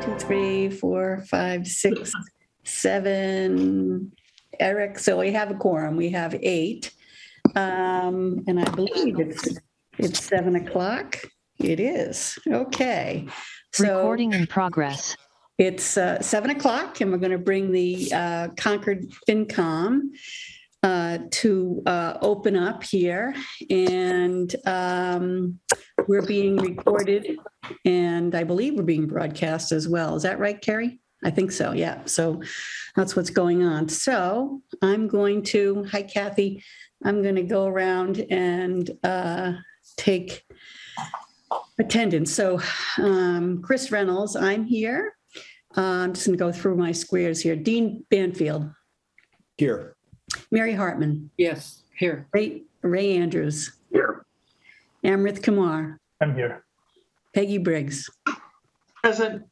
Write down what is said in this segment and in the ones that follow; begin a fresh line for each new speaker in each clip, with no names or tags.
2, 3, 4, 5, 6, 7. Eric, so we have a quorum. We have 8. And I believe it's 7 o'clock. It is. Okay. So
recording in progress.
It's 7 o'clock, and we're going to bring the Concord FinCom to open up here. And we're being recorded, and I believe we're being broadcast as well. Is that right, Carrie? I think so, yeah. So that's what's going on. So I'm going to, hi, Kathy. I'm going to go around and take attendance. So Chris Reynolds, I'm here. I'm just going to go through my squares here. Dean Banfield.
Here.
Mary Hartman.
Yes, here.
Ray Andrews.
Here.
Amrith Kumar.
I'm here.
Peggy Briggs.
Present.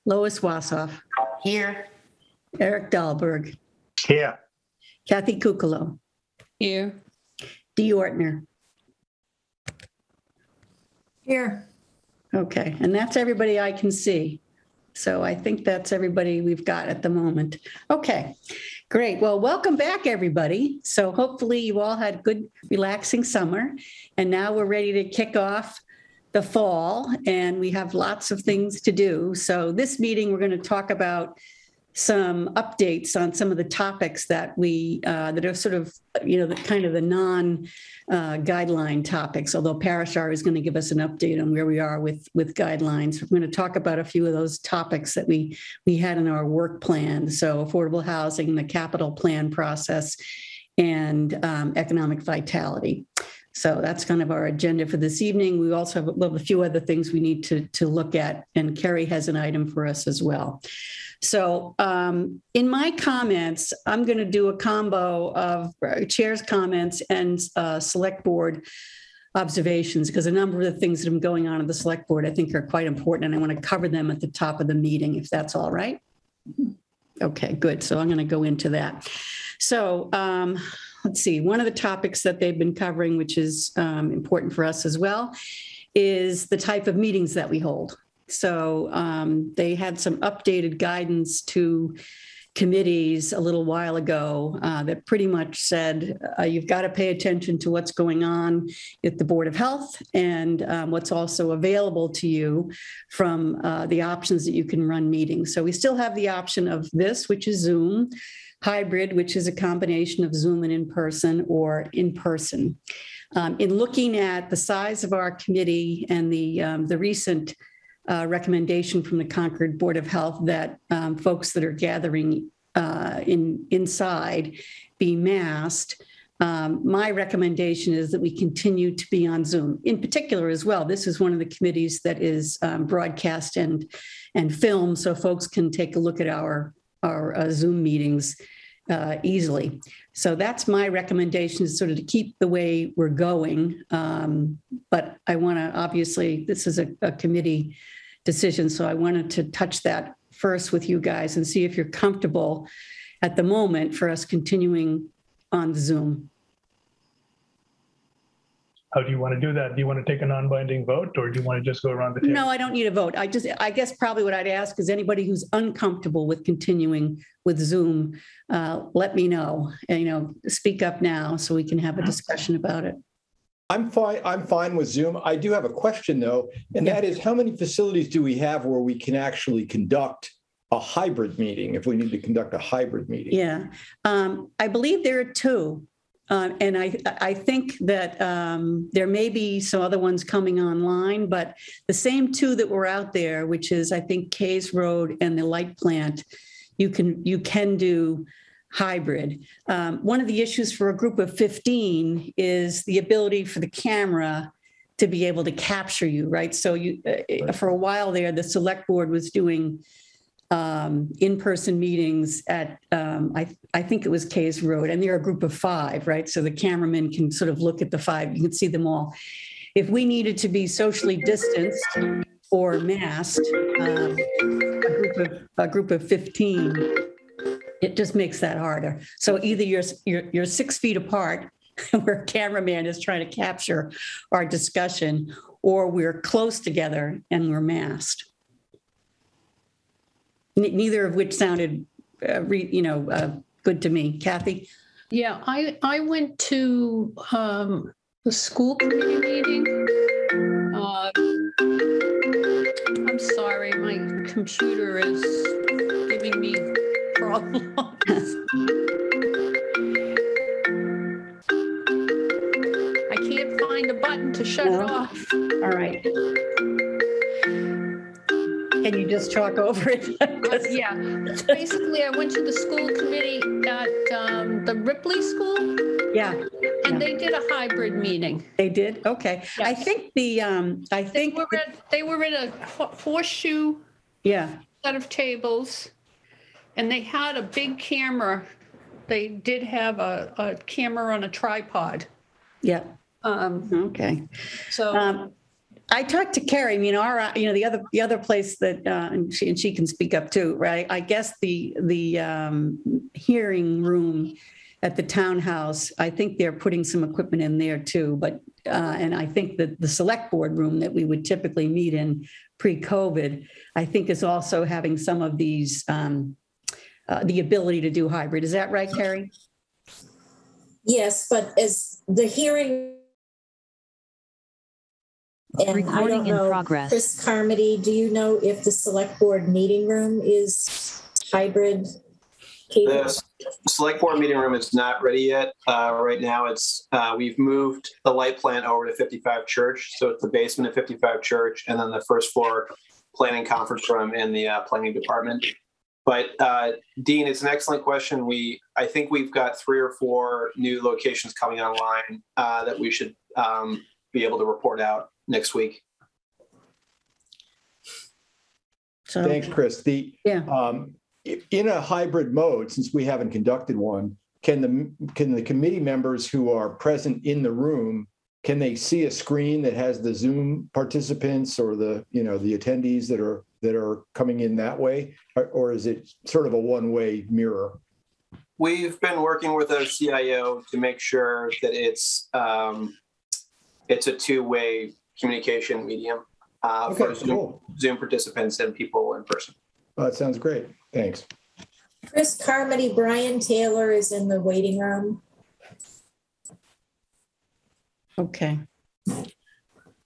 Lois Wassoff.
Here.
Eric Dahlberg.
Here.
Kathy Kukalo.
Here.
Dee Ortner.
Here.
Okay, and that's everybody I can see. So I think that's everybody we've got at the moment. Okay, great. Well, welcome back, everybody. So hopefully you all had a good, relaxing summer. And now we're ready to kick off the fall, and we have lots of things to do. So this meeting, we're going to talk about some updates on some of the topics that we that are sort of, the kind of the non-guideline topics, although Parashar is going to give us an update on where we are with guidelines. We're going to talk about a few of those topics that we had in our work plan. So affordable housing, the capital plan process, and economic vitality. So that's kind of our agenda for this evening. We also have a few other things we need to look at, and Kerry has an item for us as well. So in my comments, I'm going to do a combo of chair's comments and select board observations, because a number of the things that are going on at the select board I think are quite important, and I want to cover them at the top of the meeting, if that's all right. Okay, good. So I'm going to go into that. So let's see. One of the topics that they've been covering, which is important for us as well, is the type of meetings that we hold. So they had some updated guidance to committees a little while ago that pretty much said you've got to pay attention to what's going on at the Board of Health and what's also available to you from the options that you can run meetings. So we still have the option of this, which is Zoom, hybrid, which is a combination of Zoom and in-person, or in-person. In looking at the size of our committee and the recent recommendation from the Concord Board of Health that folks that are gathering inside be masked, my recommendation is that we continue to be on Zoom. In particular as well, this is one of the committees that is broadcast and filmed, so folks can take a look at our Zoom meetings easily. So that's my recommendation, is sort of to keep the way we're going. But I want to, obviously, this is a committee decision, so I wanted to touch that first with you guys and see if you're comfortable at the moment for us continuing on Zoom.
How do you want to do that? Do you want to take a non-binding vote, or do you want to just go around the table?
No, I don't need a vote. I guess probably what I'd ask is anybody who's uncomfortable with continuing with Zoom, let me know. And, speak up now so we can have a discussion about it.
I'm fine with Zoom. I do have a question, though, and that is, how many facilities do we have where we can actually conduct a hybrid meeting if we need to conduct a hybrid meeting?
Yeah, I believe there are 2. And I think that there may be some other ones coming online, but the same 2 that were out there, which is, I think, Kays Road and the light plant, you can do hybrid. One of the issues for a group of 15 is the ability for the camera to be able to capture you, right? So for a while there, the select board was doing in-person meetings at, I think it was Kays Road, and they're a group of 5, right? So the cameraman can sort of look at the 5, you can see them all. If we needed to be socially distanced or masked, a group of 15, it just makes that harder. So either you're 6 feet apart, where a cameraman is trying to capture our discussion, or we're close together and we're masked. Neither of which sounded, good to me. Kathy?
Yeah, I went to the school committee meeting. I'm sorry, my computer is giving me problems. I can't find a button to shut
No?
it off.
All right. Can you just talk over it?
Yeah, basically, I went to the school committee at the Ripley School,
Yeah,
and they did a hybrid meeting.
they did? Okay. I
Yes.
think
They were in a horseshoe
yeah,
set of tables, and they had a big camera. They did have a camera on a tripod.
yeah,
Um,
okay.
So,
I talked to Carrie, the other place that, and she can speak up too, right? I guess the hearing room at the townhouse, I think they're putting some equipment in there too, but, and I think that the select board room that we would typically meet in pre-COVID, I think is also having some of these, the ability to do hybrid. Is that right, Carrie?
Yes, but as the hearing. And I
Recording
don't
in
know,
progress.
Chris Carmody, do you know if the select board meeting room is hybrid?
The select board meeting room is not ready yet. Right now, we've moved the light plant over to 55 Church. So it's the basement of 55 Church and then the first floor planning conference room in the planning department. But Dean, it's an excellent question. I think we've got 3 or 4 new locations coming online that we should be able to report out next week.
So,
Thanks, Chris.
yeah.
In a hybrid mode, since we haven't conducted one, can the committee members who are present in the room, can they see a screen that has the Zoom participants or the attendees that are coming in that way, or is it sort of a one-way mirror?
We've been working with our CIO to make sure that it's a two-way communication medium for Zoom participants and people in person.
Oh, that sounds great. Thanks.
Chris Carmody, Brian Taylor is in the waiting room.
Okay. All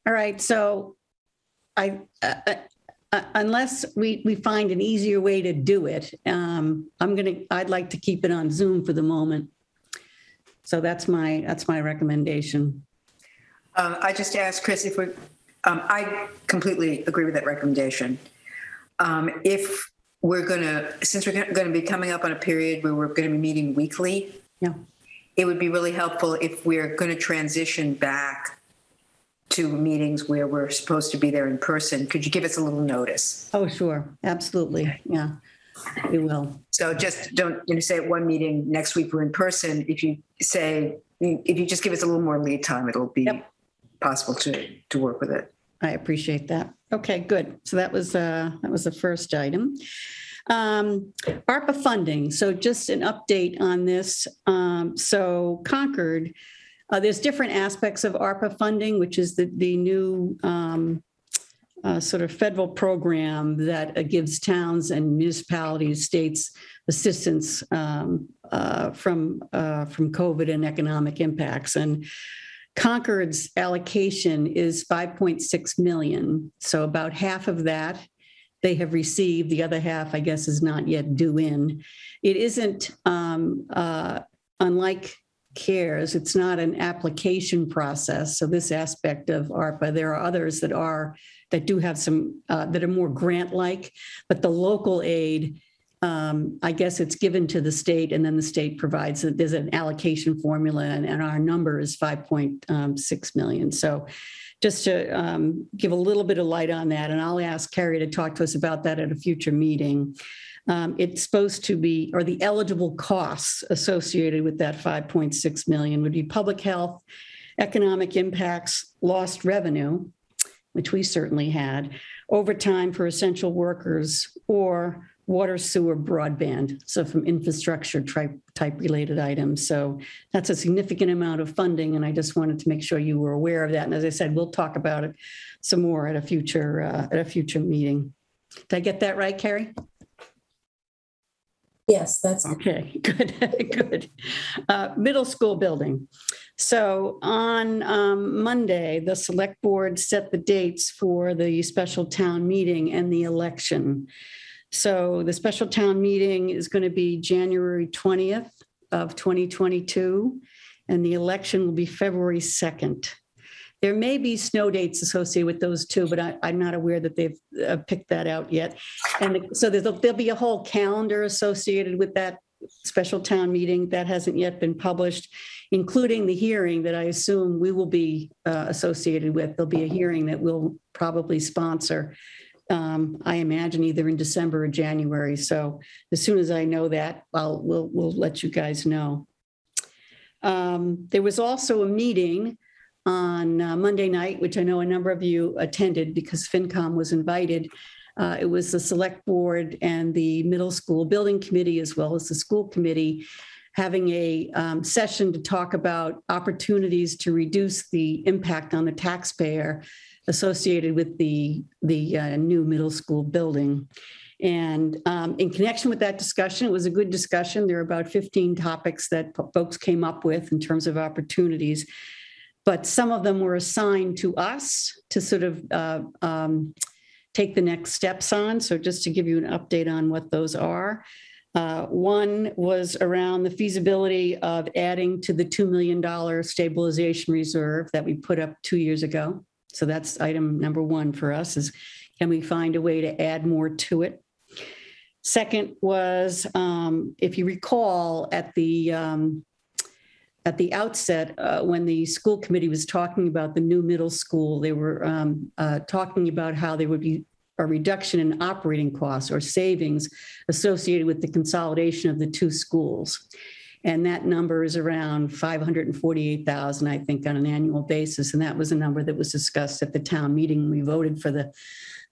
right. So unless we find an easier way to do it, I'd like to keep it on Zoom for the moment. So that's my recommendation.
I just asked Chris if I completely agree with that recommendation. If we're since we're going to be coming up on a period where we're going to be meeting weekly,
Yeah.
it would be really helpful if we're going to transition back to meetings where we're supposed to be there in person. Could you give us a little notice?
Oh, sure. Absolutely. Yeah, we will.
So just don't say at one meeting next week we're in person. If you just give us a little more lead time, it'll be possible to work with it.
I appreciate that. Okay, good. So that was the first item. ARPA funding. So just an update on this. So Concord, there's different aspects of ARPA funding, which is the new sort of federal program that gives towns and municipalities, states assistance from COVID and economic impacts. And Concord's allocation is 5.6 million. So about half of that they have received. The other half, I guess, is not yet due in. It isn't, unlike CARES, it's not an application process. So this aspect of ARPA, there are others that do have some, that are more grant-like, but the local aid, I guess it's given to the state and then the state provides it. There's an allocation formula and our number is 5.6 million. So just to give a little bit of light on that, and I'll ask Carrie to talk to us about that at a future meeting. It's supposed to be, or the eligible costs associated with that 5.6 million would be public health, economic impacts, lost revenue, which we certainly had, overtime for essential workers, or water, sewer, broadband. So from infrastructure type related items. So that's a significant amount of funding. And I just wanted to make sure you were aware of that. And as I said, we'll talk about it some more at a future meeting. Did I get that right, Carrie?
Yes, that's,
Okay, good, good. Middle school building. So on Monday, the select board set the dates for the special town meeting and the election. So the special town meeting is going to be January 20th of 2022, and the election will be February 2nd. There may be snow dates associated with those two, but I'm not aware that they've picked that out yet. And so there'll be a whole calendar associated with that special town meeting that hasn't yet been published, including the hearing that I assume we will be associated with. There'll be a hearing that we'll probably sponsor, I imagine either in December or January. So as soon as I know that, we'll let you guys know. There was also a meeting on Monday night, which I know a number of you attended because FinCom was invited. It was the select board and the middle school building committee, as well as the school committee, having a session to talk about opportunities to reduce the impact on the taxpayer associated with the new middle school building. And in connection with that discussion, it was a good discussion. There were about 15 topics that folks came up with in terms of opportunities, but some of them were assigned to us to sort of take the next steps on. So just to give you an update on what those are. One was around the feasibility of adding to the $2 million stabilization reserve that we put up 2 years ago. So that's item number one for us is, can we find a way to add more to it? Second was, if you recall, at the outset, when the school committee was talking about the new middle school, they were talking about how there would be a reduction in operating costs or savings associated with the consolidation of the two schools. And that number is around $548,000, I think, on an annual basis. And that was a number that was discussed at the town meeting. We voted for the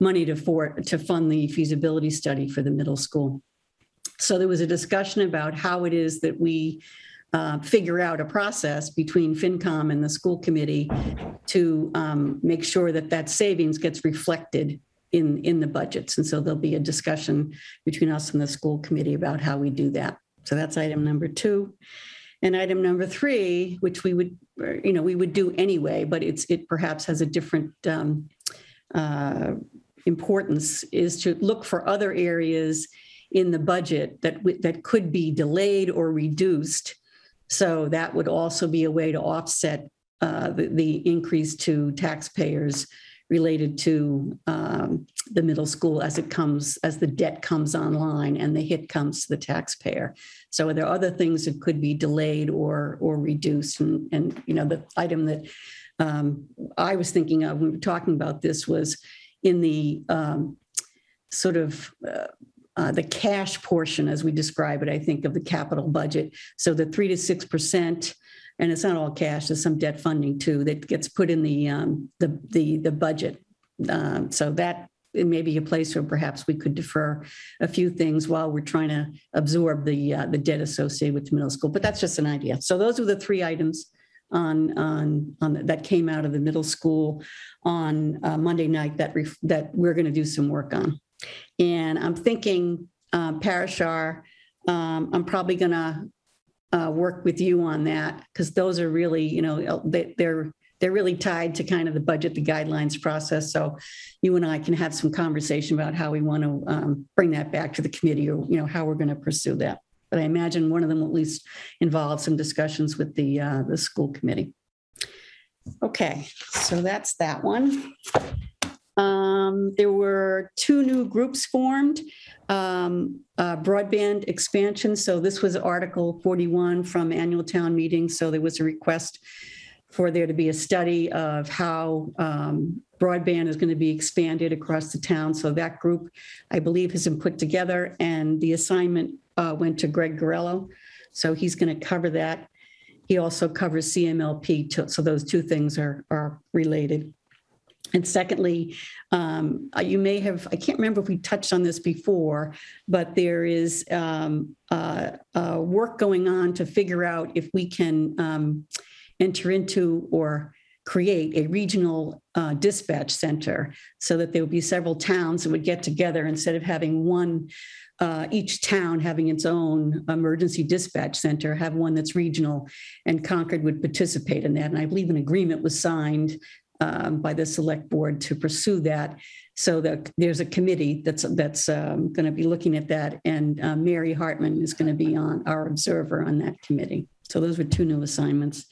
money to fund the feasibility study for the middle school. So there was a discussion about how it is that we figure out a process between FinCom and the school committee to make sure that that savings gets reflected in the budgets. And so there'll be a discussion between us and the school committee about how we do that. So that's item number two. And item number three, which we would do anyway, but it perhaps has a different importance, is to look for other areas in the budget that could be delayed or reduced. So that would also be a way to offset the increase to taxpayers related to the middle school as the debt comes online and the hit comes to the taxpayer. So are there other things that could be delayed or reduced? And the item that I was thinking of when we were talking about this was in the sort of the cash portion, as we describe it, I think, of the capital budget. So the 3 to 6%, and it's not all cash, there's some debt funding too that gets put in the budget. So that it may be a place where perhaps we could defer a few things while we're trying to absorb the debt associated with the middle school. But that's just an idea. So those are the three items on that came out of the middle school on Monday night that we're going to do some work on. And I'm thinking, Parashar, I'm probably going to work with you on that because those are really, they're really tied to kind of the budget, the guidelines process. So you and I can have some conversation about how we want to bring that back to the committee, or how we're going to pursue that. But I imagine one of them will at least involve some discussions with the school committee. Okay, so that's that one. There were two new groups formed, broadband expansion. So this was Article 41 from annual town meeting. So there was a request for there to be a study of how broadband is going to be expanded across the town. So that group, I believe, has been put together, and the assignment went to Greg Gorello. So he's going to cover that. He also covers CMLP, so those two things are related. And secondly, you may have, I can't remember if we touched on this before, but there is work going on to figure out if we can enter into or create a regional dispatch center so that there would be several towns that would get together instead of having one, each town having its own emergency dispatch center, have one that's regional, and Concord would participate in that. And I believe an agreement was signed by the select board to pursue that. So that there's a committee that's going to be looking at that, and Mary Hartman is going to be on our observer on that committee. So those were two new assignments.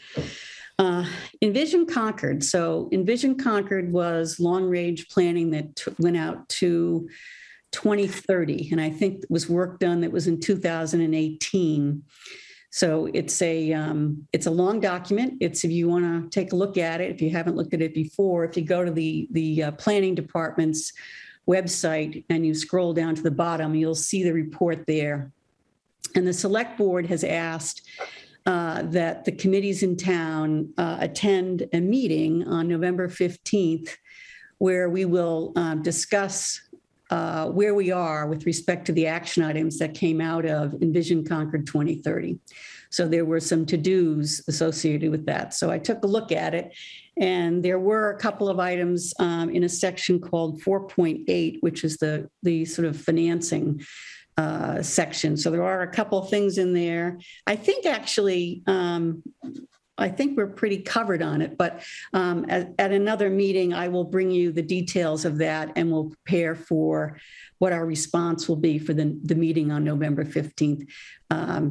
Envision Concord. So Envision Concord was long-range planning that went out to 2030, and I think it was work done that was in 2018. So it's a long document. It's, if you want to take a look at it, if you haven't looked at it before, if you go to the planning department's website and you scroll down to the bottom, you'll see the report there. And the select board has asked that the committees in town attend a meeting on November 15th, where we will discuss where we are with respect to the action items that came out of Envision Concord 2030. So there were some to-dos associated with that. So I took a look at it, and there were a couple of items in a section called 4.8, which is the sort of financing section. So there are a couple of things in there. I think actually, I think we're pretty covered on it, but at another meeting, I will bring you the details of that, and we'll prepare for what our response will be for the meeting on November 15th.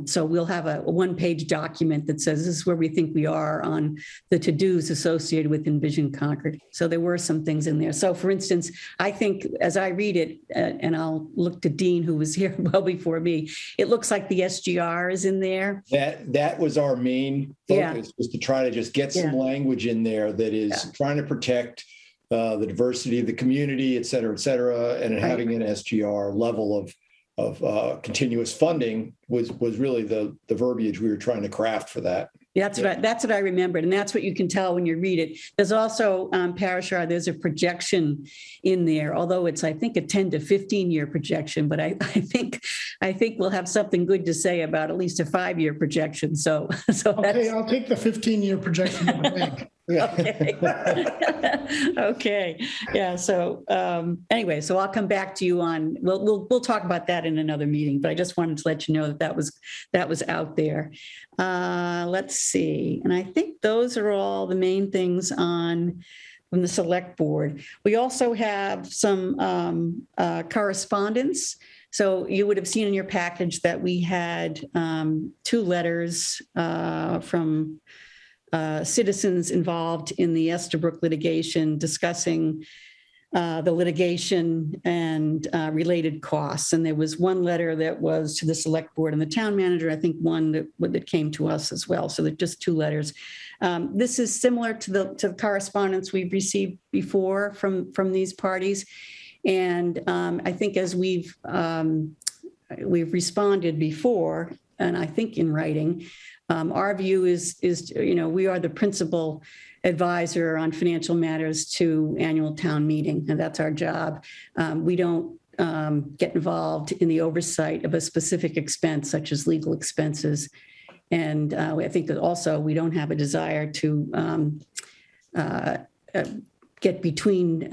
So we'll have a one-page document that says this is where we think we are on the to-dos associated with Envision Concord. So there were some things in there. So for instance, I think as I read it, and I'll look to Dean, who was here well before me, it looks like the SGR is in there.
That was our main focus, was to try to just get some language in there that is trying to protect the diversity of the community, et cetera, and having an SGR level of continuous funding was really the verbiage we were trying to craft for that.
That's right. That's what I remembered. And that's what you can tell when you read it. There's also, Parashar, there's a projection in there, although it's, I think, a 10 to 15 year projection, but I think we'll have something good to say about at least a 5-year projection. So
okay, I'll take the 15-year projection of the bank.
Okay. Okay. Yeah. So anyway, so I'll come back to you on, we'll talk about that in another meeting, but I just wanted to let you know that was out there. Let's see. And I think those are all the main things from the select board. We also have some correspondence. So you would have seen in your package that we had 2 letters from citizens involved in the Estabrook litigation discussing the litigation and related costs. And there was one letter that was to the select board and the town manager, I think one that came to us as well. So they're just 2 letters. This is similar to the correspondence we've received before from these parties. And I think as we've responded before, and I think in writing, our view is, we are the principal advisor on financial matters to annual town meeting, and that's our job. We don't get involved in the oversight of a specific expense, such as legal expenses. And I think that also we don't have a desire to get between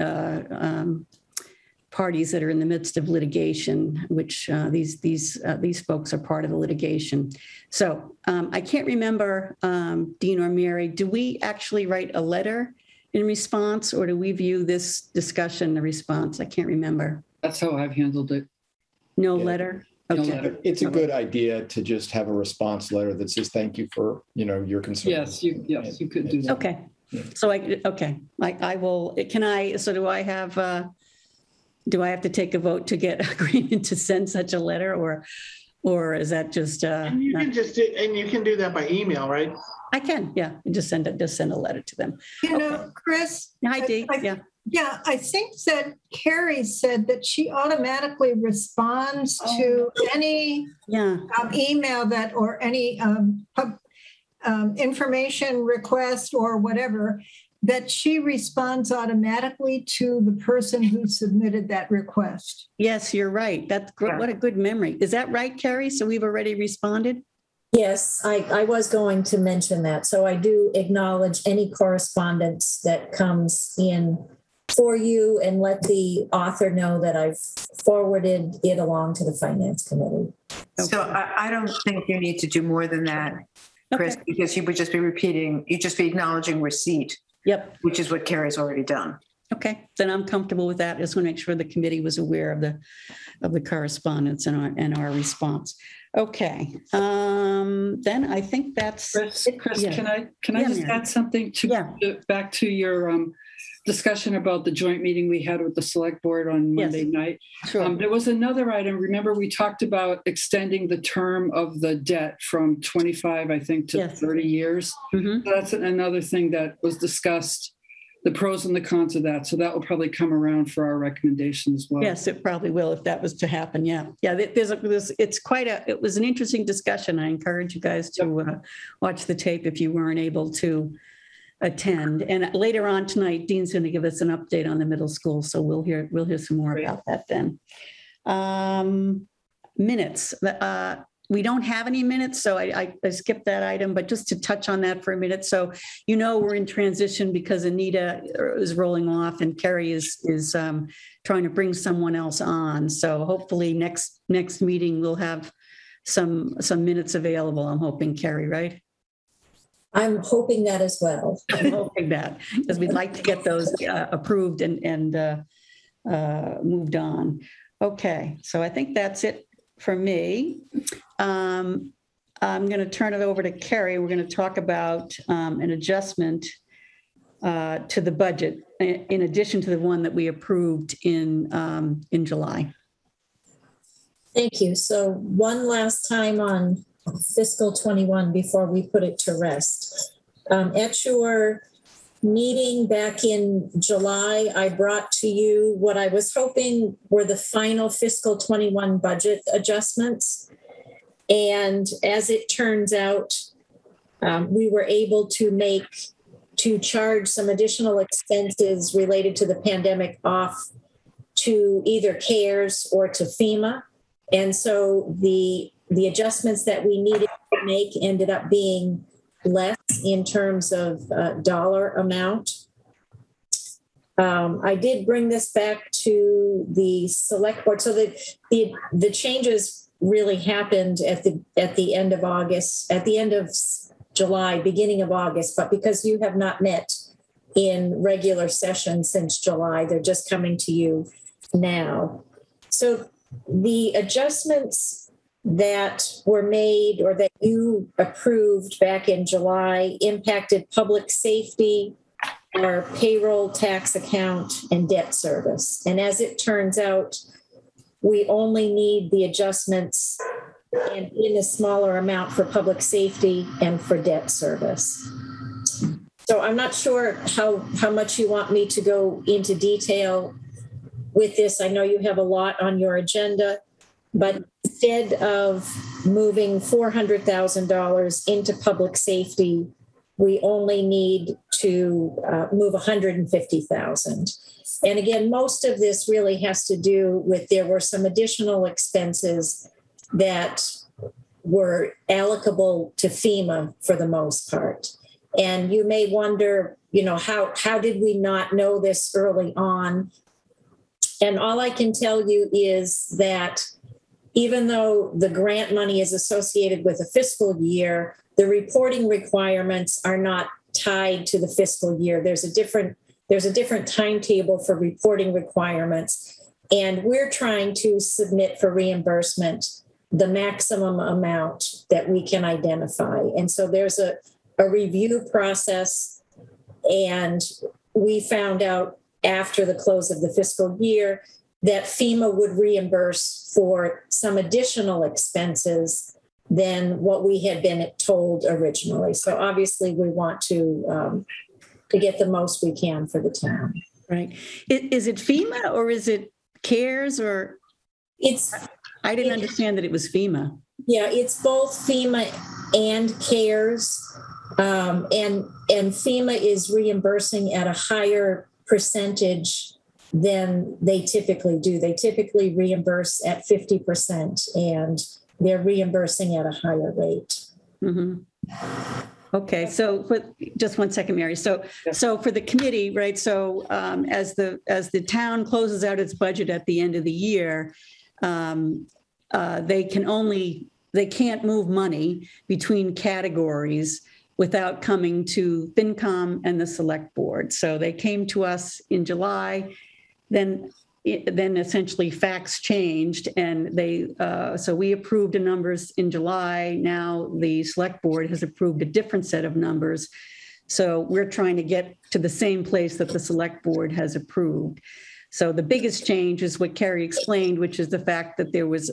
parties that are in the midst of litigation, which these folks are part of the litigation. So I can't remember, Dean or Mary, do we actually write a letter in response, or do we view this discussion the response? I can't remember.
That's how I've handled it.
No letter? Okay.
No letter.
It's a good idea to just have a response letter that says thank you for your concern.
Yes, you could do that.
Okay. So I will. Can I? So do I have? Do I have to take a vote to get agreement to send such a letter, or is that just?
And you can do that by email, right?
I can, yeah. Just send a letter to them.
Chris.
Hi, Dee. Yeah.
Yeah, I think that Carrie said that she automatically responds to any email that or any information request or whatever, that she responds automatically to the person who submitted that request.
Yes, you're right. That's what a good memory. Is that right, Carrie? So we've already responded?
Yes, I was going to mention that. So I do acknowledge any correspondence that comes in for you and let the author know that I've forwarded it along to the Finance Committee.
So I don't think you need to do more than that, Chris,
Okay.
because you would just be repeating, you'd just be acknowledging receipt,
Yep.
which is what Carrie's already done.
Okay, then I'm comfortable with that. Just want to make sure the committee was aware of the correspondence and our response. Okay, then I think that's.
Chris,
Yeah.
can I
Yeah,
just
Mary.
add something back to your discussion about the joint meeting we had with the select board on Monday night?
Sure.
There was another item. Remember, we talked about extending the term of the debt from 25, I think, to 30 years.
Mhm.
That's another thing that was discussed, the pros and the cons of that. So that will probably come around for our recommendation as well.
Yes, it probably will if that was to happen. Yeah. It was an interesting discussion. I encourage you guys to watch the tape if you weren't able to attend. And later on tonight, Dean's going to give us an update on the middle school. So we'll hear some more about that then. Minutes. We don't have any minutes, so I skipped that item, but just to touch on that for a minute. So, we're in transition because Anita is rolling off and Carrie is trying to bring someone else on. So hopefully next meeting, we'll have some minutes available. I'm hoping, Carrie, right?
I'm hoping that as well.
I'm hoping that, because we'd like to get those approved and moved on. Okay, so I think that's it for me. I'm going to turn it over to Carrie. We're going to talk about an adjustment to the budget in addition to the one that we approved in July.
Thank you. So one last time on fiscal 21 before we put it to rest. At your meeting back in July, I brought to you what I was hoping were the final fiscal 21 budget adjustments. And as it turns out, we were able to charge some additional expenses related to the pandemic off to either CARES or to FEMA. And so the adjustments that we needed to make ended up being less in terms of dollar amount. I did bring this back to the select board. So the changes really happened at the end of August, at the end of July, beginning of August. But because you have not met in regular session since July, they're just coming to you now. So the adjustments that were made or that you approved back in July impacted public safety, our payroll tax account, and debt service. And as it turns out, we only need the adjustments and in a smaller amount for public safety and for debt service. So I'm not sure how much you want me to go into detail with this. I know you have a lot on your agenda, but instead of moving $400,000 into public safety, we only need to move $150,000. And again, most of this really has to do with there were some additional expenses that were allocable to FEMA for the most part. And you may wonder, how did we not know this early on? And all I can tell you is that even though the grant money is associated with a fiscal year, the reporting requirements are not tied to the fiscal year. There's a different timetable for reporting requirements. And we're trying to submit for reimbursement the maximum amount that we can identify. And so there's a review process. And we found out after the close of the fiscal year that FEMA would reimburse for some additional expenses than what we had been told originally. So obviously we want to get the most we can for the town.
Right. Is it FEMA or is it CARES or? I didn't understand that it was FEMA.
Yeah, it's both FEMA and CARES. And FEMA is reimbursing at a higher percentage than they typically do. They typically reimburse at 50%, and they're reimbursing at a higher rate.
Mhm. Okay, so just one second, Mary. So for the committee, right? So as the town closes out its budget at the end of the year, they can't move money between categories without coming to FinCom and the Select Board. So they came to us in July, then essentially facts changed, and so we approved the numbers in July. Now the Select Board has approved a different set of numbers. So we're trying to get to the same place that the Select Board has approved. So the biggest change is what Carrie explained, which is the fact that there was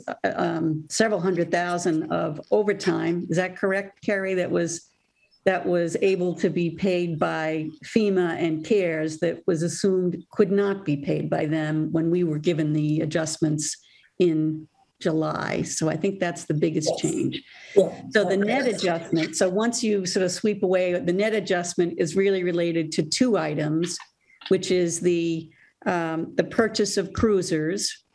several $100,000 of overtime. Is that correct, Carrie? That was able to be paid by FEMA and CARES that was assumed could not be paid by them when we were given the adjustments in July. So I think that's the biggest change. So the net adjustment, so once you sort of sweep away, the net adjustment is really related to two items, which is the purchase of cruisers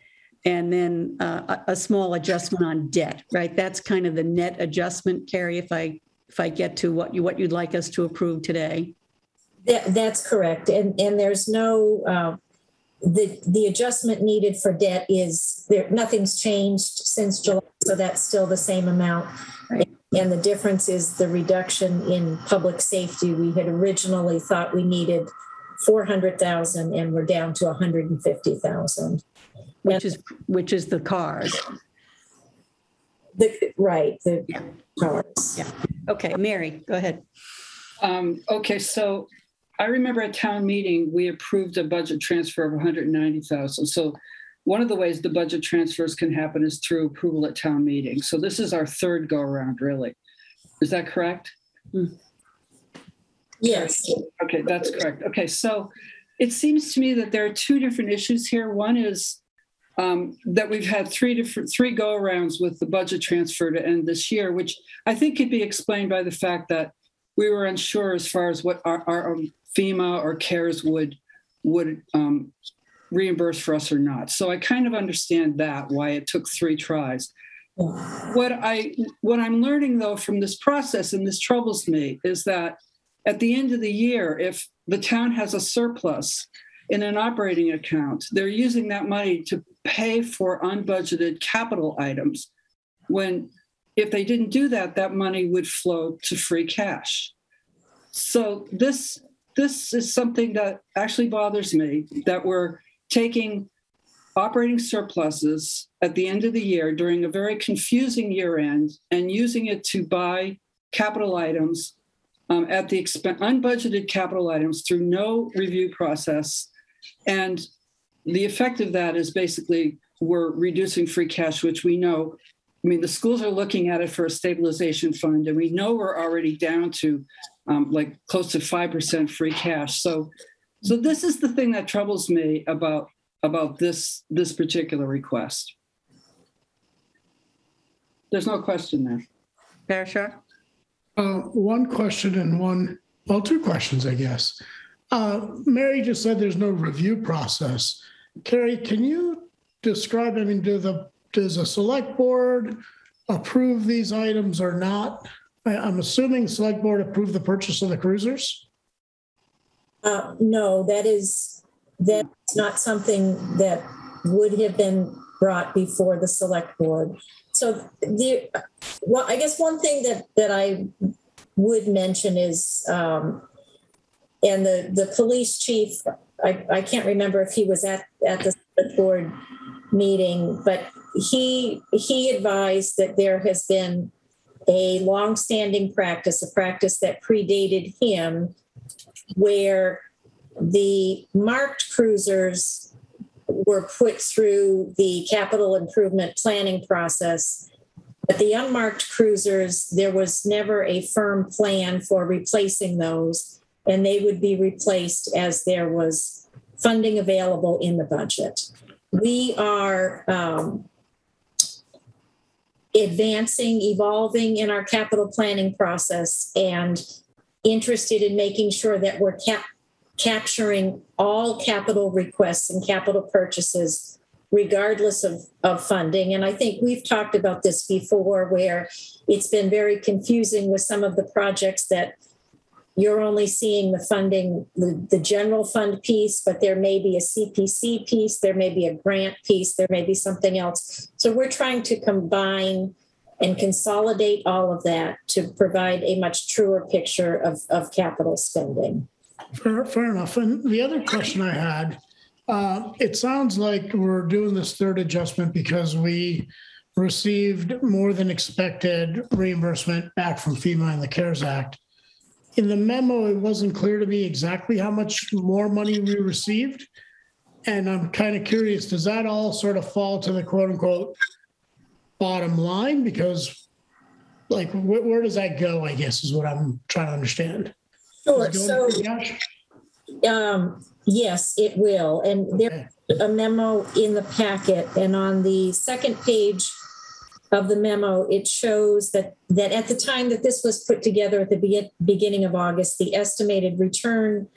and then a small adjustment on debt, right? That's kind of the net adjustment, Carrie, if I get to what you'd like us to approve today.
That's correct. And there's no, the adjustment needed for debt is there. Nothing's changed since July. So that's still the same amount. Right. And the difference is the reduction in public safety. We had originally thought we needed 400,000 and we're down to 150,000.
Which is the cars.
The cars.
Yeah. Okay, Mary, go ahead.
Okay, so I remember at town meeting, we approved a budget transfer of 190,000. So one of the ways the budget transfers can happen is through approval at town meeting. So this is our third go around, really. Is that correct?
Yes.
Okay, that's correct. Okay, so it seems to me that there are two different issues here. One is that we've had three go-arounds with the budget transfer to end this year, which I think could be explained by the fact that we were unsure as far as what our FEMA or CARES would reimburse for us or not. So I kind of understand that, why it took 3 tries. What I'm learning, though, from this process, and this troubles me, is that at the end of the year, if the town has a surplus in an operating account, they're using that money to pay for unbudgeted capital items, when if they didn't do that, that money would flow to free cash. So this is something that actually bothers me, that we're taking operating surpluses at the end of the year during a very confusing year end and using it to buy capital items at the expense, unbudgeted capital items through no review process. And the effect of that is basically we're reducing free cash, which we know, I mean, the schools are looking at it for a stabilization fund, and we know we're already down to like close to 5% free cash. So this is the thing that troubles me about this particular request. There's no question there.
Barishaw?
One question and two questions, I guess. Mary just said there's no review process. Carrie, can you describe, I mean, does a select board approve these items or not? I'm assuming select board approved the purchase of the cruisers?
No, that's not something that would have been brought before the select board. So I guess one thing that I would mention is, and the police chief, I can't remember if he was at the select board meeting, but he advised that there has been a longstanding practice, a practice that predated him, where the marked cruisers were put through the capital improvement planning process. But the unmarked cruisers, there was never a firm plan for replacing those, and they would be replaced as there was funding available in the budget. We are evolving in our capital planning process, and interested in making sure that we're capturing all capital requests and capital purchases regardless of funding. And I think we've talked about this before, where it's been very confusing with some of the projects that you're only seeing the funding, the general fund piece, but there may be a CPC piece, there may be a grant piece, there may be something else. So we're trying to combine and consolidate all of that to provide a much truer picture of capital spending.
Fair enough. And the other question I had, it sounds like we're doing this third adjustment because we received more than expected reimbursement back from FEMA and the CARES Act. In the memo, it wasn't clear to me exactly how much more money we received. And I'm kind of curious, does that all sort of fall to the quote unquote bottom line? Because like, where does that go, I guess, is what I'm trying to understand.
Sure. So, yes, it will. And there's a memo in the packet, and on the second page of the memo, it shows that at the time that this was put together at the beginning of August, the estimated return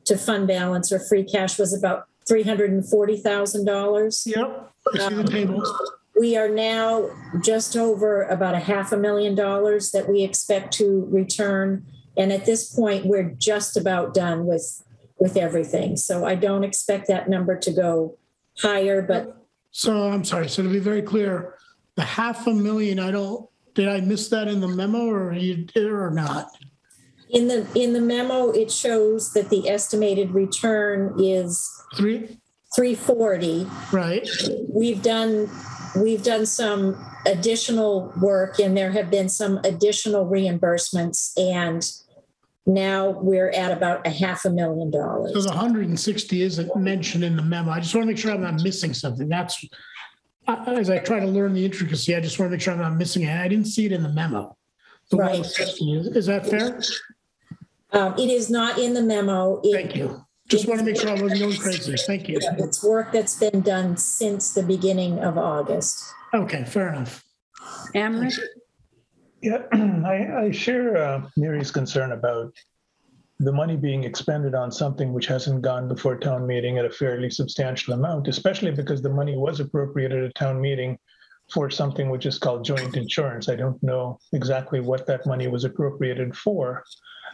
to fund balance or free cash was about $340,000.
Yep, I see the tables.
We are now just over about $500,000 that we expect to return. And at this point, we're just about done with everything. So I don't expect that number to go higher,
So I'm sorry. So to be very clear, the $500,000, did I miss that in the memo or you did or not?
In the memo, it shows that the estimated return is $340.
Right.
We've done some additional work, and there have been some additional reimbursements, and now we're at about $500,000.
So the 160 isn't mentioned in the memo. I just want to make sure I'm not missing something. That's, as I try to learn the intricacy, I just want to make sure I'm not missing it. I didn't see it in the memo. The
right.
160 is that fair?
It is not in the memo.
Thank you. Just want to make sure I wasn't going crazy. Thank you.
It's work that's been done since the beginning of August.
Okay, fair enough.
Amrit?
Yeah, I share Mary's concern about the money being expended on something which hasn't gone before town meeting at a fairly substantial amount, especially because the money was appropriated at town meeting for something which is called joint insurance. I don't know exactly what that money was appropriated for.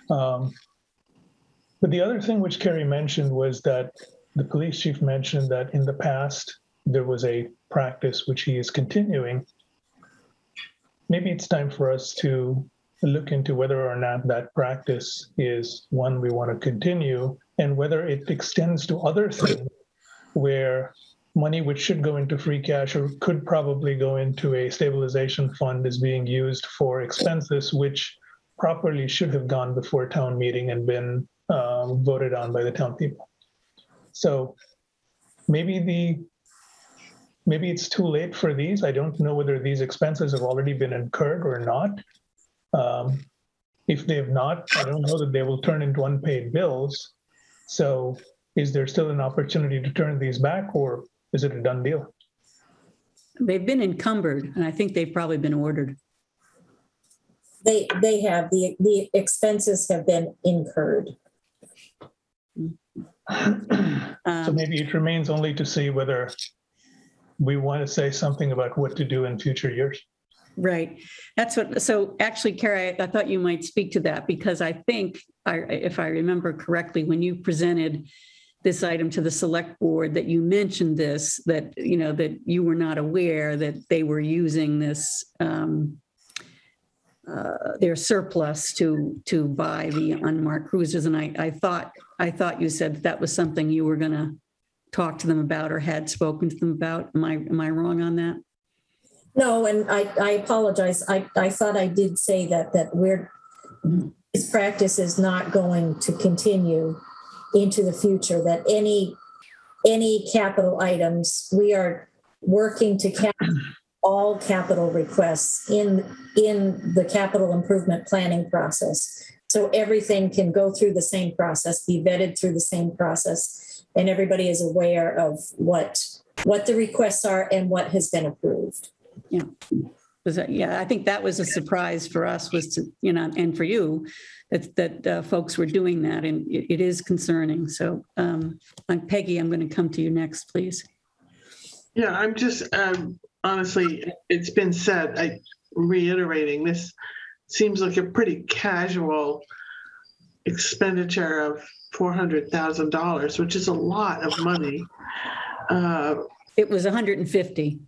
But the other thing which Carrie mentioned was that the police chief mentioned that in the past, there was a practice which he is continuing. Maybe it's time for us to look into whether or not that practice is one we want to continue, and whether it extends to other things where money which should go into free cash or could probably go into a stabilization fund is being used for expenses which properly should have gone before town meeting and been voted on by the town people. So maybe it's too late for these. I don't know whether these expenses have already been incurred or not. If they have not, I don't know that they will turn into unpaid bills. So is there still an opportunity to turn these back, or is it a done deal?
They've been encumbered, and I think they've probably been ordered.
They have. The expenses have been incurred.
So maybe it remains only to see whether we want to say something about what to do in future years.
Right. That's what, so actually, Carrie, I thought you might speak to that, because I think, if I remember correctly, when you presented this item to the select board, that you mentioned this, that, that you were not aware that they were using this, their surplus to buy the unmarked cruisers. And I thought you said that was something you were going to talk to them about or had spoken to them about. Am I wrong on that?
No, and I apologize. I thought I did say that this practice is not going to continue into the future, that any capital items, we are working to cap all capital requests in the capital improvement planning process. So everything can go through the same process, be vetted through the same process, and everybody is aware of what the requests are and what has been approved.
Yeah. I think that was a surprise for us, was to, and for you, that folks were doing that, and it is concerning. So Peggy, I'm going to come to you next, please.
Yeah, I'm just, honestly, it's been said, I'm reiterating, this seems like a pretty casual expenditure of $400,000, which is a lot of money.
It was 150.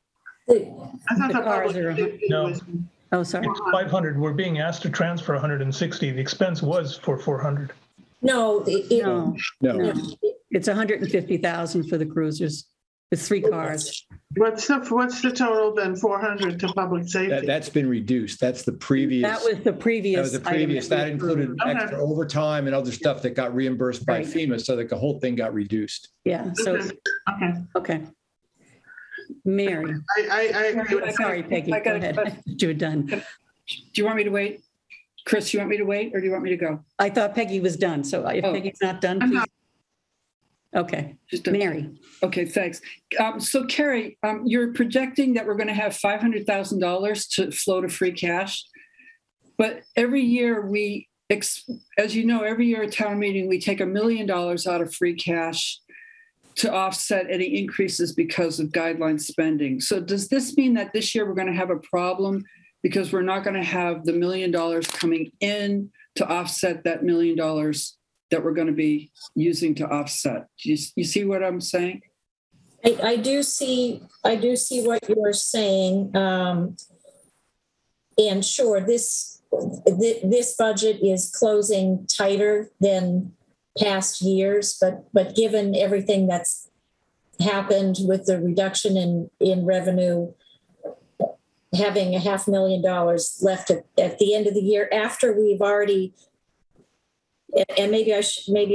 I thought
The
the
cars
public
are-
safety
No.
was,
Oh, sorry.
500. We're being asked to transfer 160. The expense was for 400.
No,
No,
No,
no. It's 150,000 for the cruisers with 3 cars.
what's the total then, 400 to public safety?
that's been reduced. That's the previous.
That was the previous.
That was the previous,
item
that
we
included
approved.
Okay.
extra overtime and other stuff that got reimbursed by
Right.
FEMA, so that the whole thing got reduced.
Yeah, so,
Okay.
okay. Mary,
I agree with
sorry, Peggy,
I
go
got a
ahead.
question.
You're done.
Do you want me to wait? Chris, you want me to wait or do you want me to go?
I thought Peggy was done, so if
Oh.
Peggy's not done,
I'm
please.
not.
Okay,
Just a-
Mary,
Okay, thanks. So Carrie, you're projecting that we're going to have $500,000 to flow to free cash. But every year as you know, every year at town meeting, we take $1 million out of free cash to offset any increases because of guideline spending. So does this mean that this year we're going to have a problem because we're not going to have the $1 million coming in to offset that $1 million that we're going to be using to offset? Do you see what I'm saying?
I do see what you're saying. And sure, this budget is closing tighter than past years, but given everything that's happened with the reduction in revenue, having $500,000 left at the end of the year after we've already, and maybe I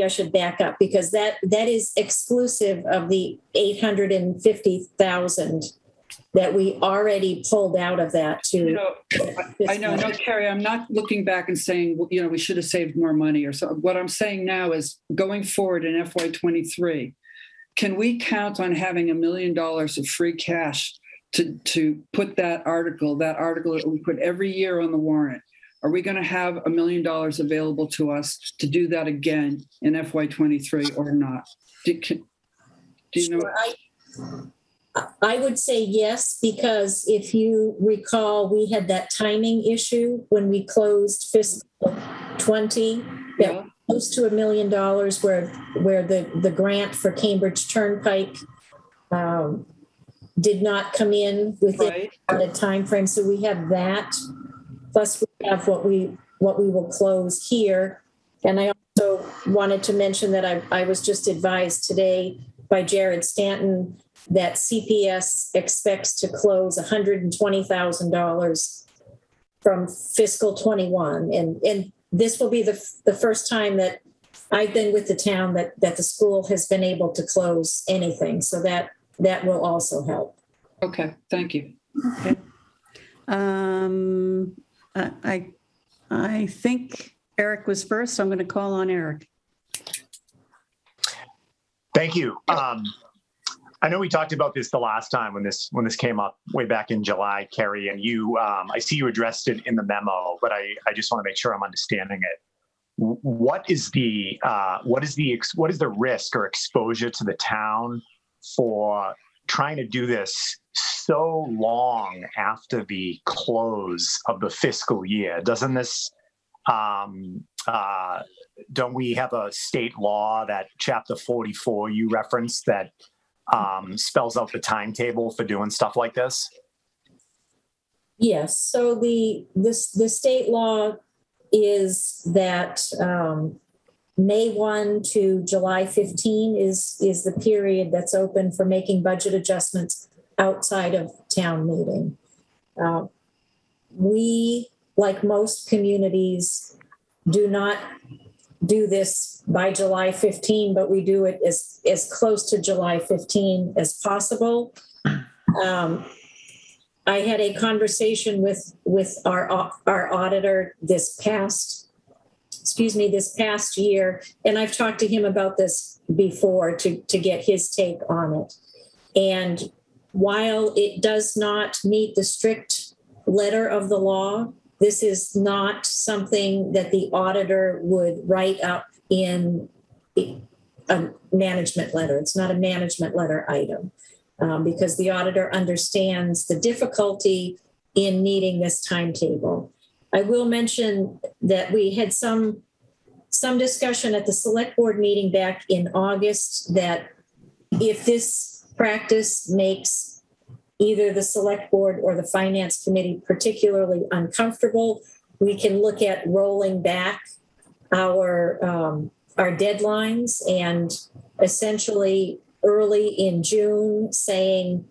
should back up, because that is exclusive of the $850,000 that we already pulled out of that to.
I know, Carrie, I'm not looking back and saying, we should have saved more money or so. What I'm saying now is going forward in FY23, can we count on having $1 million of free cash to put that article that we put every year on the warrant? Are we going to have $1 million available to us to do that again in FY23 or not? Do you know?
I would say yes, because if you recall, we had that timing issue when we closed fiscal 20, that close to $1 million where the grant for Cambridge Turnpike did not come in within a time frame. So we have that. Plus we have what we will close here. And I also wanted to mention that I was just advised today by Jared Stanton that CPS expects to close $120,000 from fiscal 21. And this will be the first time that I've been with the town that the school has been able to close anything. So that will also help.
Okay, thank you.
okay. I think Eric was first, so I'm going to call on Eric.
Thank you. I know we talked about this the last time when this came up way back in July, Carrie, and you. I see you addressed it in the memo, but I just want to make sure I'm understanding it. What is the risk or exposure to the town for trying to do this so long after the close of the fiscal year? Doesn't this don't we have a state law, that chapter 44 you referenced, that spells out the timetable for doing stuff like this?
Yes. So the state law is that May 1 to July 15 is the period that's open for making budget adjustments outside of town meeting. We, like most communities, do not do this by July 15, but we do it as close to July 15 as possible. I had a conversation with our auditor this past year, and I've talked to him about this before to get his take on it. And while it does not meet the strict letter of the law, this is not something that the auditor would write up in a management letter. It's not a management letter item. because the auditor understands the difficulty in meeting this timetable. I will mention that we had some discussion at the select board meeting back in August that if this practice makes either the select board or the finance committee particularly uncomfortable, we can look at rolling back our deadlines and essentially early in June saying,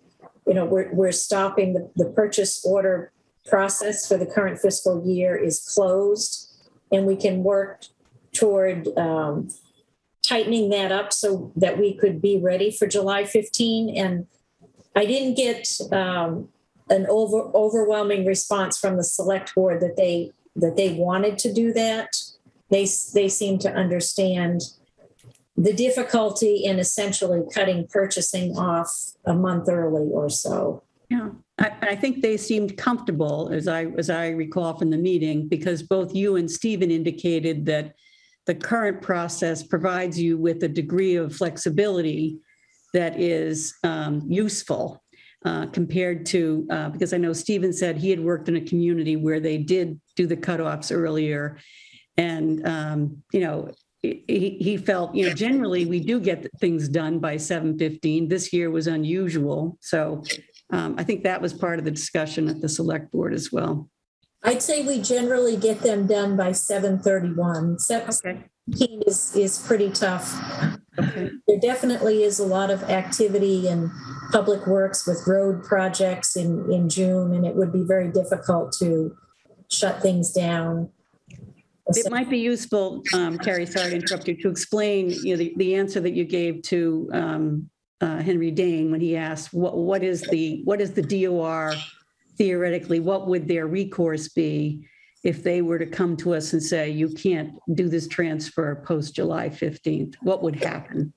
we're stopping the purchase order process for the current fiscal year is closed, and we can work toward tightening that up so that we could be ready for July 15. And I didn't get an overwhelming response from the select board that they wanted to do that. They seem to understand the difficulty in essentially cutting purchasing off a month early or so.
Yeah, I think they seemed comfortable, as I recall from the meeting, because both you and Stephen indicated that the current process provides you with a degree of flexibility that is useful compared to, because I know Stephen said he had worked in a community where they did do the cutoffs earlier. And, he felt, generally we do get things done by 7:15. This year was unusual. So I think that was part of the discussion at the select board as well.
I'd say we generally get them done by 7:31. 7:15 is pretty tough.
Okay.
There definitely is a lot of activity in public works with road projects in June, and it would be very difficult to shut things down.
It might be useful, Terry, sorry to interrupt you, to explain the answer that you gave to Henry Dane when he asked what is the DOR theoretically, what would their recourse be if they were to come to us and say, you can't do this transfer post July 15th? What would happen?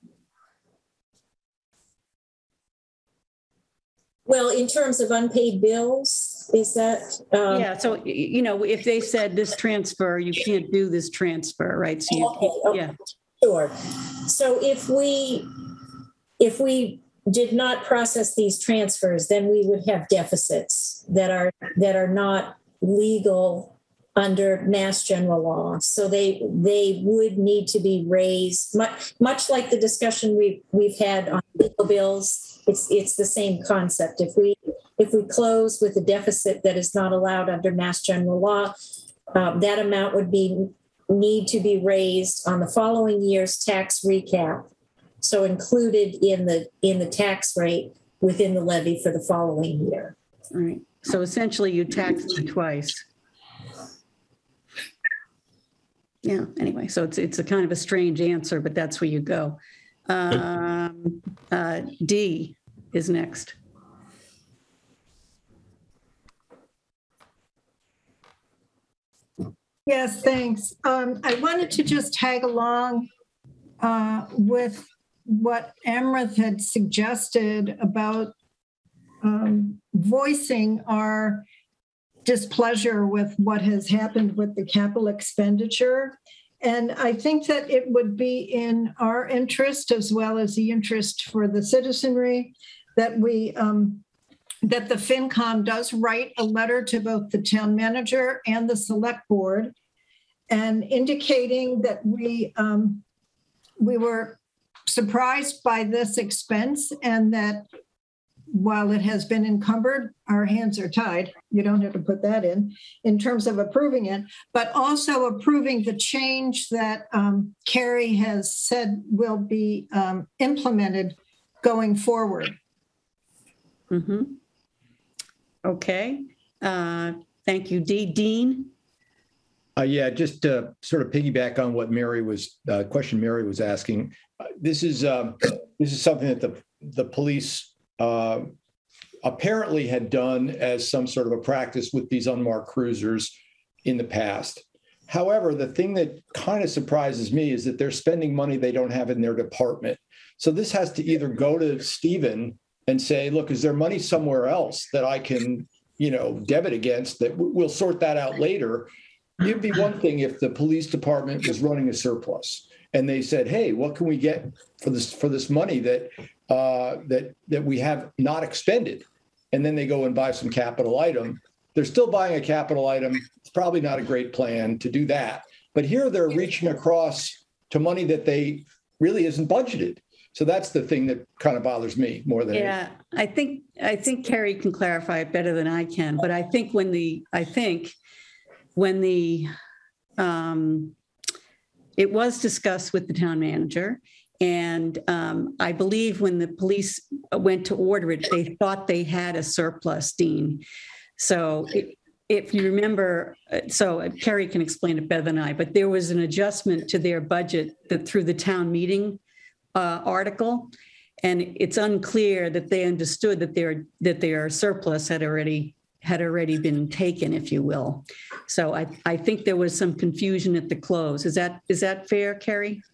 Well, in terms of unpaid bills, is that?
Yeah, so, if they said this transfer, you can't do this transfer, right? So
okay.
Yeah.
Sure. So if we did not process these transfers, then we would have deficits that are not legal under Mass General Law. So they would need to be raised, much like the discussion we've had on legal bills. It's the same concept. If we close with a deficit that is not allowed under Mass General Law, that amount would need to be raised on the following year's tax recap. So included in the tax rate within the levy for the following year.
All right. So essentially you taxed them twice. Yeah, anyway, so it's a kind of a strange answer, but that's where you go. D is next.
Yes, thanks. I wanted to just tag along with what Amrith had suggested about voicing our displeasure with what has happened with the capital expenditure. And I think that it would be in our interest, as well as the interest for the citizenry, that that the FinCom does write a letter to both the town manager and the select board, and indicating that we were surprised by this expense, and that while it has been encumbered, our hands are tied. You don't have to put that in terms of approving it, but also approving the change that Carrie has said will be implemented going forward.
Mm-hmm. Okay. Thank you, Dee. Dean?
Yeah, just to sort of piggyback on what question Mary was asking. This is something that the police apparently had done as some sort of a practice with these unmarked cruisers in the past. However, the thing that kind of surprises me is that they're spending money they don't have in their department. So this has to either go to Stephen and say, look, is there money somewhere else that I can, debit against that? We'll sort that out later. It'd be one thing if the police department was running a surplus and they said, hey, what can we get for this money that that we have not expended, and then they go and buy some capital item. They're still buying a capital item. It's probably not a great plan to do that. But here they're reaching across to money that they really isn't budgeted. So that's the thing that kind of bothers me more than anything.
Yeah, I think Carrie can clarify it better than I can, but I think when it was discussed with the town manager, and I believe when the police went to order it, they thought they had a surplus, Dean. So if you remember, so Carrie can explain it better than I, but there was an adjustment to their budget that through the town meeting article, and it's unclear that they understood that their surplus had already been taken, if you will. So I think there was some confusion at the close. Is that fair, Carrie?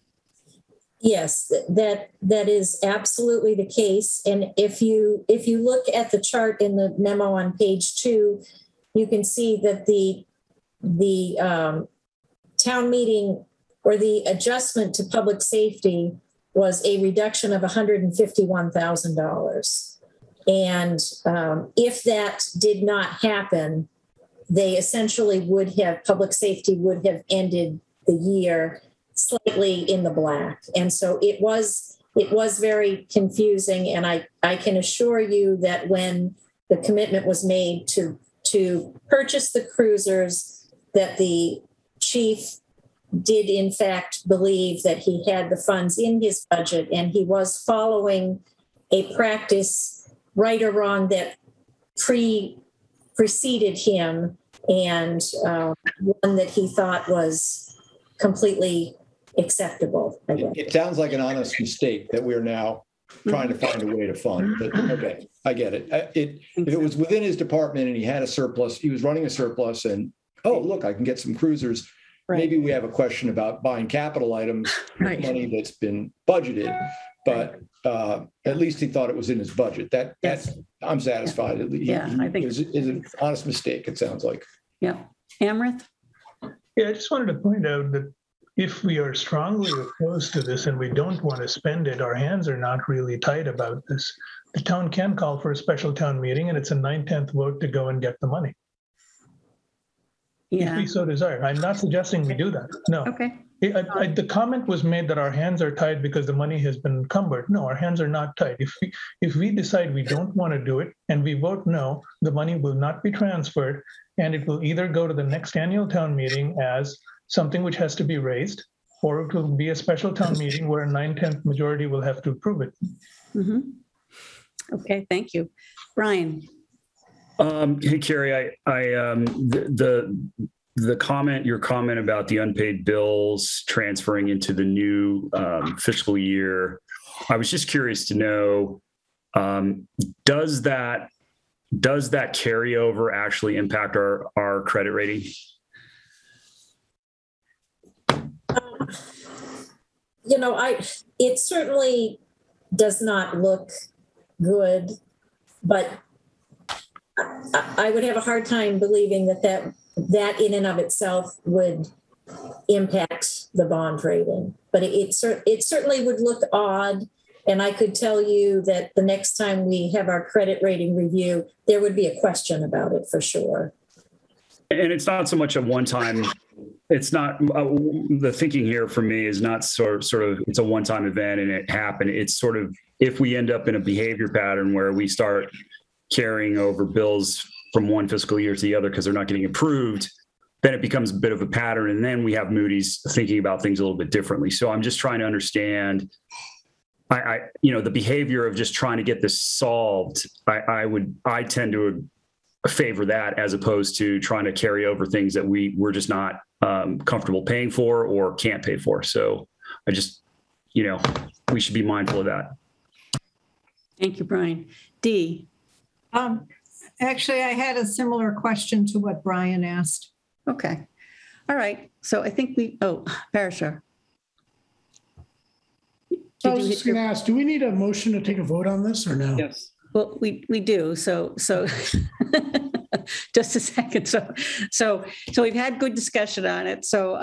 Yes, that is absolutely the case. And if you look at the chart in the memo on page 2, you can see that the town meeting or the adjustment to public safety was a reduction of $151,000. And if that did not happen, they essentially public safety would have ended the year slightly in the black. And so it was very confusing. And I can assure you that when the commitment was made to purchase the cruisers, that the chief did in fact believe that he had the funds in his budget, and he was following a practice, right or wrong, that preceded him, and one that he thought was completed acceptable, I guess.
It sounds like an honest mistake that we're now trying to find a way to fund. But okay, I get it. If it was within his department and he had a surplus, he was running a surplus, and look, I can get some cruisers. Right. Maybe we have a question about buying capital items, right, money that's been budgeted, but at least he thought it was in his budget. That's I'm satisfied.
I think
is an honest mistake. It sounds like.
Yeah, Amrith.
Yeah, I just wanted to point out that if we are strongly opposed to this and we don't want to spend it, our hands are not really tight about this. The town can call for a special town meeting, and it's a 9/10 vote to go and get the money.
Yeah.
If we so desire. I'm not suggesting we do that. No.
Okay.
The comment was made that our hands are tied because the money has been encumbered. No, our hands are not tied. If we decide we don't want to do it and we vote no, the money will not be transferred, and it will either go to the next annual town meeting as something which has to be raised, or it will be a special town meeting where a 9/10 majority will have to approve it.
Mm-hmm. Okay, thank you. Brian.
Hey, Carrie, your comment about the unpaid bills transferring into the new fiscal year, I was just curious to know, does that carryover actually impact our credit rating?
It certainly does not look good, but I would have a hard time believing that in and of itself would impact the bond rating. But it certainly would look odd. And I could tell you that the next time we have our credit rating review, there would be a question about it for sure.
And it's not so much a one-time, it's not, the thinking here for me is not sort of, it's a one-time event and it happened. It's sort of, if we end up in a behavior pattern where we start carrying over bills from one fiscal year to the other because they're not getting approved, then it becomes a bit of a pattern. And then we have Moody's thinking about things a little bit differently. So I'm just trying to understand, the behavior of just trying to get this solved. I tend to favor that as opposed to trying to carry over things that we're just not comfortable paying for or can't pay for. So I just, we should be mindful of that.
Thank you, Brian. Dee.
Actually, I had a similar question to what Brian asked.
Okay. All right. So I think Parashar.
I was just going to ask, do we need a motion to take a vote on this or no?
Yes.
Well, we do. So just a second. So we've had good discussion on it. So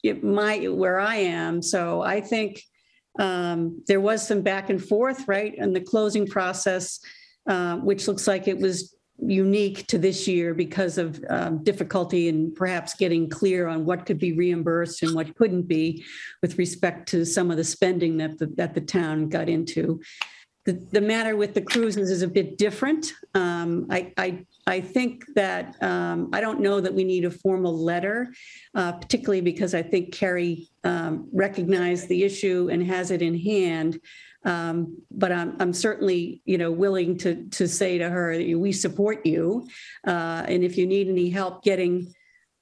where I am. So I think There was some back and forth, right, in the closing process, which looks like it was unique to this year because of difficulty in perhaps getting clear on what could be reimbursed and what couldn't be with respect to some of the spending that the town got into. The matter with the cruises is a bit different. I think that I don't know that we need a formal letter, particularly because I think Carrie recognized the issue and has it in hand. But I'm certainly, willing to say to her, we support you. And if you need any help getting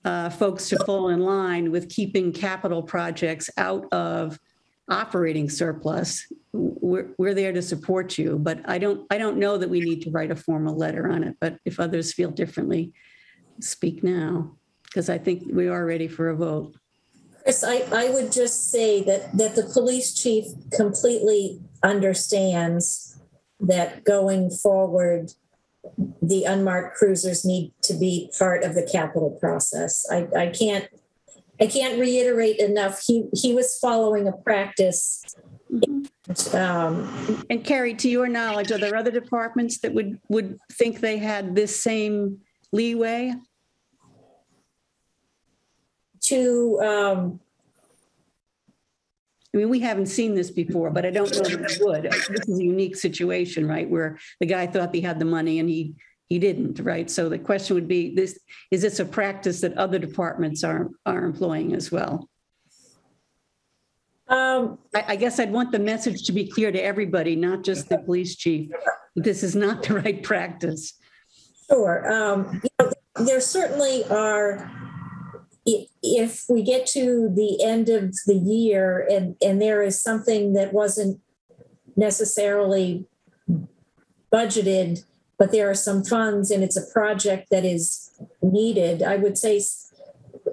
folks to fall in line with keeping capital projects out of operating surplus, we're there to support you. But I don't know that we need to write a formal letter on it. But if others feel differently, speak now, because I think we are ready for a vote.
Chris, I would just say that the police chief completely understands that going forward, the unmarked cruisers need to be part of the capital process. I can't reiterate enough. He was following a practice.
And Carrie, to your knowledge, are there other departments that would think they had this same leeway? We haven't seen this before, but I don't know that we would. This is a unique situation, right, where the guy thought he had the money and he didn't, right? So the question would be, is this a practice that other departments are employing as well? I guess I'd want the message to be clear to everybody, not just the police chief. This is not the right practice.
Sure. There certainly are. If we get to the end of the year and there is something that wasn't necessarily budgeted, but there are some funds and it's a project that is needed, I would say,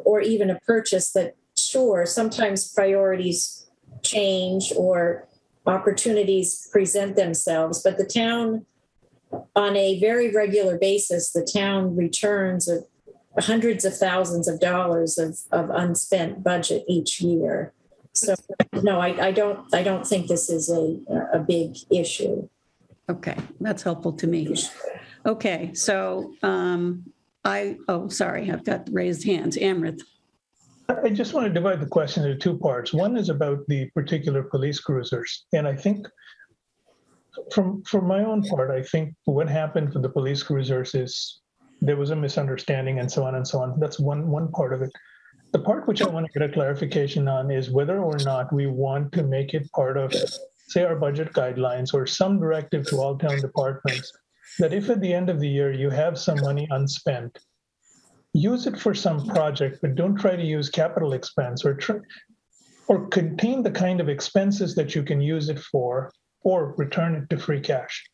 or even a purchase, that sure, sometimes priorities change or opportunities present themselves, but the town, on a very regular basis, the town returns hundreds of thousands of dollars of unspent budget each year. So no, I don't think this is a big issue.
Okay, that's helpful to me. Okay, so sorry, I've got raised hands. Amrith.
I just want to divide the question into two parts. One is about the particular police cruisers. And I think from my own part, I think what happened for the police cruisers is there was a misunderstanding and so on and so on. That's one part of it. The part which I want to get a clarification on is whether or not we want to make it part of, say, our budget guidelines or some directive to all town departments, that if at the end of the year you have some money unspent, use it for some project, but don't try to use capital expense or contain the kind of expenses that you can use it for, or return it to free cash.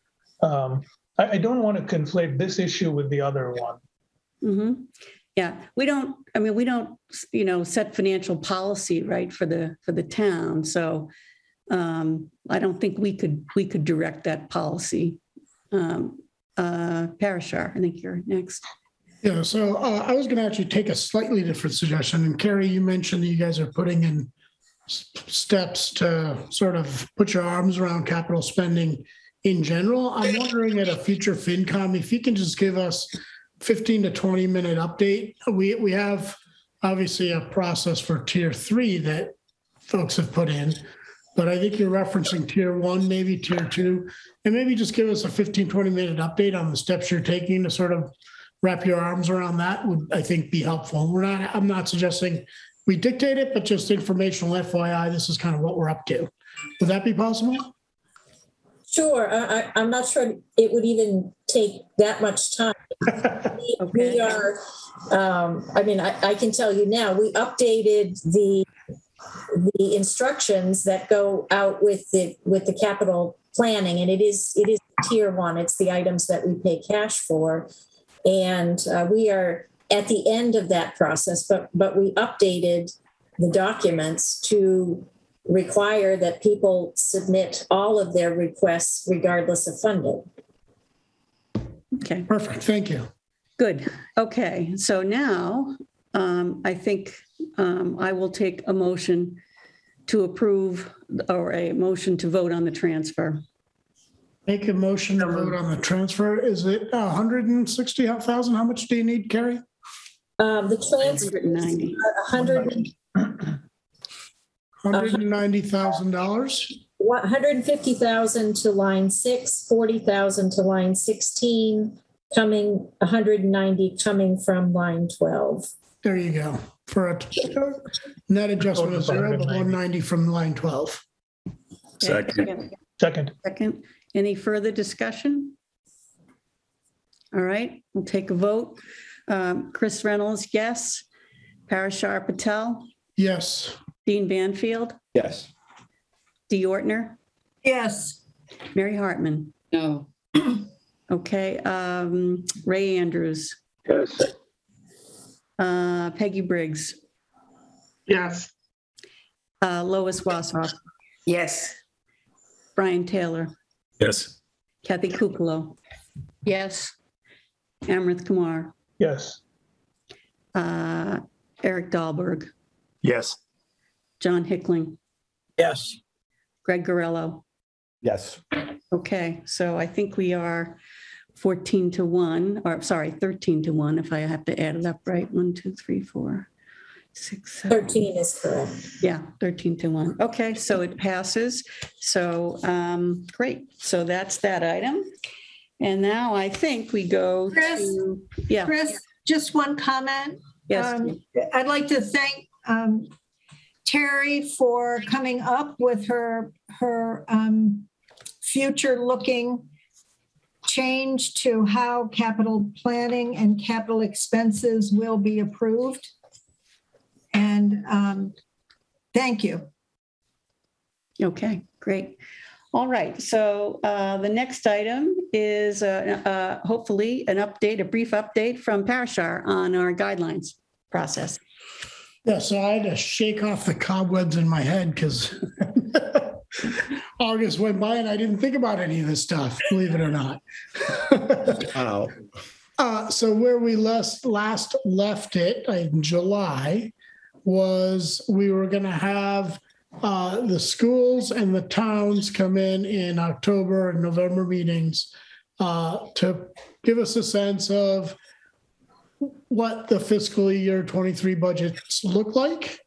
I don't want to conflate this issue with the other one.
Mm-hmm. Yeah, we don't, set financial policy, right, for the town. So I don't think we could direct that policy. Parashar, I think you're next.
Yeah, so I was going to actually take a slightly different suggestion. And Carrie, you mentioned that you guys are putting in steps to sort of put your arms around capital spending in general. I'm wondering at a future FinCom, if you can just give us 15 to 20 minute update. We have obviously a process for tier 3 that folks have put in, but I think you're referencing tier 1, maybe tier 2, and maybe just give us a 15, 20 minute update on the steps you're taking to sort of wrap your arms around that would, I think, be helpful. I'm not suggesting we dictate it, but just informational FYI, this is kind of what we're up to. Would that be possible?
Sure. I'm not sure it would even take that much time.
Okay.
We are, I can tell you now, we updated the instructions that go out with the capital planning, and it is tier 1. It's the items that we pay cash for. And we are at the end of that process, but we updated the documents to require that people submit all of their requests regardless of funding.
Okay.
Perfect. Thank you.
Good. Okay. So now I think I will take a motion to approve or a motion to vote on the transfer.
Make a motion to vote on the transfer. Is it 160,000? How much do you need, Carrie?
The transfer is
190.
$190,000.
150,000 to line 6, 40,000 to line 16, coming 190 coming from line 12.
There you go. For a net adjustment of 0, but 190 from line 12.
Second.
Second. Any further discussion? All right, we'll take a vote. Chris Reynolds, yes. Parashar Patel,
Yes.
Dean Banfield,
Yes.
Dee Ortner,
Yes.
Mary Hartman.
No.
Okay, Ray Andrews,
Yes.
Peggy Briggs,
Yes.
Lois Wassoff,
Yes.
Brian Taylor,
Yes.
Kathy Kukalo,
Yes.
Amrith Kumar,
Yes.
Eric Dahlberg,
Yes.
John Hickling,
Yes.
Greg Gorello.
Yes.
Okay, so I think we are 14-1, or sorry, 13-1, if I have to add it up right. 1, 2, 3, 4, 6, 7.
13 is correct.
Yeah, 13-1. Okay, so it passes. So, great. So that's that item. And now I think we go
Chris?
to, yeah,
Chris, just one comment.
yes,
I'd like to thank Terry for coming up with her future-looking change to how capital planning and capital expenses will be approved. And thank you.
okay, great. All right, so the next item is hopefully an update, a brief update from Parashar on our guidelines process.
Yeah, so I had to shake off the cobwebs in my head because August went by and I didn't think about any of this stuff, believe it or not.
Wow.
So where we last left it in July was we were going to have the schools and the towns come in October and November meetings to give us a sense of what the fiscal year 23 budgets look like.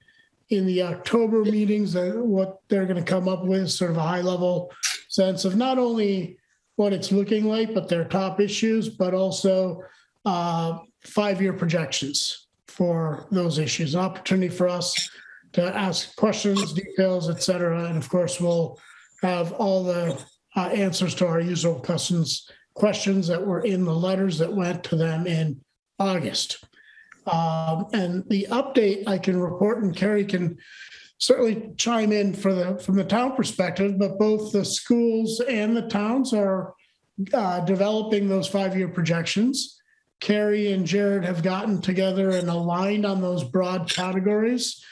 In the October meetings, what they're going to come up with, sort of a high level sense of not only what it's looking like, but their top issues, but also 5-year projections for those issues. An opportunity for us to ask questions, details, et cetera. And of course, we'll have all the answers to our usual questions that were in the letters that went to them in August. And the update I can report, and Carrie can certainly chime in from the town perspective, but both the schools and the towns are developing those 5-year projections. Carrie and Jared have gotten together and aligned on those broad categories.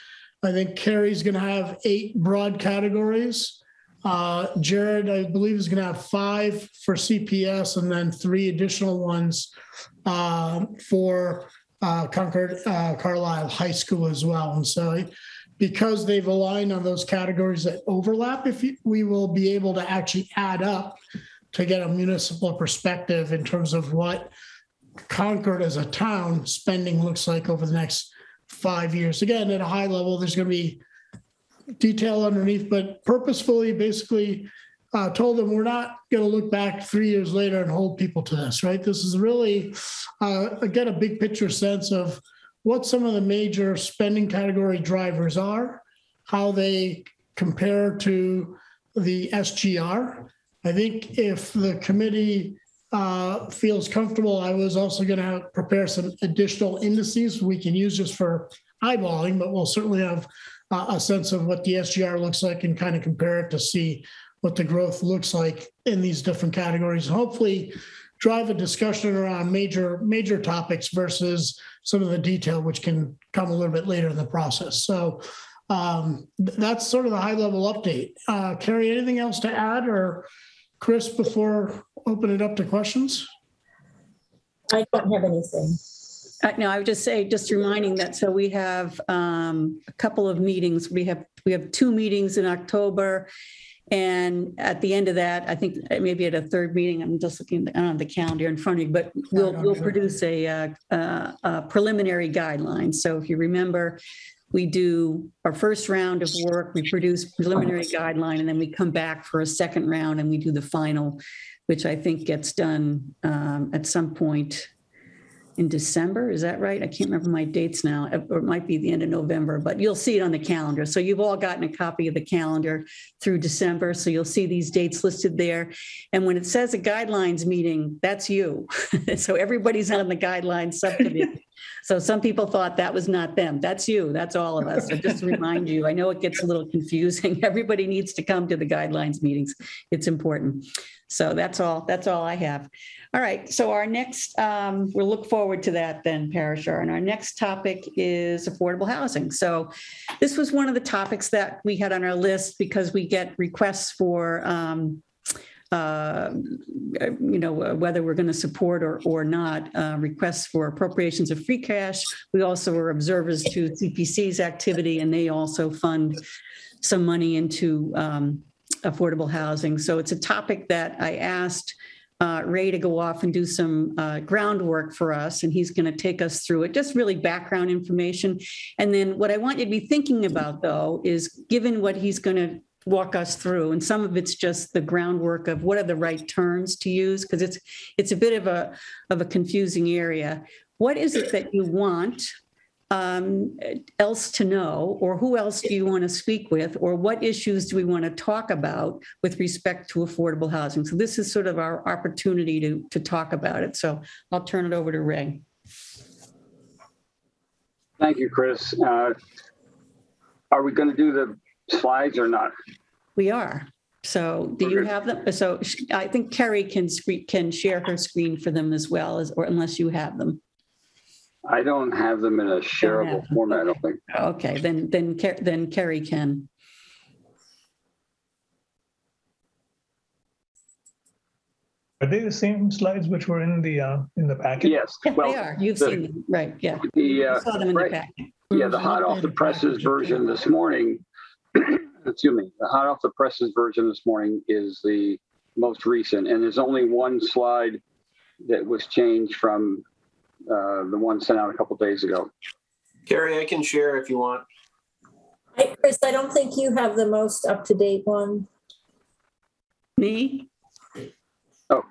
I think Carrie's going to have 8 broad categories. Jared, I believe, is going to have 5 for CPS and then 3 additional ones for Concord, Carlisle High School as well. And so because they've aligned on those categories that overlap, we will be able to actually add up to get a municipal perspective in terms of what Concord as a town spending looks like over the next 5 years. Again, at a high level, there's going to be detail underneath, but purposefully basically told them we're not going to look back 3 years later and hold people to this, right? This is really, again, a big picture sense of what some of the major spending category drivers are, how they compare to the SGR. I think if the committee feels comfortable, I was also going to prepare some additional indices we can use just for eyeballing, but we'll certainly have a sense of what the SGR looks like and kind of compare it to see what the growth looks like in these different categories. Hopefully drive a discussion around major topics versus some of the detail, which can come a little bit later in the process. So that's sort of the high level update. Carrie, anything else to add, or Chris, before open it up to questions?
I don't have anything.
No, I would just say, just reminding that, so we have a couple of meetings. We have 2 meetings in October. And at the end of that, I think maybe at a third meeting, I'm just looking on the calendar in front of me, but we'll produce a preliminary guideline. So if you remember, we do our first round of work, we produce preliminary guideline, and then we come back for a second round and we do the final, which I think gets done at some point in December. Is that right? I can't remember my dates now, or it might be the end of November, but you'll see it on the calendar. So you've all gotten a copy of the calendar through December. So you'll see these dates listed there. And when it says a guidelines meeting, that's you. So everybody's on the guidelines subcommittee. So some people thought that was not them. That's you. That's all of us. So just to remind you, I know it gets a little confusing. Everybody needs to come to the guidelines meetings. It's important. So that's all I have. All right. So our next, we'll look forward to that then, Parashar. And our next topic is affordable housing. So this was one of the topics that we had on our list because we get requests for, whether we're going to support or not, requests for appropriations of free cash. We also are observers to CPC's activity, and they also fund some money into affordable housing. So it's a topic that I asked Ray to go off and do some groundwork for us, and he's going to take us through it, just really background information. And then what I want you to be thinking about, though, is given what he's going to walk us through, and some of it's just the groundwork of what are the right terms to use, because it's a bit of a confusing area. What is it that you want else to know, or who else do you want to speak with, or what issues do we want to talk about with respect to affordable housing? So this is sort of our opportunity to talk about it. So I'll turn it over to Ray.
Thank you, Chris. Are we going to do the slides or not?
We are. So do you have them? So I think Kerry can share her screen for them as well, or unless you have them.
I don't have them in a shareable format, I don't think.
Okay, then Kerry can.
Are they the same slides which were in the packet?
Yes.
Yeah, well, they are. You've seen them, right? Yeah. You saw them in the packet.
Yeah, the hot off the presses version this morning. Excuse me. The hot off the presses version this morning is the most recent, and there's only one slide that was changed from the one sent out a couple days ago.
Carrie, I can share if you want.
Hey, Chris, I don't think you have the most up-to-date one.
Me?
Oh.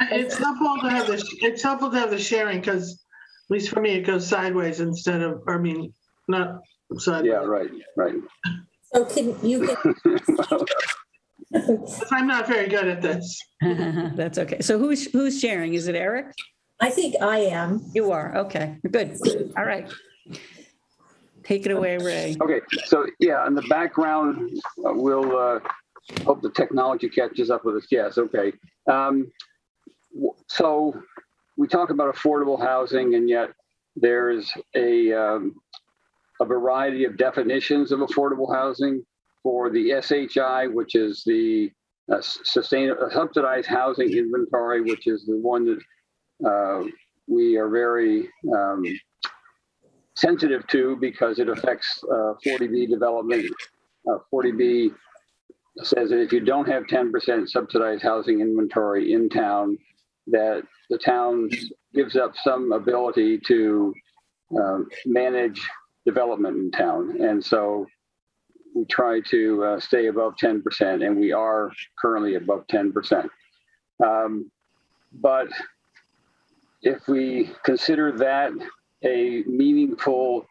It's helpful to have the sharing, because at least for me, it goes sideways instead of, not sideways.
Yeah, right.
So you
I'm not very good at this.
That's okay. So who's sharing? Is it Eric?
I think I am.
You are. Okay, good. All right. Take it away, Ray.
Okay, so yeah, in the background, we'll hope the technology catches up with us. Yes, okay. So we talk about affordable housing, and yet there's a variety of definitions of affordable housing. For the SHI, which is the subsidized housing inventory, which is the one that we are very sensitive to because it affects 40B development. 40B says that if you don't have 10% subsidized housing inventory in town, that the town gives up some ability to manage development in town. And so we try to stay above 10%, and we are currently above 10%. But if we consider that a meaningful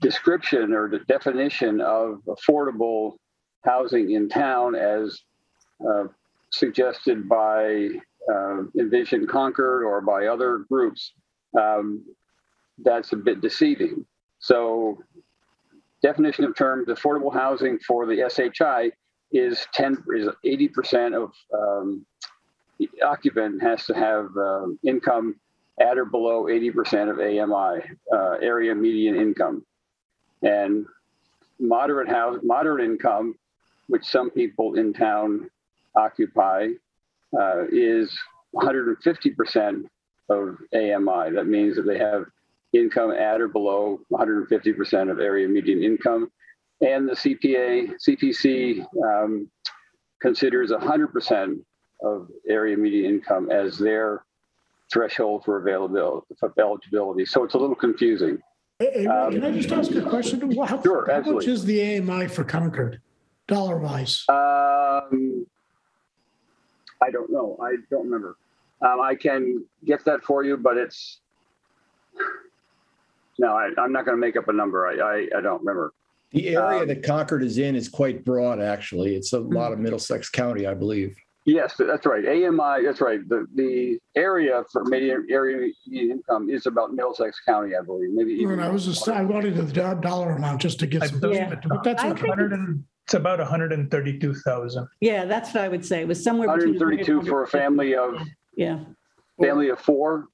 description or the definition of affordable housing in town as suggested by Envision Concord or by other groups, that's a bit deceiving. So definition of terms, affordable housing for the SHI is 80% of the occupant has to have income at or below 80% of AMI, area median income. And moderate income, which some people in town occupy, is 150% of AMI. That means that they have income at or below 150% of area median income. And the CPC considers 100% of area median income as their threshold for eligibility. So it's a little confusing.
Hey, Ray, can I just ask a question?
Sure,
How
absolutely.
much is the AMI for Concord, dollar-wise?
I don't know. I don't remember. I can get that for you, but it's no. I'm not going to make up a number. I don't remember.
The area that Concord is in is quite broad, actually. It's a lot of Middlesex County, I believe.
Yes, that's right. AMI, that's right. The area for median income is about Middlesex County, I believe. Maybe even.
I wanted the dollar amount just to get some perspective, but that's okay.
It's about 132,000.
Yeah, that's what I would say. It was somewhere between
132 for a family of family of four.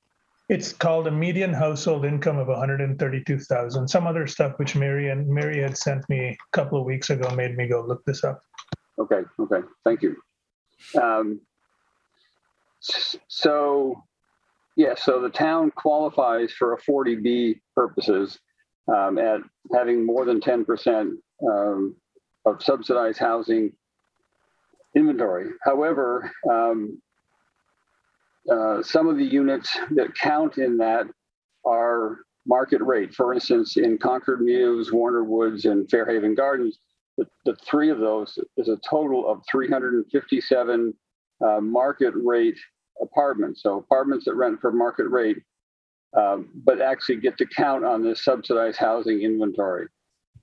It's called a median household income of 132,000. Some other stuff which Mary had sent me a couple of weeks ago made me go look this up.
Okay, thank you. So the town qualifies for a 40B purposes at having more than 10% of subsidized housing inventory. However, some of the units that count in that are market rate. For instance, in Concord Mews, Warner Woods, and Fairhaven Gardens, the three of those is a total of 357 market rate apartments. So apartments that rent for market rate, but actually get to count on this subsidized housing inventory.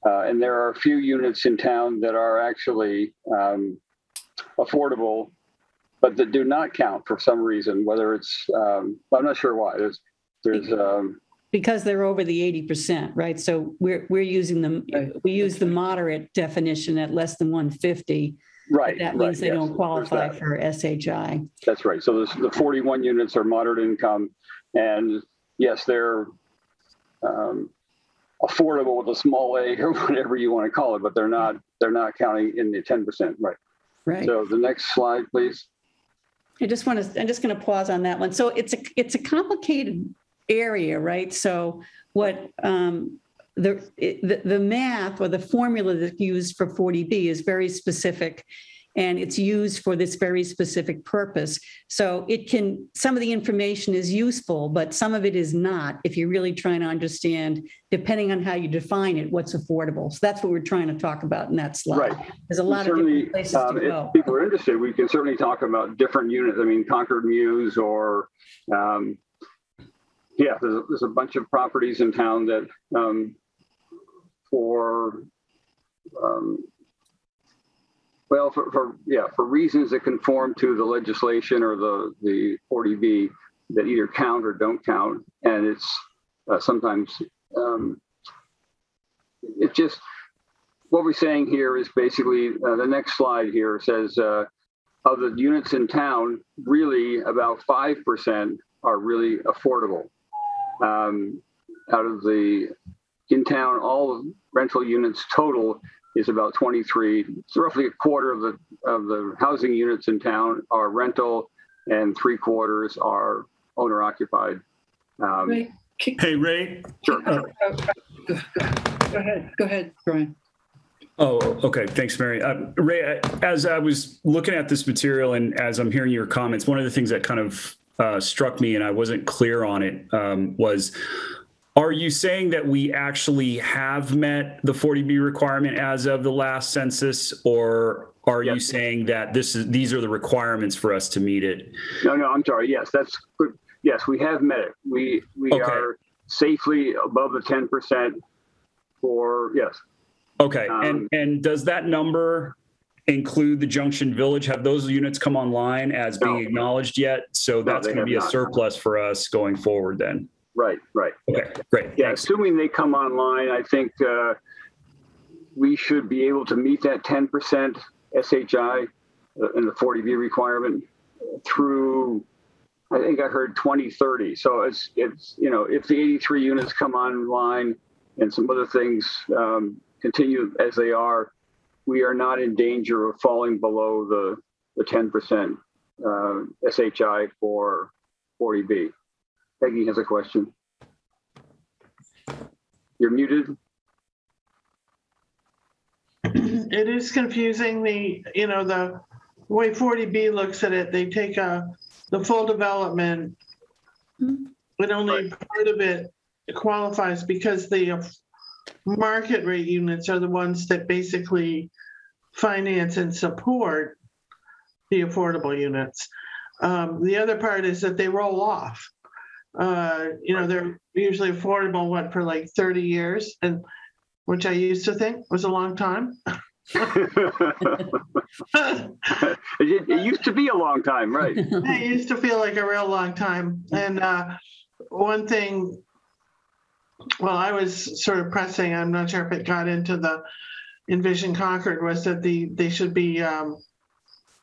And there are a few units in town that are actually affordable, but that do not count for some reason, whether it's, I'm not sure why. There's
because they're over the 80%, right? So we're using them. We use the moderate definition at less than 150.
Right.
That means they
yes,
don't qualify for SHI.
That's right. So the 41 units are moderate income, and yes, they're affordable with a small a or whatever you want to call it, but they're not counting in the 10%. Right.
Right.
So the next slide, please.
I'm just going to pause on that one. So it's a complicated area, right? So what the math or the formula that's used for 40B is very specific, and it's used for this very specific purpose. So some of the information is useful, but some of it is not if you're really trying to understand, depending on how you define it, what's affordable. So that's what we're trying to talk about in that slide.
Right.
There's a lot of different places to go.
If people are interested, we can certainly talk about different units. I mean, Concord Mews or there's a bunch of properties in town that for reasons that conform to the legislation or the 40B that either count or don't count, and it's sometimes it's just what we're saying here is basically the next slide here says of the units in town, really about 5% are really affordable. Out of the in town, all of rental units total is about 23. So roughly a quarter of the housing units in town are rental, and 3/4 are owner occupied.
Hey, Ray.
Sure.
Go ahead, Brian.
Oh, okay. Thanks, Mary. Ray, as I was looking at this material and as I'm hearing your comments, one of the things that kind of struck me and I wasn't clear on it was, are you saying that we actually have met the 40B requirement as of the last census, or are you saying that these are the requirements for us to meet it?
No, I'm sorry. Yes, that's good. Yes, we have met it. We are safely above the 10% for, yes.
Okay. And does that number include the Junction Village? Have those units come online as being acknowledged yet? So that's going to be a surplus for us going forward then.
Right.
Okay, great.
Yeah,
Thanks.
assuming they come online, I think we should be able to meet that 10% SHI and the 40B requirement through, I think I heard 2030. So it's if the 83 units come online and some other things continue as they are, we are not in danger of falling below the 10% SHI for 40B. Peggy has a question. You're muted.
It is confusing, the way 40B looks at it. They take the full development, but only part of it qualifies because the market rate units are the ones that basically finance and support the affordable units. The other part is that they roll off. They're usually affordable, for like 30 years, and which I used to think was a long time.
It used to be a long time, right?
It used to feel like a real long time. And one thing, well, I was sort of pressing, I'm not sure if it got into the Envision Concord, was that they should be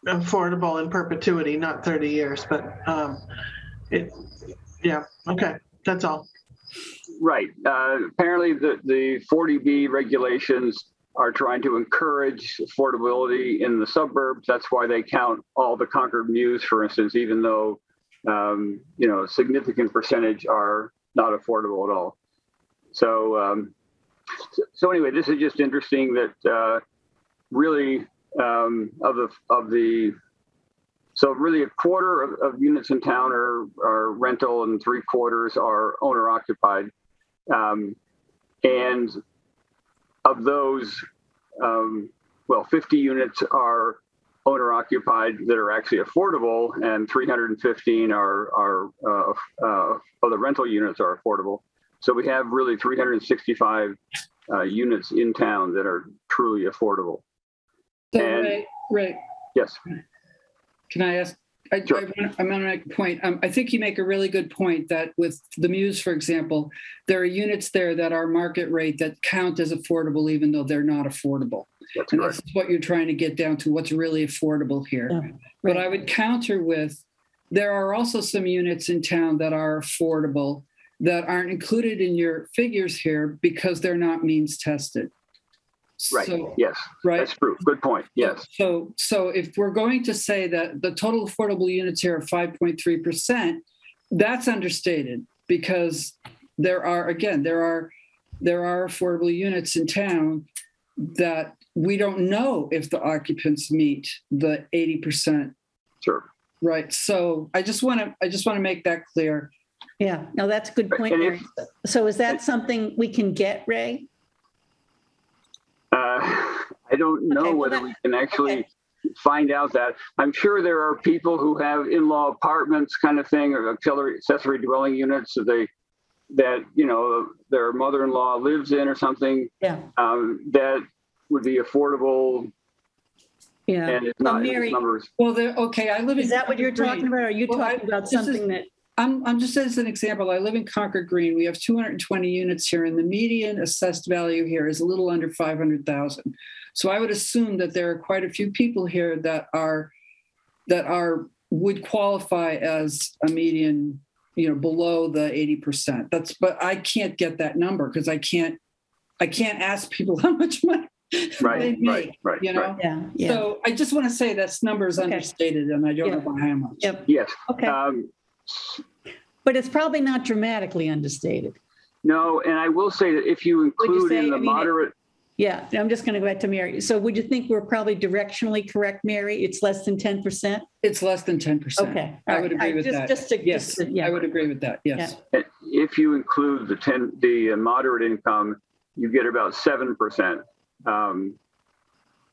affordable in perpetuity, not 30 years. But okay, that's all.
Right. Apparently, the 40B regulations are trying to encourage affordability in the suburbs. That's why they count all the Concord Mews, for instance, even though a significant percentage are not affordable at all. So anyway, this is just interesting that really really a quarter of units in town are rental and 3/4 are owner occupied. And of those, 50 units are owner occupied that are actually affordable, and 315 are the rental units are affordable. So we have really 365 units in town that are truly affordable.
So, Ray.
Yes.
Can I ask?
Sure.
I'm going to make a point. I think you make a really good point that with the Mews, for example, there are units there that are market rate that count as affordable, even though they're not affordable.
That's
and
correct.
That's what you're trying to get down to, what's really affordable here.
Yeah, right.
But I would counter with, there are also some units in town that are affordable that aren't included in your figures here because they're not means tested.
Right.
So,
yes.
Right.
That's true. Good point. Yes.
So if we're going to say that the total affordable units here are 5.3%, that's understated because there are affordable units in town that we don't know if the occupants meet the 80%.
Sure.
Right. So I just want to make that clear.
Yeah, no, that's a good point, Mary. So is that something we can get, Ray?
I don't know whether we can actually find out that. I'm sure there are people who have in-law apartments kind of thing, or accessory dwelling units that their mother-in-law lives in or something.
Yeah.
That would be affordable.
Yeah.
And it's not
Mary,
numbers.
Well, I live in.
Is that what you're
Concord
talking
Green.
about? Or are you talking about something that?
I'm just as an example, I live in Concord Green. We have 220 units here, and the median assessed value here is a little under 500,000. So I would assume that there are quite a few people here that would qualify as a median, below the 80%. But I can't get that number because I can't ask people how much money they make.
Right.
Yeah.
So I just want to say that number is understated, and I don't know by how much.
Yep.
Yes.
Okay. But it's probably not dramatically understated.
No, and I will say that if you include in the moderate.
Yeah, I'm just going to go back to Mary. So would you think we're probably directionally correct, Mary? It's less than 10%?
It's less than 10%.
Okay.
I would agree with that. Yes, I would agree with that. Yes.
Yeah. If you include the moderate income, you get about 7%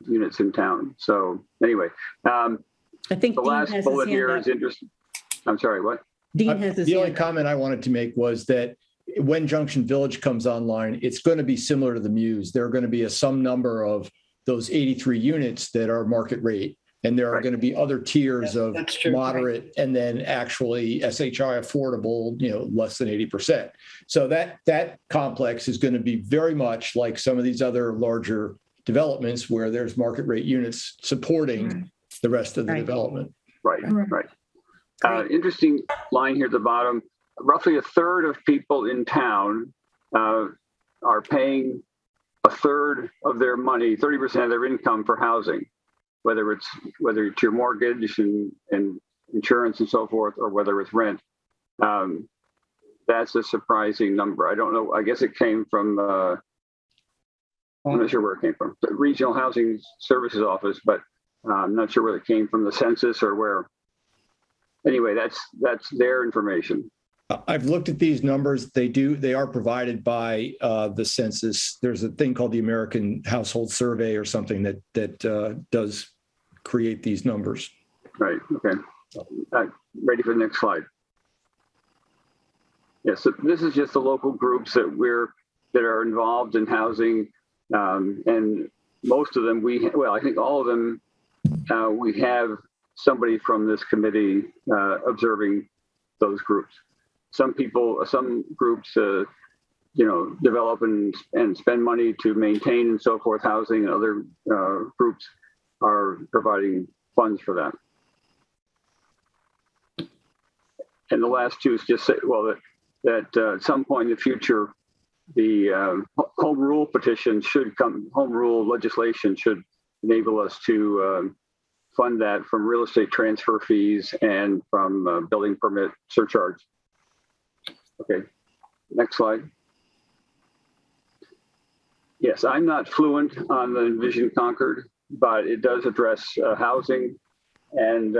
units in town. So anyway,
I think
the last bullet here is interesting. I'm sorry, what?
Dean has his
The only comment I wanted to make was that when Junction Village comes online, it's going to be similar to the Mews. There are going to be some number of those 83 units that are market rate, and there are going to be other tiers of moderate and then actually SHI affordable, less than 80%. So that complex is going to be very much like some of these other larger developments where there's market rate units supporting the rest of the development.
Right. Interesting line here at the bottom. Roughly a third of people in town are paying a third of their money, 30% of their income for housing, whether it's your mortgage and insurance and so forth, or whether it's rent. that's a surprising number. I don't know. I guess it came from, I'm not sure where it came from, the Regional Housing Services Office, but I'm not sure where it came from, the census or where. Anyway, that's their information.
I've looked at these numbers. They are provided by the census. There's a thing called the American Household Survey or something that does create these numbers.
Right. Okay. Ready for the next slide. Yeah. So this is just the local groups that are involved in housing, and most of them I think all of them we have somebody from this committee observing those groups. Some groups, develop and spend money to maintain and so forth housing, and other groups are providing funds for that. And the last two is just say, well, that at some point in the future, the home rule petition home rule legislation should enable us to fund that from real estate transfer fees and from building permit surcharge. Okay, next slide. Yes, I'm not fluent on the Envision Concord, but it does address housing and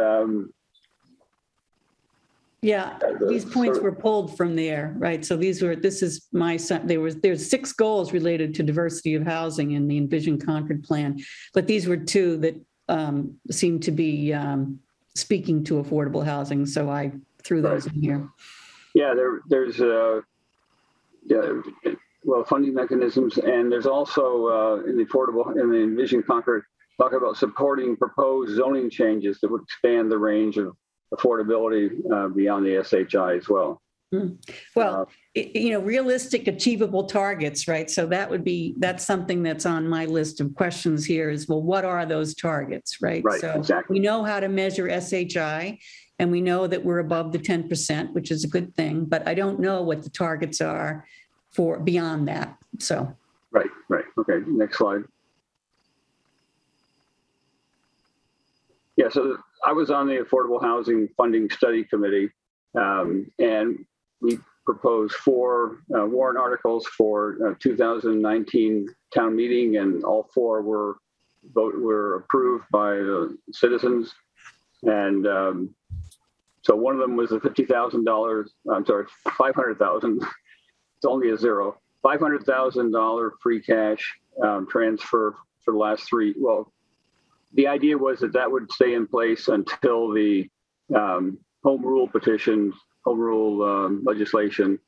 yeah, these points were pulled from there, right? So there's 6 goals related to diversity of housing in the Envision Concord plan, but these were 2 that seem to be speaking to affordable housing. So I threw those in here.
Yeah, there's funding mechanisms, and there's also in the Envision Concord talk about supporting proposed zoning changes that would expand the range of affordability beyond the SHI as well.
Well, realistic, achievable targets, right? So that's something that's on my list of questions here is, well, what are those targets, right?
Right,
so
exactly.
We know how to measure SHI, and we know that we're above the 10%, which is a good thing, but I don't know what the targets are for beyond that, so.
Right. Okay, next slide. Yeah, so I was on the Affordable Housing Funding Study Committee, and we proposed 4 warrant articles for 2019 town meeting, and all 4 were approved by the citizens. And so one of them was a $500,000. It's only a zero. $500,000 free cash transfer for the last 3. Well, the idea was that would stay in place until the home rule legislation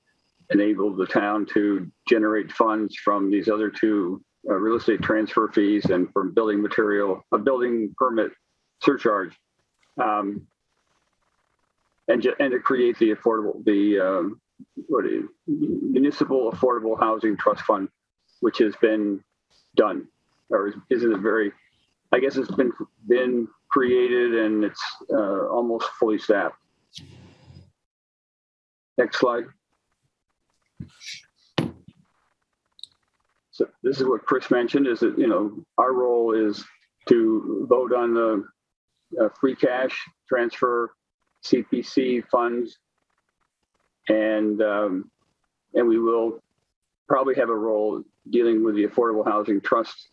enabled the town to generate funds from these other 2 real estate transfer fees and from building permit surcharge, and to create the municipal affordable housing trust fund, which has been done, or isn't it very? I guess it's been created and it's almost fully staffed. Next slide. So this is what Chris mentioned, is that, our role is to vote on the free cash transfer, CPC funds, and we will probably have a role dealing with the Affordable Housing Trust.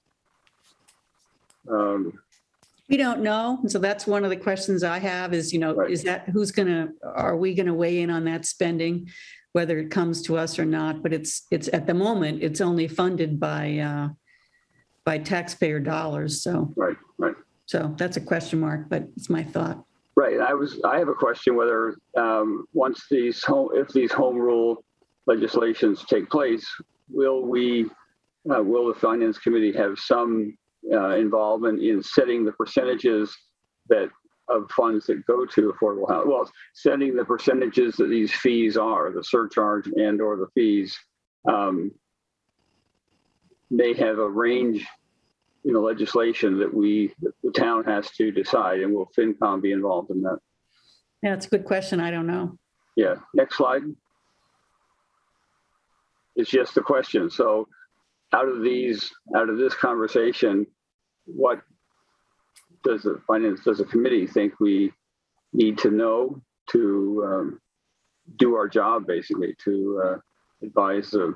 We don't know. So that's one of the questions I have is,
Right.
is that are we going to weigh in on that spending, whether it comes to us or not? But it's at the moment, it's only funded by taxpayer dollars. So,
Right.
So that's a question mark, but it's my thought.
Right. I have a question whether if these home rule legislations take place, will the Finance Committee have some involvement in setting the percentages of funds that go to affordable housing? Well, setting the percentages that these fees are, the surcharge and or the fees, may have a range legislation that the town has to decide, and will FinCom be involved in that?
Yeah, it's a good question. I don't know.
Yeah. Next slide. It's just a question. So out of this conversation, what does the committee think we need to know to do our job, basically, to advise the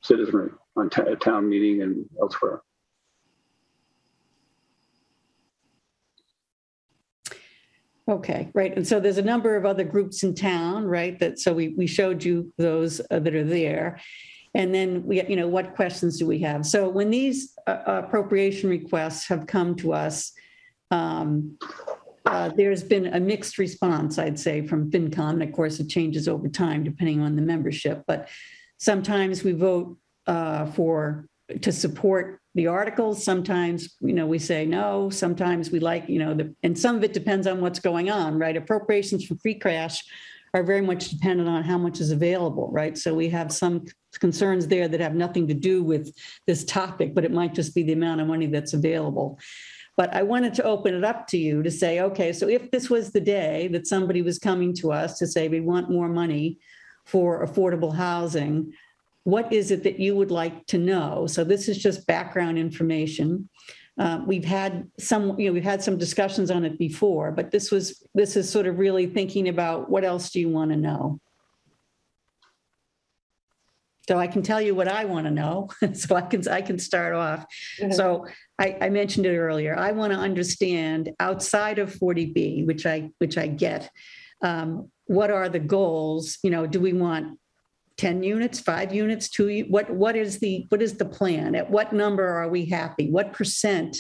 citizenry on town meeting and elsewhere.
Okay, right. And so there's a number of other groups in town, right? That so we showed you those that are there. And then we, what questions do we have? So when these appropriation requests have come to us, there's been a mixed response, I'd say, from FinCom. And of course, it changes over time depending on the membership. But sometimes we vote to support the articles. Sometimes, we say no. Sometimes we like, and some of it depends on what's going on, right? Appropriations from free cash are very much dependent on how much is available, right? So we have some concerns there that have nothing to do with this topic, but it might just be the amount of money that's available. But I wanted to open it up to you to say, okay, so if this was the day that somebody was coming to us to say we want more money for affordable housing, what is it that you would like to know? So this is just background information. We've had some discussions on it before, but this is sort of really thinking about what else do you want to know? So I can tell you what I want to know. So I can start off. Mm-hmm. So I mentioned it earlier. I want to understand outside of 40B, which I get. What are the goals? Do we want 10 units, 5 units, 2? What is the plan? At what number are we happy? What percent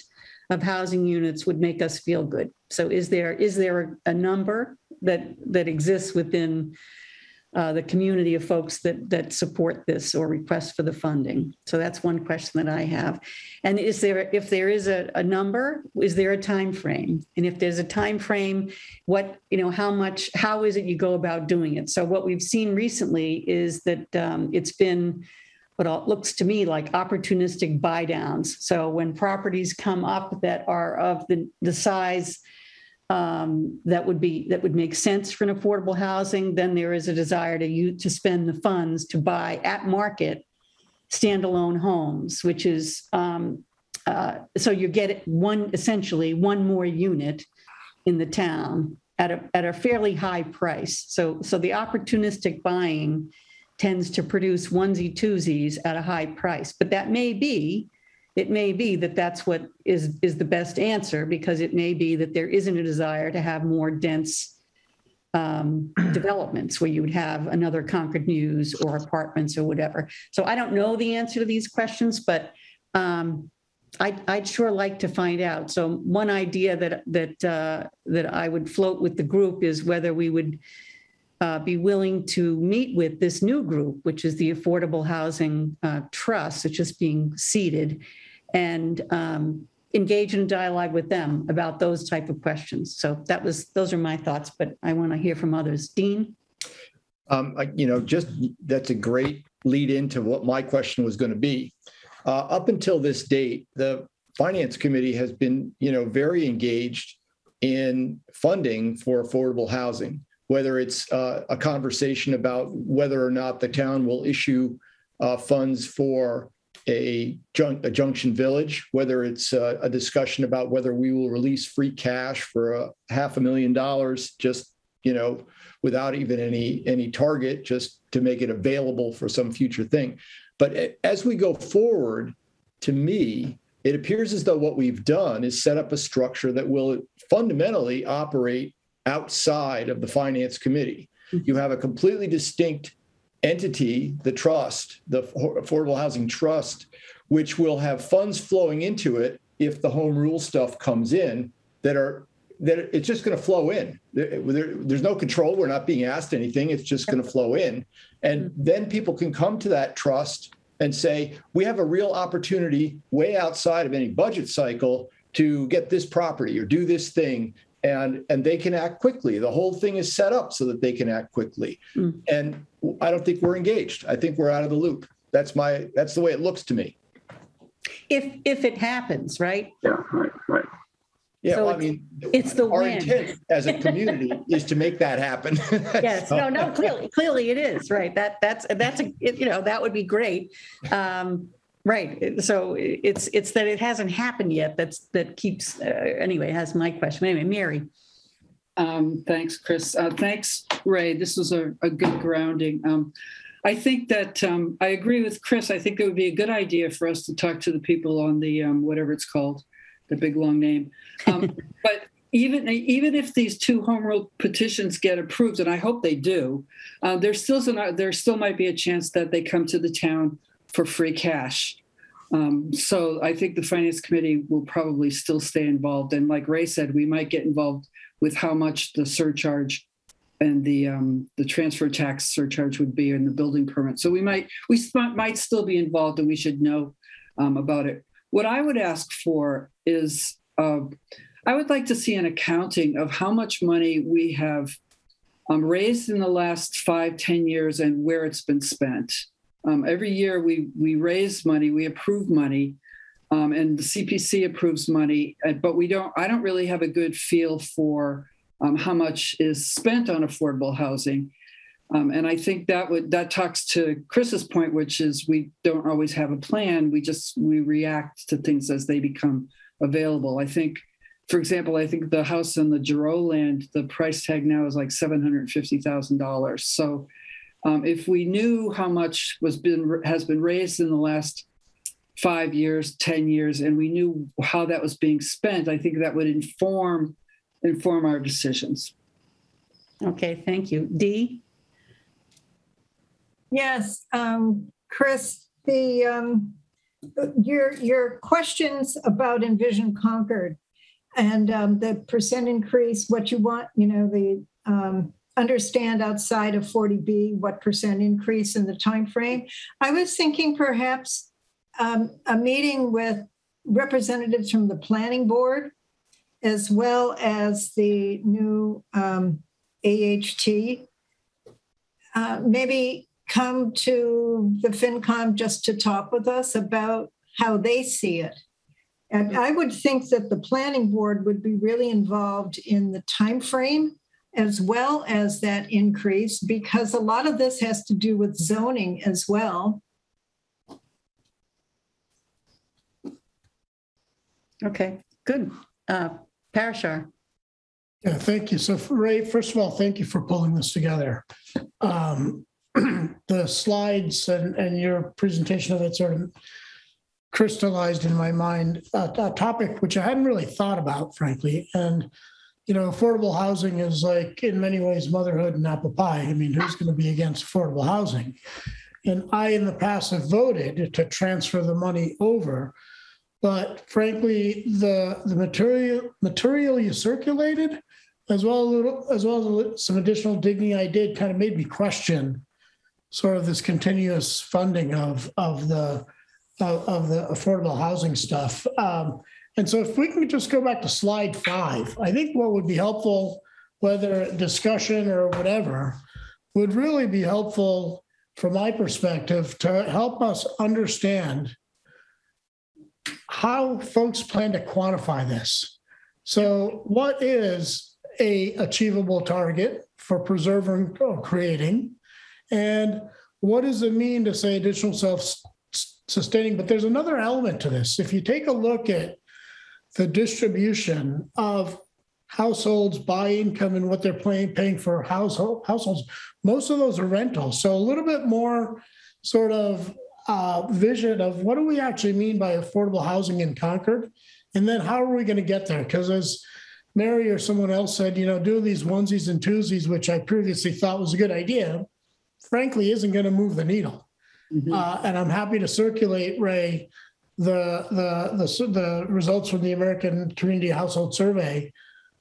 of housing units would make us feel good? So is there a number that exists within the community of folks that support this or request for the funding? So that's one question that I have. And if there is a number, is there a time frame? And if there's a time frame, how is it you go about doing it? So what we've seen recently is that it's been what looks to me like opportunistic buy downs. So when properties come up that are of the size that would make sense for an affordable housing, then there is a desire to spend the funds to buy at market standalone homes, which is so you get essentially one more unit in the town at a fairly high price. So the opportunistic buying tends to produce onesie twosies at a high price, but it may be that that's what is the best answer, because it may be that there isn't a desire to have more dense developments where you would have another Concord News or apartments or whatever. So I don't know the answer to these questions, but I'd sure like to find out. So one idea that I would float with the group is whether we would be willing to meet with this new group, which is the Affordable Housing Trust, which is being seeded, and engage in a dialogue with them about those type of questions. So those are my thoughts, but I want to hear from others. Dean?
That's a great lead into what my question was going to be. Up until this date, the Finance Committee has been, very engaged in funding for affordable housing, whether it's a conversation about whether or not the town will issue funds for a junction village, whether it's a discussion about whether we will release free cash for $500,000 just, without even any target, just to make it available for some future thing. But as we go forward, to me, it appears as though what we've done is set up a structure that will fundamentally operate outside of the Finance Committee. You have a completely distinct entity, the trust, the Affordable Housing Trust, which will have funds flowing into it if the home rule stuff comes in that it's just going to flow in. There's no control. We're not being asked anything. It's just going to flow in. And then people can come to that trust and say, we have a real opportunity way outside of any budget cycle to get this property or do this thing. And they can act quickly. The whole thing is set up so that they can act quickly. And I don't think we're engaged. I think we're out of the loop. That's the way it looks to me.
If it happens, right?
Yeah, right.
Yeah, so it's the
our
win.
intent as a community is to make that happen.
Yes, no, clearly it is, right. That would be great. Right. So it's that it hasn't happened yet. That keeps anyway. Has my question. Anyway, Mary.
Thanks, Chris. Thanks, Ray. This was a good grounding. I think that I agree with Chris. I think it would be a good idea for us to talk to the people on the whatever it's called, the big long name. But even if these 2 home rule petitions get approved, and I hope they do, there still might be a chance that they come to the town for free cash. So I think the Finance Committee will probably still stay involved. And like Ray said, we might get involved with how much the surcharge and the transfer tax surcharge would be in the building permit. So we might still be involved, and we should know about it. What I would ask for is I would like to see an accounting of how much money we have raised in the last 5-10 years and where it's been spent. Every year we raise money, we approve money, and the CPC approves money, but I don't really have a good feel for how much is spent on affordable housing. And I think that talks to Chris's point, which is we don't always have a plan. We react to things as they become available. I think, for example, the house in the Giroux land, the price tag now is like $750,000. So if we knew how much has been raised in the last 5 years, 10 years, and we knew how that was being spent, I think that would inform our decisions.
Okay, thank you. Dee?
Yes, Chris, your questions about Envision Concord and the percent increase, what you want, understand outside of 40B, what percent increase in the time frame. I was thinking perhaps a meeting with representatives from the planning board, as well as the new AHT, maybe come to the FinCom just to talk with us about how they see it. And I would think that the planning board would be really involved in the time frame as well as that increase, because a lot of this has to do with zoning as well.
Okay, good. Parashar.
Yeah, thank you. So Ray, first of all, thank you for pulling this together. The slides and your presentation of it sort of crystallized in my mind a topic which I hadn't really thought about, frankly. And affordable housing is like, in many ways, motherhood and apple pie. I mean, who's going to be against affordable housing? And I, in the past, have voted to transfer the money over. But frankly, the material you circulated, as well as some additional digging I did, kind of made me question sort of this continuous funding of the affordable housing stuff. And so if we can just go back to slide 5, I think what would be helpful, whether discussion or whatever, would really be helpful from my perspective to help us understand how folks plan to quantify this. So what is a achievable target for preserving or creating? And what does it mean to say additional self-sustaining? But there's another element to this. If you take a look at the distribution of households by income and what they're paying for households, most of those are rentals. So a little bit more sort of vision of what do we actually mean by affordable housing in Concord? And then how are we going to get there? Because as Mary or someone else said, do these onesies and twosies, which I previously thought was a good idea, frankly, isn't going to move the needle. Mm-hmm. And I'm happy to circulate, Ray, the results from the American Community Household Survey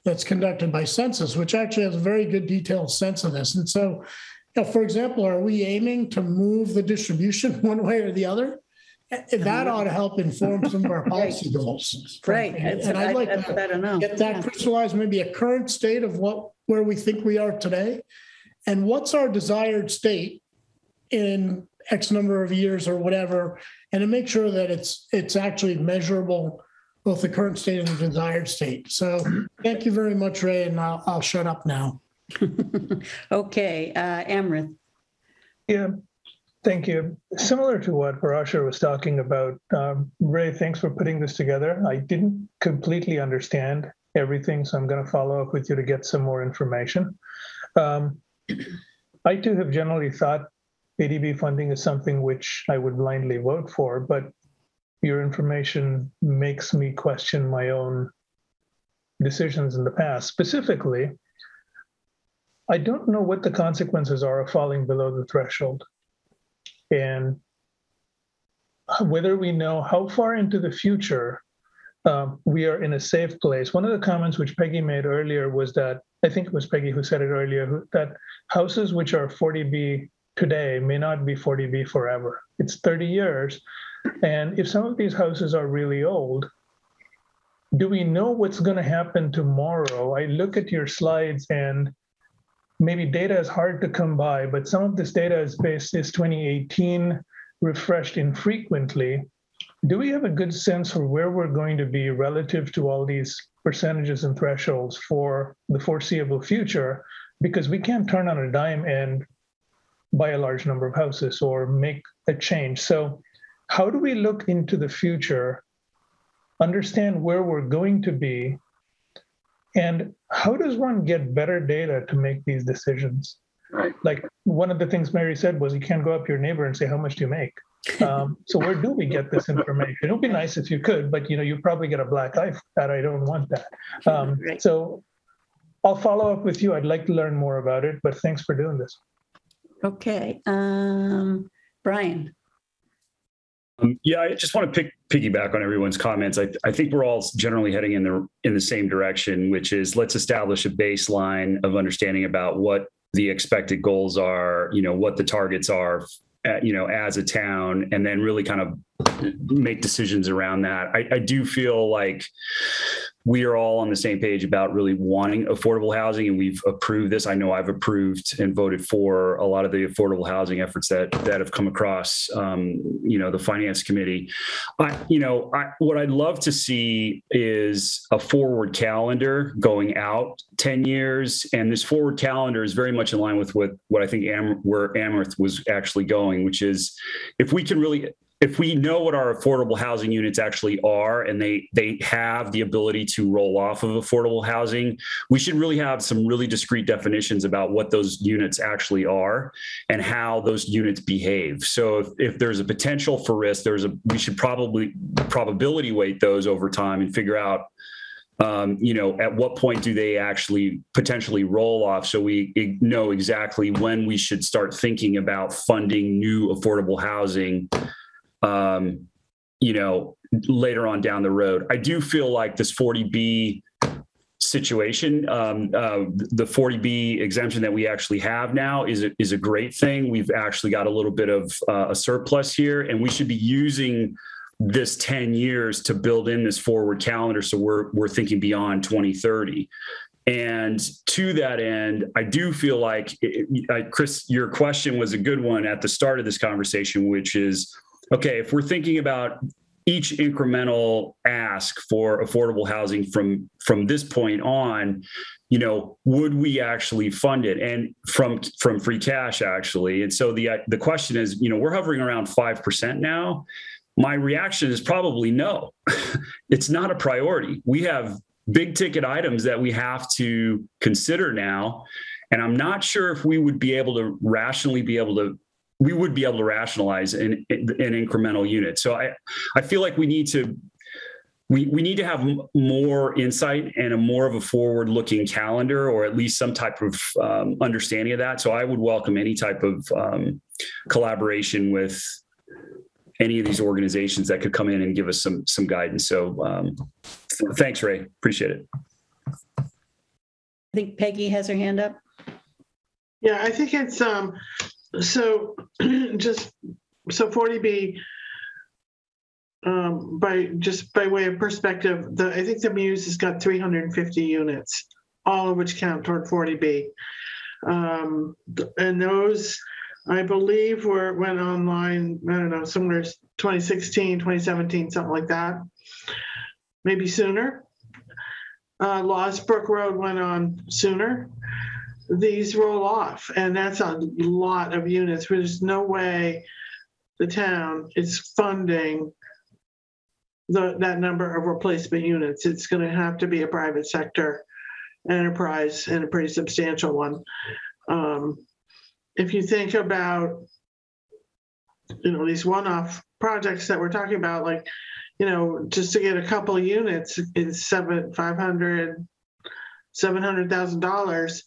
that's conducted by Census, which actually has a very good detailed sense of this. And so, for example, are we aiming to move the distribution one way or the other? That ought to help inform some of our policy goals.
Right.
And I'd like to get that crystallized, maybe a current state of where we think we are today, and what's our desired state in X number of years or whatever, and to make sure that it's actually measurable, both the current state and the desired state. So thank you very much, Ray, and I'll shut up now.
Okay, Amrit.
Yeah, thank you. Similar to what Parashar was talking about, Ray, thanks for putting this together. I didn't completely understand everything, so I'm going to follow up with you to get some more information. I too have generally thought ADB funding is something which I would blindly vote for, but your information makes me question my own decisions in the past. Specifically, I don't know what the consequences are of falling below the threshold, and whether we know how far into the future we are in a safe place. One of the comments which Peggy made earlier was that, I think it was Peggy who said it earlier, that houses which are 40B today may not be 40B forever. It's 30 years. And if some of these houses are really old, do we know what's going to happen tomorrow? I look at your slides and maybe data is hard to come by, but some of this data is 2018, refreshed infrequently. Do we have a good sense for where we're going to be relative to all these percentages and thresholds for the foreseeable future? Because we can't turn on a dime and buy a large number of houses or make a change. So how do we look into the future, understand where we're going to be, and how does one get better data to make these decisions?
Right.
Like one of the things Mary said was you can't go up to your neighbor and say, how much do you make? So where do we get this information? It would be nice if you could, but you probably get a black eye for that. I don't want that.
Right.
So I'll follow up with you. I'd like to learn more about it, but thanks for doing this.
Okay. Brian.
Yeah, I just want to piggyback on everyone's comments. I think we're all generally heading in the same direction, which is let's establish a baseline of understanding about what the expected goals are, what the targets are, as a town, and then really kind of make decisions around that. I do feel like we are all on the same page about really wanting affordable housing, and we've approved this. I know I've approved and voted for a lot of the affordable housing efforts that have come across, the finance committee. What I'd love to see is a forward calendar going out 10 years, and this forward calendar is very much in line with what I think where Amherst was actually going, which is if we know what our affordable housing units actually are, and they have the ability to roll off of affordable housing, we should really have some really discrete definitions about what those units actually are and how those units behave. So if there's a potential for risk, we should probably probability weight those over time and figure out at what point do they actually potentially roll off, so we know exactly when we should start thinking about funding new affordable housing later on down the road. I do feel like this 40B situation, the 40B exemption that we actually have now is a great thing. We've actually got a little bit of a surplus here, and we should be using this 10 years to build in this forward calendar. So we're thinking beyond 2030. And to that end, I do feel like, Chris, your question was a good one at the start of this conversation, which is, okay, if we're thinking about each incremental ask for affordable housing from this point on, would we actually fund it, and from free cash actually? And so the question is, we're hovering around 5% now. My reaction is probably no. It's not a priority. We have big ticket items that we have to consider now, and I'm not sure if we would be able to rationalize an incremental unit. So I feel like we need to have more insight and a more of a forward-looking calendar, or at least some type of understanding of that. So I would welcome any type of collaboration with any of these organizations that could come in and give us some guidance. So thanks, Ray. Appreciate it.
I think Peggy has her hand up.
Yeah, I think it's so 40B, by way of perspective, I think the Muse has got 350 units, all of which count toward 40B. And those, I believe, went online, I don't know, somewhere 2016, 2017, something like that, maybe sooner. Losbrook Road went on sooner. These roll off, and that's a lot of units. There's no way the town is funding that number of replacement units. It's going to have to be a private sector enterprise and a pretty substantial one. If you think about, these one-off projects that we're talking about, like, just to get a couple of units is $700,000.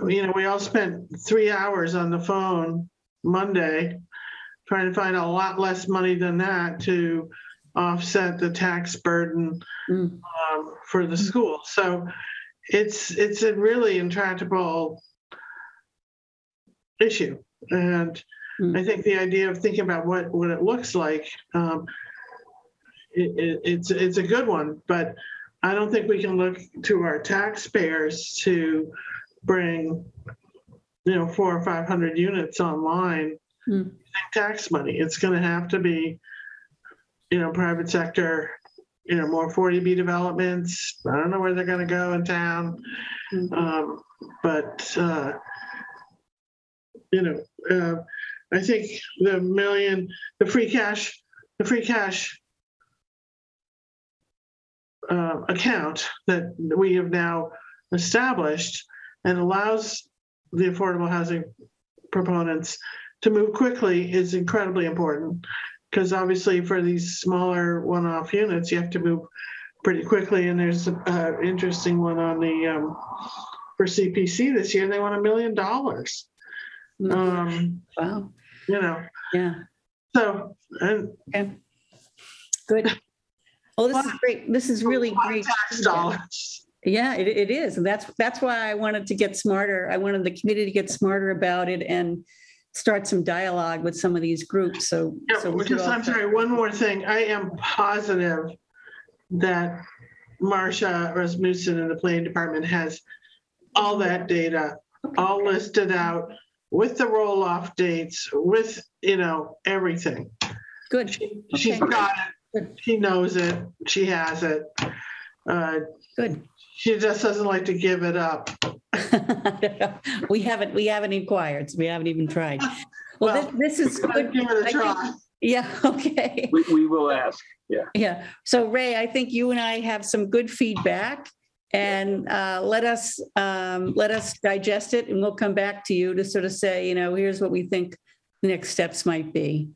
We all spent 3 hours on the phone Monday trying to find a lot less money than that to offset the tax burden for the school. So it's a really intractable issue. And I think the idea of thinking about what it looks like, it's a good one, but I don't think we can look to our taxpayers to bring 400 or 500 units online using tax money. It's going to have to be private sector, more 40B developments. I don't know where they're going to go in town, but I think the free cash account that we have now established and allows the affordable housing proponents to move quickly is incredibly important, because obviously for these smaller one-off units, you have to move pretty quickly. And there's an interesting one on the for CPC this year. They want $1 million.
Wow.
Yeah. So,
okay. Good. Oh, this is great. This is really great.
Tax dollars.
Yeah, it is. And that's why I wanted to get smarter. I wanted the committee to get smarter about it and start some dialogue with some of these groups. So,
I'm sorry, one more thing. I am positive that Marcia Rasmussen in the planning department has all that data, all listed out with the roll-off dates, with, everything.
Good.
She's got it. She knows it. She has it.
Good.
She just doesn't like to give it up.
We haven't inquired. So we haven't even tried. Well, this is good.
Give it a try.
Yeah. Okay.
We will ask. Yeah.
Yeah. So Ray, I think you and I have some good feedback, and let us digest it, and we'll come back to you to sort of say, here's what we think the next steps might be.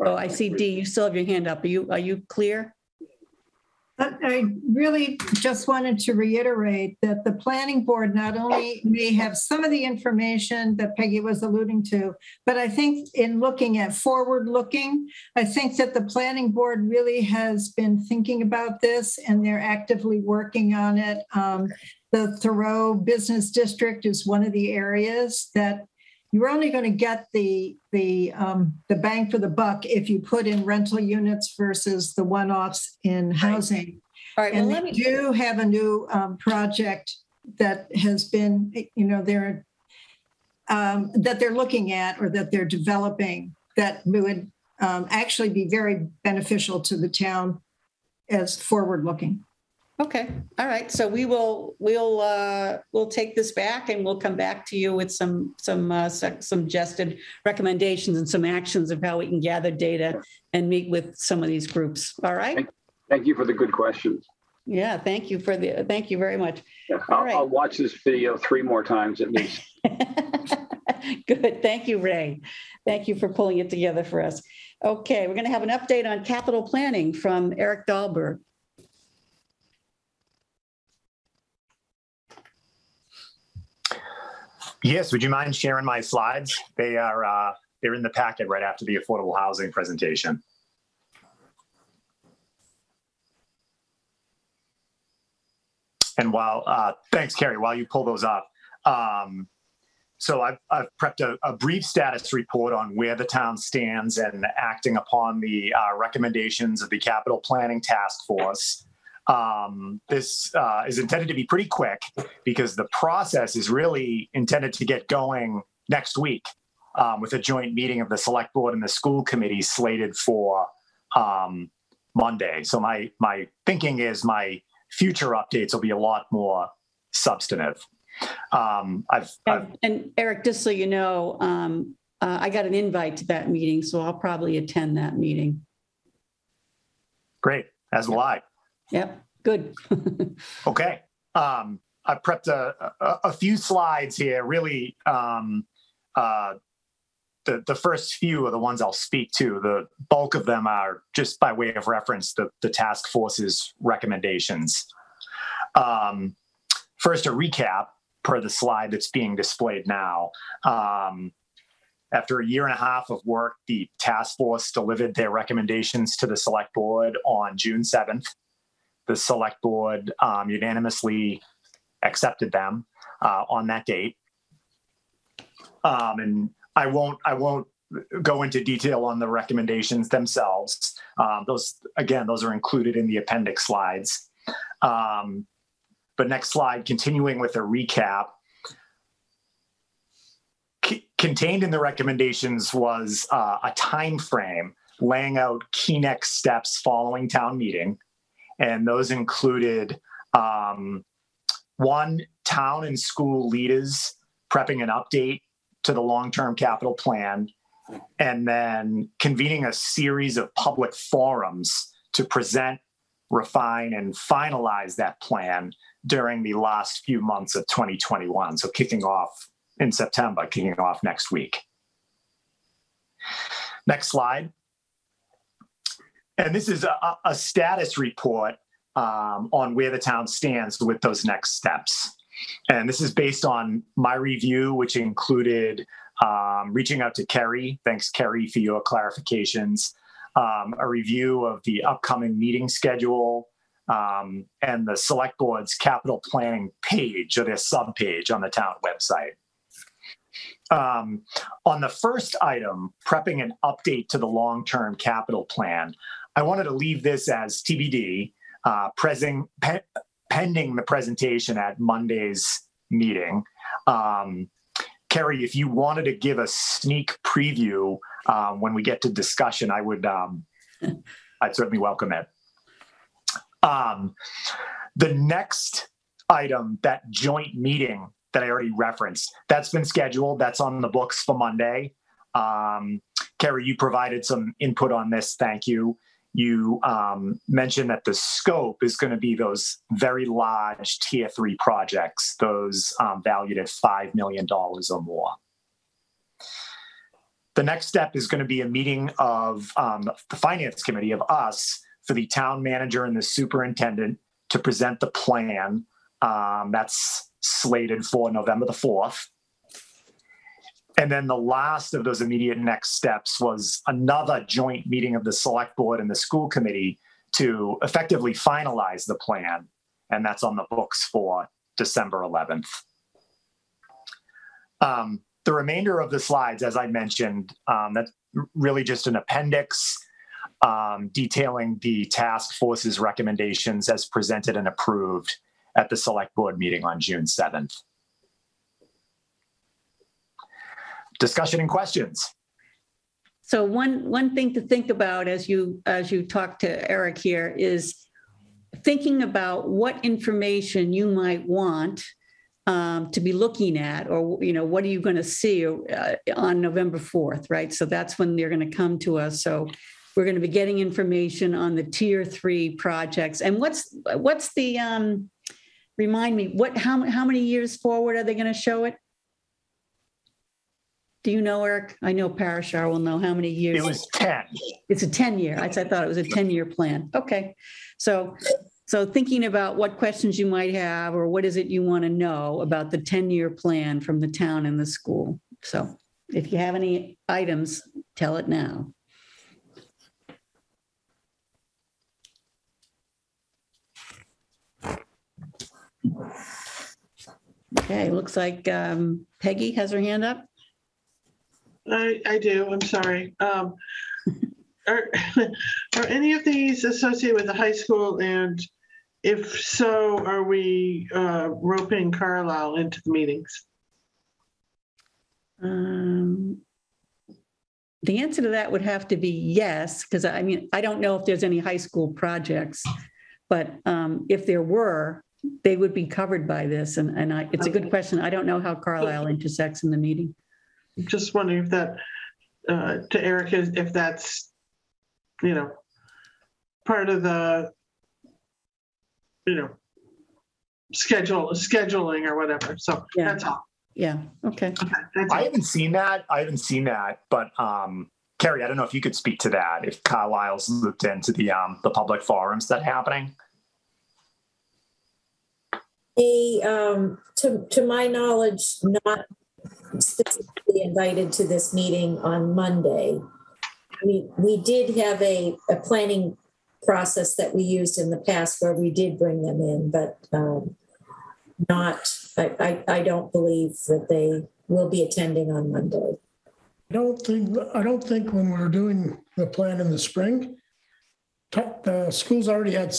Oh, I see, Dee, you still have your hand up. Are you clear?
I really just wanted to reiterate that the planning board not only may have some of the information that Peggy was alluding to, but I think in looking at forward looking, I think that the planning board really has been thinking about this and they're actively working on it. The Thoreau Business District is one of the areas that you're only going to get the bang for the buck if you put in rental units versus the one-offs in housing.
All right.
And they do have a new project that has been, that they're looking at or that they're developing that would actually be very beneficial to the town as forward-looking.
Okay. All right. So we'll take this back and we'll come back to you with some suggested recommendations and some actions of how we can gather data and meet with some of these groups. All right.
Thank you for the good questions.
Yeah. Thank you very much.
Yeah, I'll watch this video 3 more times at least.
Good. Thank you, Ray. Thank you for pulling it together for us. Okay. We're going to have an update on capital planning from Eric Dahlberg.
Yes, would you mind sharing my slides? They're in the packet right after the affordable housing presentation. And thanks, Carrie, while you pull those up. So I've prepped a brief status report on where the town stands and acting upon the recommendations of the capital planning task force. This is intended to be pretty quick because the process is really intended to get going next week with a joint meeting of the select board and the school committee slated for Monday. So my thinking is my future updates will be a lot more substantive. And
Eric, just so you know, I got an invite to that meeting, so I'll probably attend that meeting.
Great. As will I.
Yep, good.
Okay. I prepped a few slides here. Really, the first few are the ones I'll speak to. The bulk of them are just by way of reference, the task force's recommendations. First, a recap per the slide that's being displayed now. After a year and a half of work, the task force delivered their recommendations to the select board on June 7th. The select board unanimously accepted them on that date. And I won't go into detail on the recommendations themselves. Those are included in the appendix slides. But next slide, continuing with a recap. Contained in the recommendations was a time frame laying out key next steps following town meeting. And those included one, town and school leaders prepping an update to the long-term capital plan, and then convening a series of public forums to present, refine, and finalize that plan during the last few months of 2021. So kicking off in September, kicking off next week. Next slide. And this is a status report on where the town stands with those next steps. And this is based on my review, which included reaching out to Kerry. Thanks, Kerry, for your clarifications. A review of the upcoming meeting schedule and the select board's capital planning page, or their subpage on the town website. On the first item, prepping an update to the long-term capital plan, I wanted to leave this as TBD, pending the presentation at Monday's meeting. Kerry, if you wanted to give a sneak preview when we get to discussion, I'd certainly welcome it. The next item, that joint meeting that I already referenced, that's been scheduled. That's on the books for Monday. Kerry, you provided some input on this. Thank you. You mentioned that the scope is going to be those very large tier 3 projects, those valued at $5 million or more. The next step is going to be a meeting of the finance committee, of us, for the town manager and the superintendent to present the plan. That's slated for November the 4th. And then the last of those immediate next steps was another joint meeting of the select board and the school committee to effectively finalize the plan. And that's on the books for December 11th. The remainder of the slides, as I mentioned, that's really just an appendix detailing the task force's recommendations as presented and approved at the select board meeting on June 7th. Discussion and questions.
So one thing to think about as you talk to Eric here is thinking about what information you might want to be looking at, or what are you going to see on November 4th, right? So that's when they're going to come to us. So we're going to be getting information on the tier 3 projects. And what's the remind me, how many years forward are they going to show it? Do you know, Eric? I know Parashar will know how many years.
It was 10.
It's a 10-year. I thought it was a 10-year plan. Okay. So thinking about what questions you might have, or what is it you want to know about the 10-year plan from the town and the school. So if you have any items, tell it now. Okay, looks like Peggy has her hand up.
I do. I'm sorry. Are any of these associated with the high school? And if so, are we roping Carlisle into the meetings?
The answer to that would have to be yes, because I don't know if there's any high school projects, but if there were, they would be covered by this. And it's a good question. I don't know how Carlisle intersects in the meeting.
I'm just wondering if that, to Eric, if that's, part of the scheduling or whatever. So
Yeah.
that's all.
Yeah, okay.
Okay, that's
I
all.
haven't seen that. But Carrie, I don't know if you could speak to that. If Carlisle's looped into the public forums that are happening.
To my knowledge, not specifically invited to this meeting on Monday. We did have a planning process that we used in the past where we did bring them in, but I don't believe that they will be attending on Monday.
I don't think when we're doing the plan in the spring, the schools already had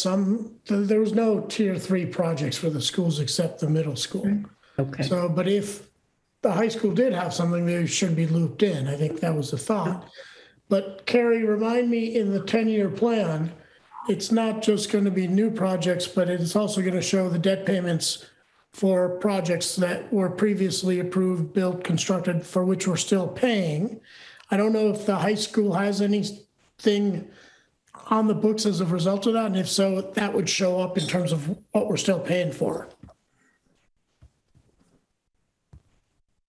there was no tier 3 projects for the schools except the middle school.
Okay.
So, but if the high school did have something, they should be looped in. I think that was the thought. But Carrie, remind me, in the 10-year plan, it's not just going to be new projects, but it's also going to show the debt payments for projects that were previously approved, built, constructed, for which we're still paying. I don't know if the high school has anything on the books as a result of that, and if so, that would show up in terms of what we're still paying for.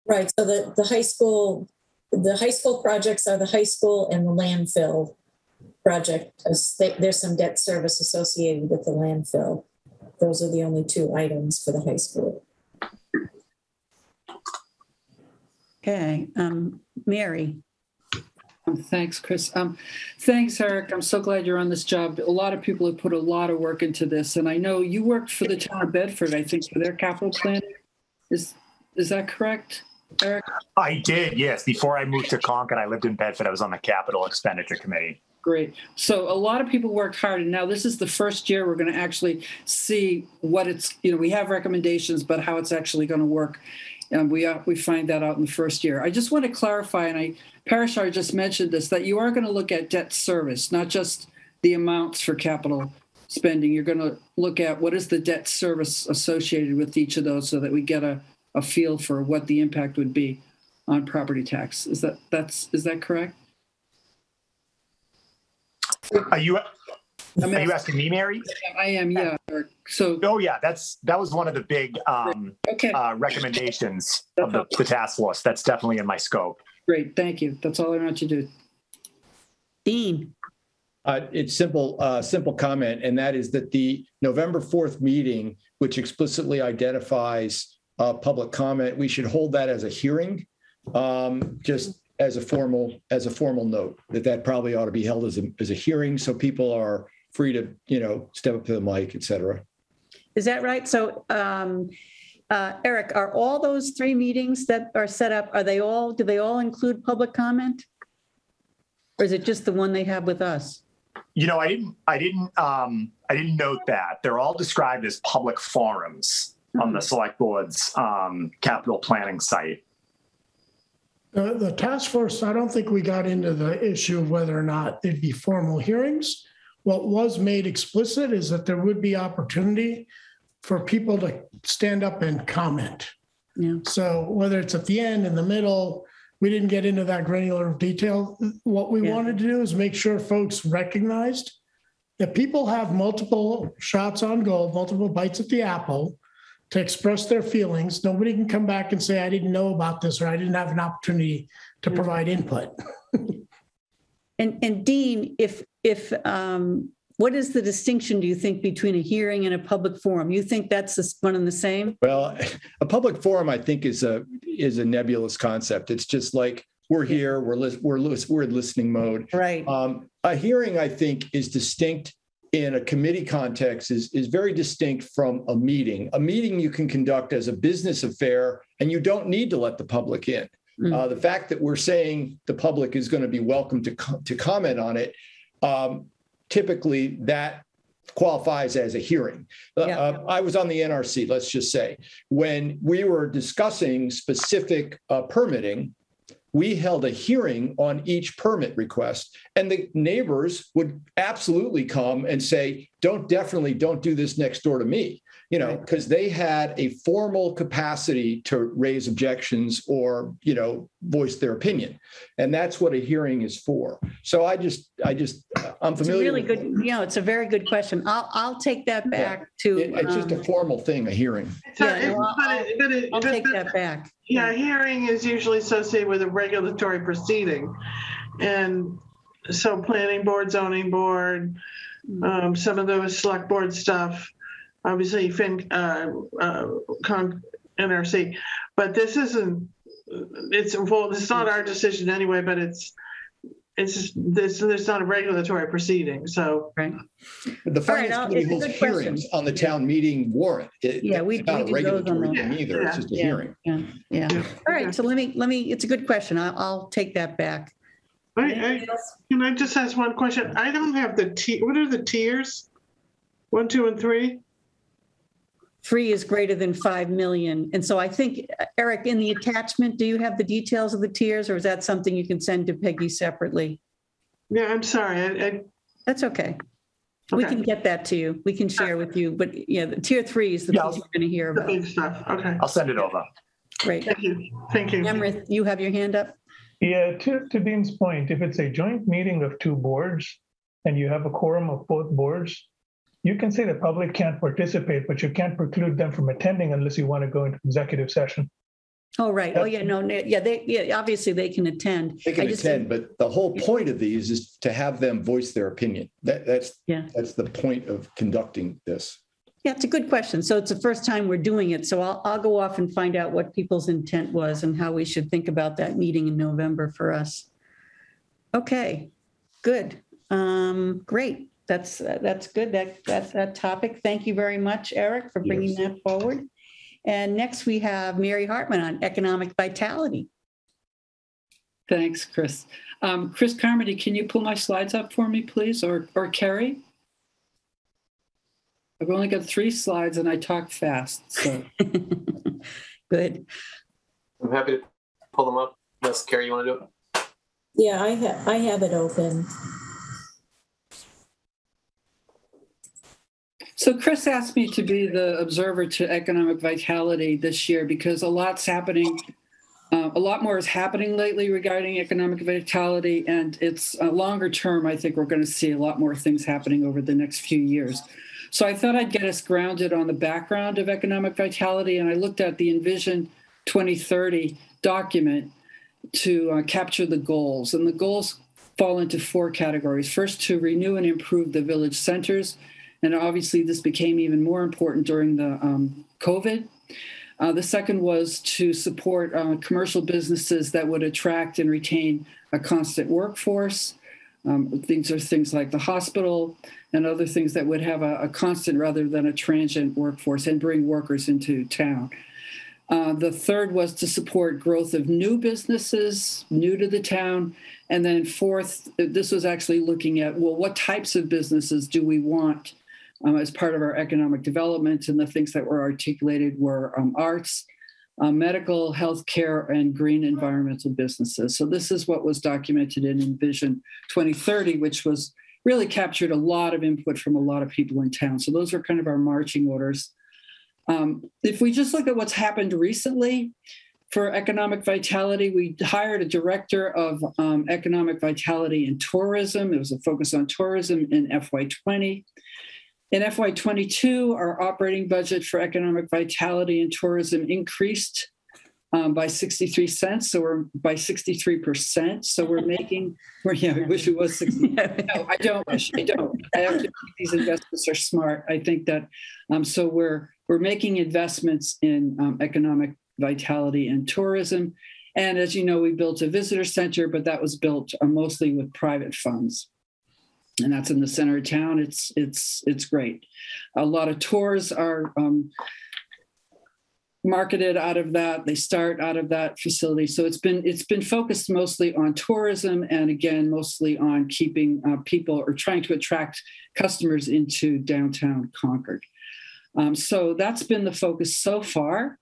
Right. So the high school projects are the high school and the landfill project. There's some debt service associated with the landfill. Those are the only 2 items for the high school.
Okay, Mary.
Thanks, Chris. Thanks, Eric. I'm so glad you're on this job. A lot of people have put a lot of work into this, and I know you worked for the town of Bedford, I think, for their capital plan. Is that correct, Eric?
I did, yes. Before I moved to Concord, I lived in Bedford. I was on the capital expenditure committee.
Great. So a lot of people worked hard, and now this is the first year we're going to actually see what it's, we have recommendations, but how it's actually going to work. And we find that out in the first year. I just want to clarify, and Parashar just mentioned this, that you are going to look at debt service, not just the amounts for capital spending. You're going to look at what is the debt service associated with each of those so that we get a feel for what the impact would be on property tax. Is that correct?
Are you asking me, Mary?
I am, yeah. So.
Oh yeah, that was one of the big recommendations of the task force. That's definitely in my scope.
Great, thank you. That's all I want you to do.
Dean.
It's simple comment, and that is that the November 4th meeting, which explicitly identifies public comment, we should hold that as a hearing, just as a formal note, that probably ought to be held as a hearing, so people are free to step up to the mic, et cetera.
Is that right? So, Eric, are all those 3 meetings that are set up, do they all include public comment? Or is it just the one they have with us?
I didn't note that. They're all described as public forums on the select board's capital planning site.
The task force, I don't think we got into the issue of whether or not it'd be formal hearings. What was made explicit is that there would be opportunity for people to stand up and comment.
Yeah.
So whether it's at the end, in the middle, we didn't get into that granular detail. What we wanted to do is make sure folks recognized that people have multiple shots on goal, multiple bites at the apple to express their feelings. Nobody can come back and say, I didn't know about this, or I didn't have an opportunity to provide input.
And Dean, if what is the distinction, do you think, between a hearing and a public forum? You think that's one and the same?
Well, a public forum, I think, is a nebulous concept. It's just like, we're here, we're in listening mode.
Right.
A hearing, I think, is distinct in a committee context, is very distinct from a meeting. A meeting you can conduct as a business affair, and you don't need to let the public in. The fact that we're saying the public is going to be welcome to comment on it, typically that qualifies as a hearing. I was on the NRC, let's just say. When we were discussing specific permitting, we held a hearing on each permit request, and the neighbors would absolutely come and say, definitely don't do this next door to me. you know, because they had a formal capacity to raise objections or, you know, voice their opinion. And that's what a hearing is for. So I'm familiar.
It's a really good, you know, it's a very good question. I'll take that back to.
It's just a formal thing, a hearing.
I'll take that back.
Yeah, hearing is usually associated with a regulatory proceeding. And so planning board, zoning board, some of those select board stuff, obviously NRC, but this isn't, it's not our decision anyway, but there's not a regulatory proceeding, so.
Right.
The finance committee holds hearings on the town meeting warrant.
We
not a
do those on
regulatory
the.
thing either. It's just a hearing.
Yeah. All right, so let me, it's a good question. I'll take that back.
Can I just ask one question? I don't have what are the tiers? 1, 2, and 3?
3 is greater than 5 million. And so I think, Eric, in the attachment, do you have the details of the tiers, or is that something you can send to Peggy separately?
Yeah, I'm sorry.
That's okay. We can get that to you. We can share with you. But yeah, the tier 3 is the piece we're going to hear about.
The big stuff. Okay.
I'll send it over.
Great.
Thank you. Thank you.
Amrith, you have your hand up?
Yeah, to Dean's point, if it's a joint meeting of 2 boards and you have a quorum of both boards, you can say the public can't participate, but you can't preclude them from attending unless you want to go into executive session.
Oh, right. Oh, yeah, no, yeah, obviously they can attend.
They can attend, but the whole point of these is to have them voice their opinion. That's the point of conducting this.
Yeah, it's a good question. So it's the first time we're doing it. So I'll go off and find out what people's intent was and how we should think about that meeting in November for us. Okay, good. Great. That's good. That's that topic. Thank you very much, Eric, for bringing that forward. And next we have Mary Hartman on economic vitality.
Thanks, Chris. Chris Carmody, can you pull my slides up for me, please? Or Carrie? I've only got 3 slides and I talk fast. So.
Good.
I'm happy to pull them up. Unless Carrie, you want to do it?
Yeah, I have it open.
So Chris asked me to be the observer to economic vitality this year because a lot's happening. A lot more is happening lately regarding economic vitality, and it's longer term. I think we're going to see a lot more things happening over the next few years. So I thought I'd get us grounded on the background of economic vitality, and I looked at the Envision 2030 document to capture the goals. And the goals fall into 4 categories. First, to renew and improve the village centers. And obviously, this became even more important during the COVID. The second was to support commercial businesses that would attract and retain a constant workforce. These are things like the hospital and other things that would have a constant rather than a transient workforce and bring workers into town. The third was to support growth of new businesses, new to the town. And then fourth, this was actually looking at, well, what types of businesses do we want as part of our economic development? And the things that were articulated were arts, medical, healthcare, and green environmental businesses. So this is what was documented in Envision 2030, which was really captured a lot of input from a lot of people in town. So those are kind of our marching orders. If we just look at what's happened recently for economic vitality, we hired a director of economic vitality and tourism. It was a focus on tourism in FY20. In FY22, our operating budget for economic vitality and tourism increased by 63 cents. So we're by 63%. So we're making, I wish it was 60. No, I don't wish, I don't. I actually think these investments are smart. I think that, so we're making investments in economic vitality and tourism. And as you know, we built a visitor center, but that was built mostly with private funds. And that's in the center of town. It's great. A lot of tours are marketed out of that. They start out of that facility. So it's been focused mostly on tourism, and again, mostly on keeping people or trying to attract customers into downtown Concord. So that's been the focus so far.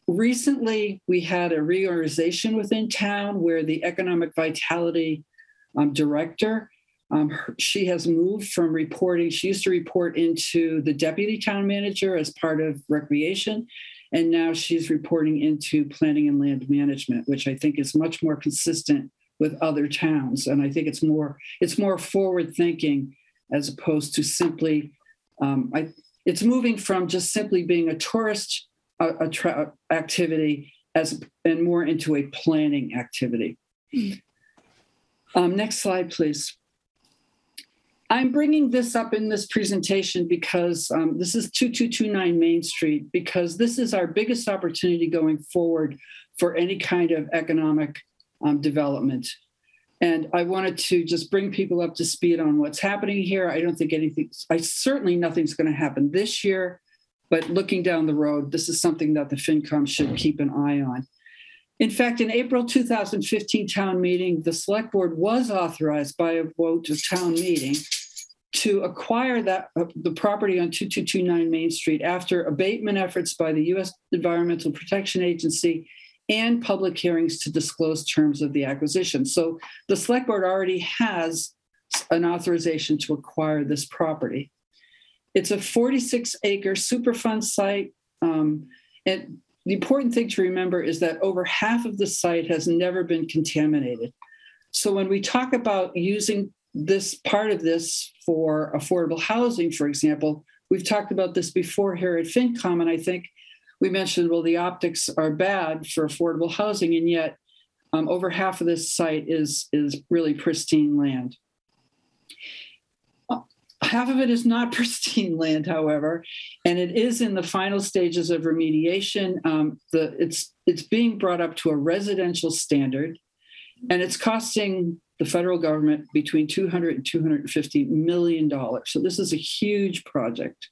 Recently, we had a reorganization within town where the economic vitality director She has moved from reporting. She used to report into the deputy town manager as part of recreation. And now she's reporting into planning and land management, which I think is much more consistent with other towns. And I think it's more forward thinking as opposed to simply, it's moving from just simply being a tourist activity and more into a planning activity. Next slide, please. I'm bringing this up in this presentation because this is 2229 Main Street, because this is our biggest opportunity going forward for any kind of economic development. And I wanted to just bring people up to speed on what's happening here. I don't think certainly nothing's going to happen this year, but looking down the road, this is something that the FinCom should keep an eye on. In fact, in April 2015 town meeting, the select board was authorized by a vote of town meeting to acquire the property on 2229 Main Street after abatement efforts by the U.S. Environmental Protection Agency and public hearings to disclose terms of the acquisition. So the select board already has an authorization to acquire this property. It's a 46-acre Superfund site. And the important thing to remember is that over half of the site has never been contaminated. So when we talk about using this part of this for affordable housing, for example, we've talked about this before here at FinCom, and I think we mentioned, well, the optics are bad for affordable housing, and yet over half of this site is really pristine land. Half of it is not pristine land, however, and it is in the final stages of remediation. It's being brought up to a residential standard, and it's costing the federal government between $200 and $250 million. So this is a huge project.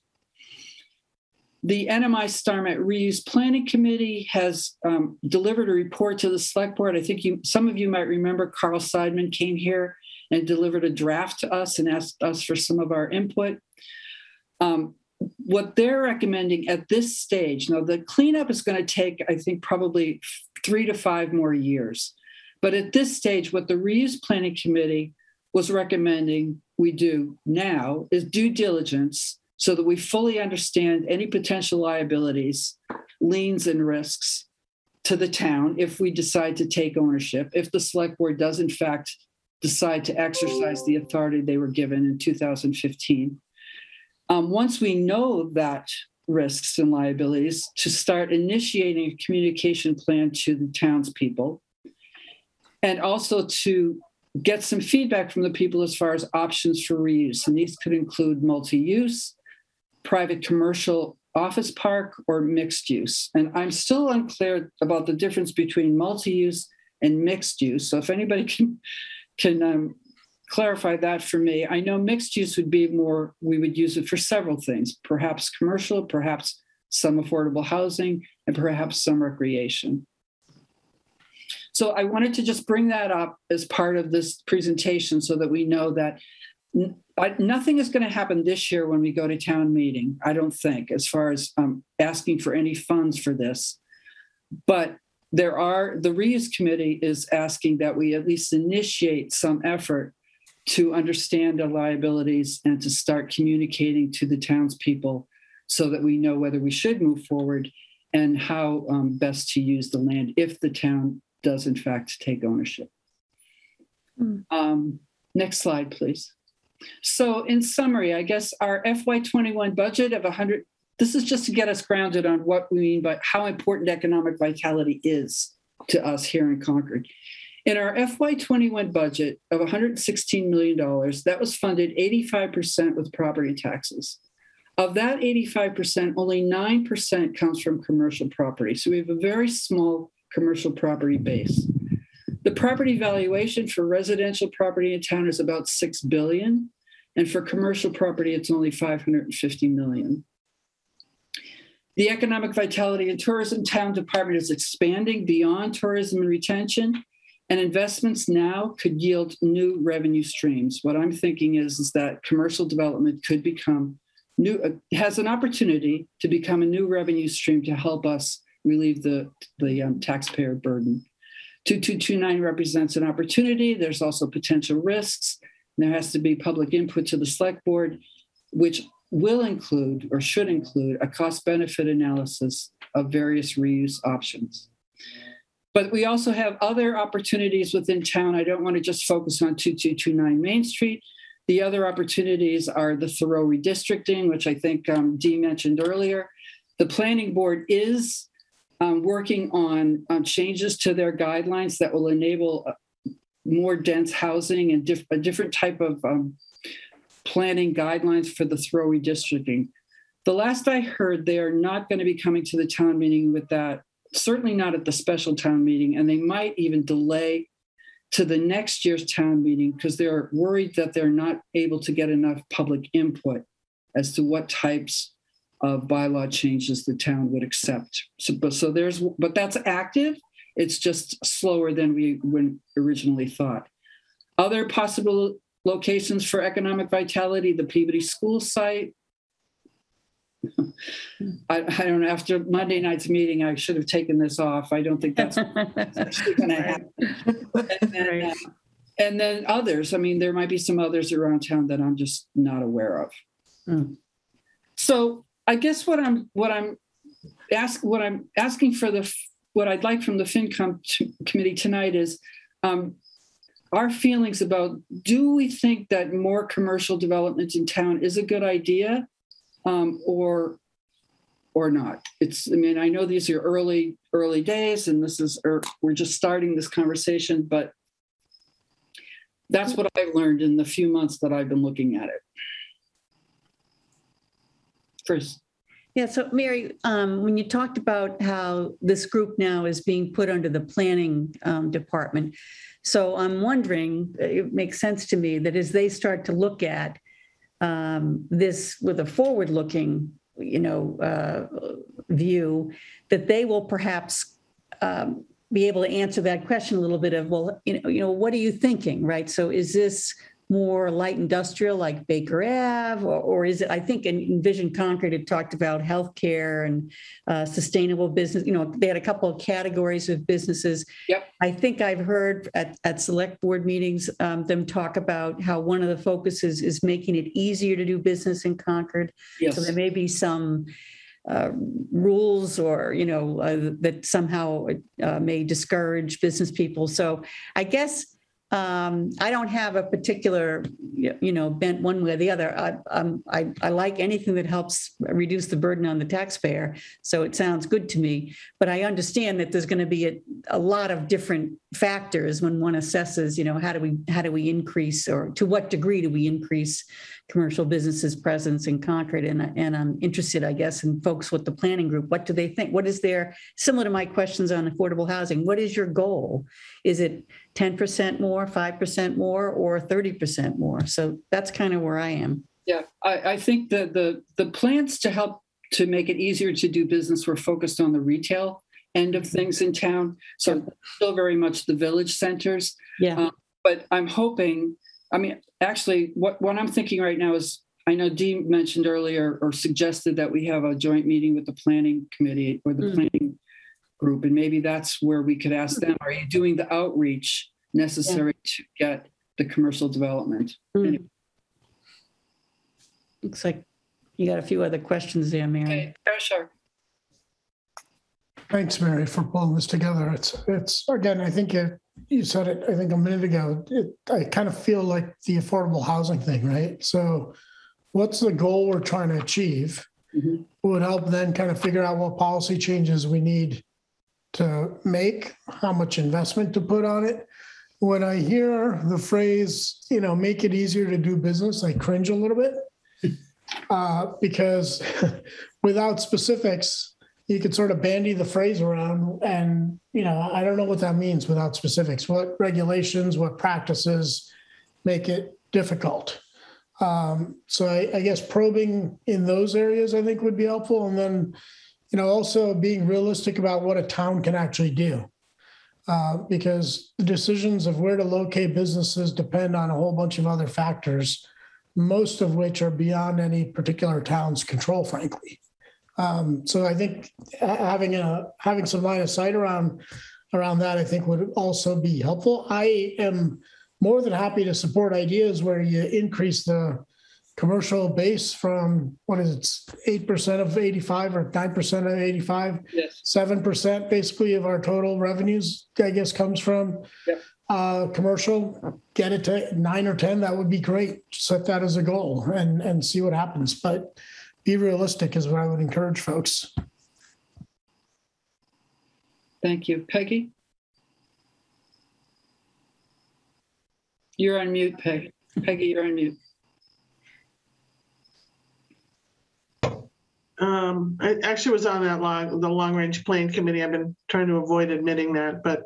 The NMI StarMet Reuse Planning Committee has delivered a report to the select board. I think some of you might remember Carl Seidman came here and delivered a draft to us and asked us for some of our input. What they're recommending at this stage, now the cleanup is going to take, I think, probably 3 to 5 more years. But at this stage, what the Reuse Planning Committee was recommending we do now is due diligence so that we fully understand any potential liabilities, liens, and risks to the town if we decide to take ownership, if the select board does in fact decide to exercise the authority they were given in 2015. Once we know that risks and liabilities, to start initiating a communication plan to the townspeople, and also to get some feedback from the people as far as options for reuse. And these could include multi-use, private commercial office park, or mixed use. And I'm still unclear about the difference between multi-use and mixed use. So if anybody can clarify that for me. I know mixed use would be more, we would use it for several things, perhaps commercial, perhaps some affordable housing, and perhaps some recreation. So I wanted to just bring that up as part of this presentation so that we know that nothing is going to happen this year when we go to town meeting, I don't think, as far as asking for any funds for this. But the Reuse Committee is asking that we at least initiate some effort to understand the liabilities and to start communicating to the townspeople so that we know whether we should move forward and how best to use the land if the town does in fact take ownership. Next slide, please. So in summary, I guess our FY21 budget of 100, this is just to get us grounded on what we mean by how important economic vitality is to us here in Concord. In our FY21 budget of $116 million, that was funded 85% with property taxes. Of that 85%, only 9% comes from commercial property. So we have a very small commercial property base. The property valuation for residential property in town is about $6 billion. And for commercial property, it's only $550 million. The Economic Vitality and Tourism Town Department is expanding beyond tourism and retention, and investments now could yield new revenue streams. What I'm thinking is that commercial development could become has an opportunity to become a new revenue stream to help us relieve the taxpayer burden. 2229 represents an opportunity. There's also potential risks. There has to be public input to the select board, which will include or should include a cost benefit analysis of various reuse options. But we also have other opportunities within town. I don't want to just focus on 2229 Main Street. The other opportunities are the Thoreau redistricting, which I think Dee mentioned earlier. The planning board is working on changes to their guidelines that will enable more dense housing and a different type of planning guidelines for the Thoreau redistricting. The last I heard, they are not going to be coming to the town meeting with that, certainly not at the special town meeting, and they might even delay to the next year's town meeting because they're worried that they're not able to get enough public input as to what types of bylaw changes the town would accept. But that's active. It's just slower than we originally thought. Other possible locations for economic vitality, the Peabody School site. I don't know, after Monday night's meeting, I should have taken this off. I don't think that's actually going to happen. And then others. I mean, there might be some others around town that I'm just not aware of. So I guess what I'd like from the FinCom committee tonight is our feelings about, do we think that more commercial development in town is a good idea, or not? I know these are early days, and we're just starting this conversation, but that's what I've learned in the few months that I've been looking at it. Chris.
Yeah, so Mary, when you talked about how this group now is being put under the planning department, so I'm wondering, it makes sense to me that as they start to look at this with a forward-looking, view, that they will perhaps be able to answer that question a little bit of, well, what are you thinking, right? So is this more light industrial like Baker Ave, or is it, I think in Vision Concord, it talked about healthcare and sustainable business. They had a couple of categories of businesses.
Yep.
I think I've heard at select board meetings them talk about how one of the focuses is making it easier to do business in Concord.
Yes.
So there may be some rules or, that somehow may discourage business people. So I guess I don't have a particular, bent one way or the other. I like anything that helps reduce the burden on the taxpayer. So it sounds good to me. But I understand that there's going to be a lot of different factors when one assesses, how do we increase, or to what degree do we increase commercial businesses' presence in Concord? And I'm interested, I guess, in folks with the planning group. What do they think? What is their, similar to my questions on affordable housing, what is your goal? Is it 10% more, 5% more, or 30% more? So that's kind of where I am.
Yeah, I think that the plans to help to make it easier to do business were focused on the retail end of things in town. So still very much the village centers.
Yeah.
But I'm hoping, actually, what I'm thinking right now is, I know Dee mentioned earlier or suggested that we have a joint meeting with the planning committee or the planning group, and maybe that's where we could ask them, are you doing the outreach necessary to get the commercial development? Anyway.
Looks like you got a few other questions there, Mary.
Okay, sure.
Thanks, Mary, for pulling this together. It's again, I think you said it, I think a minute ago, I kind of feel like the affordable housing thing, right? So what's the goal we're trying to achieve?
Mm-hmm.
Would help then kind of figure out what policy changes we need to make, how much investment to put on it. When I hear the phrase, make it easier to do business, I cringe a little bit because without specifics, you could sort of bandy the phrase around, and I don't know what that means without specifics. What regulations, what practices make it difficult? So I guess probing in those areas I think would be helpful, and then also being realistic about what a town can actually do, because the decisions of where to locate businesses depend on a whole bunch of other factors, most of which are beyond any particular town's control, frankly. So I think having some line of sight around that, I think would also be helpful. I am more than happy to support ideas where you increase the commercial base from, what is it, 8% of 85 or 9% of 85?
Yes.
7% basically of our total revenues, I guess, comes from commercial. Get it to 9 or 10, that would be great. Set that as a goal and see what happens. But be realistic is what I would encourage folks.
Thank you. Peggy? You're on mute, Peggy. Peggy, you're on mute.
I actually was on the long range plan committee. I've been trying to avoid admitting that, but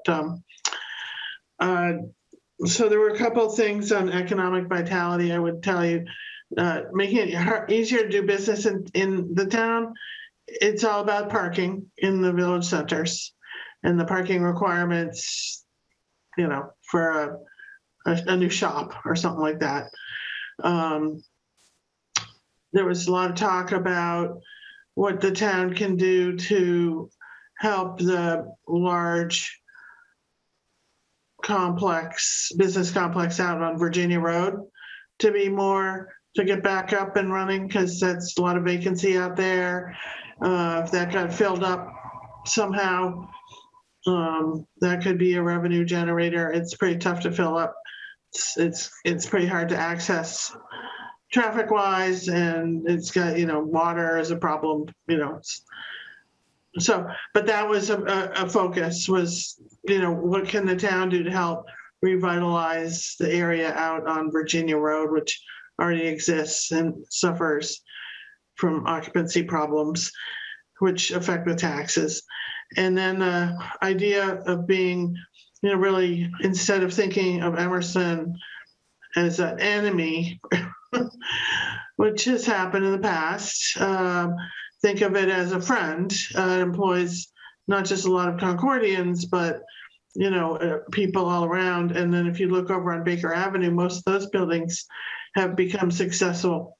so there were a couple of things on economic vitality. I would tell you, making it easier to do business in the town. It's all about parking in the village centers and the parking requirements, you know, for a new shop or something like that. There was a lot of talk about what the town can do to help the large business complex out on Virginia Road to get back up and running, because that's a lot of vacancy out there. If that got filled up somehow, that could be a revenue generator. It's pretty tough to fill up. It's pretty hard to access traffic wise, and it's got, you know, water is a problem, you know. So, but that was a focus, was, you know, what can the town do to help revitalize the area out on Virginia Road, which already exists and suffers from occupancy problems, which affect the taxes. And then the idea of being, you know, really, instead of thinking of Emerson as an enemy, which has happened in the past, think of it as a friend. It employs not just a lot of Concordians, but, you know, people all around. And then if you look over on Baker Avenue, most of those buildings have become successful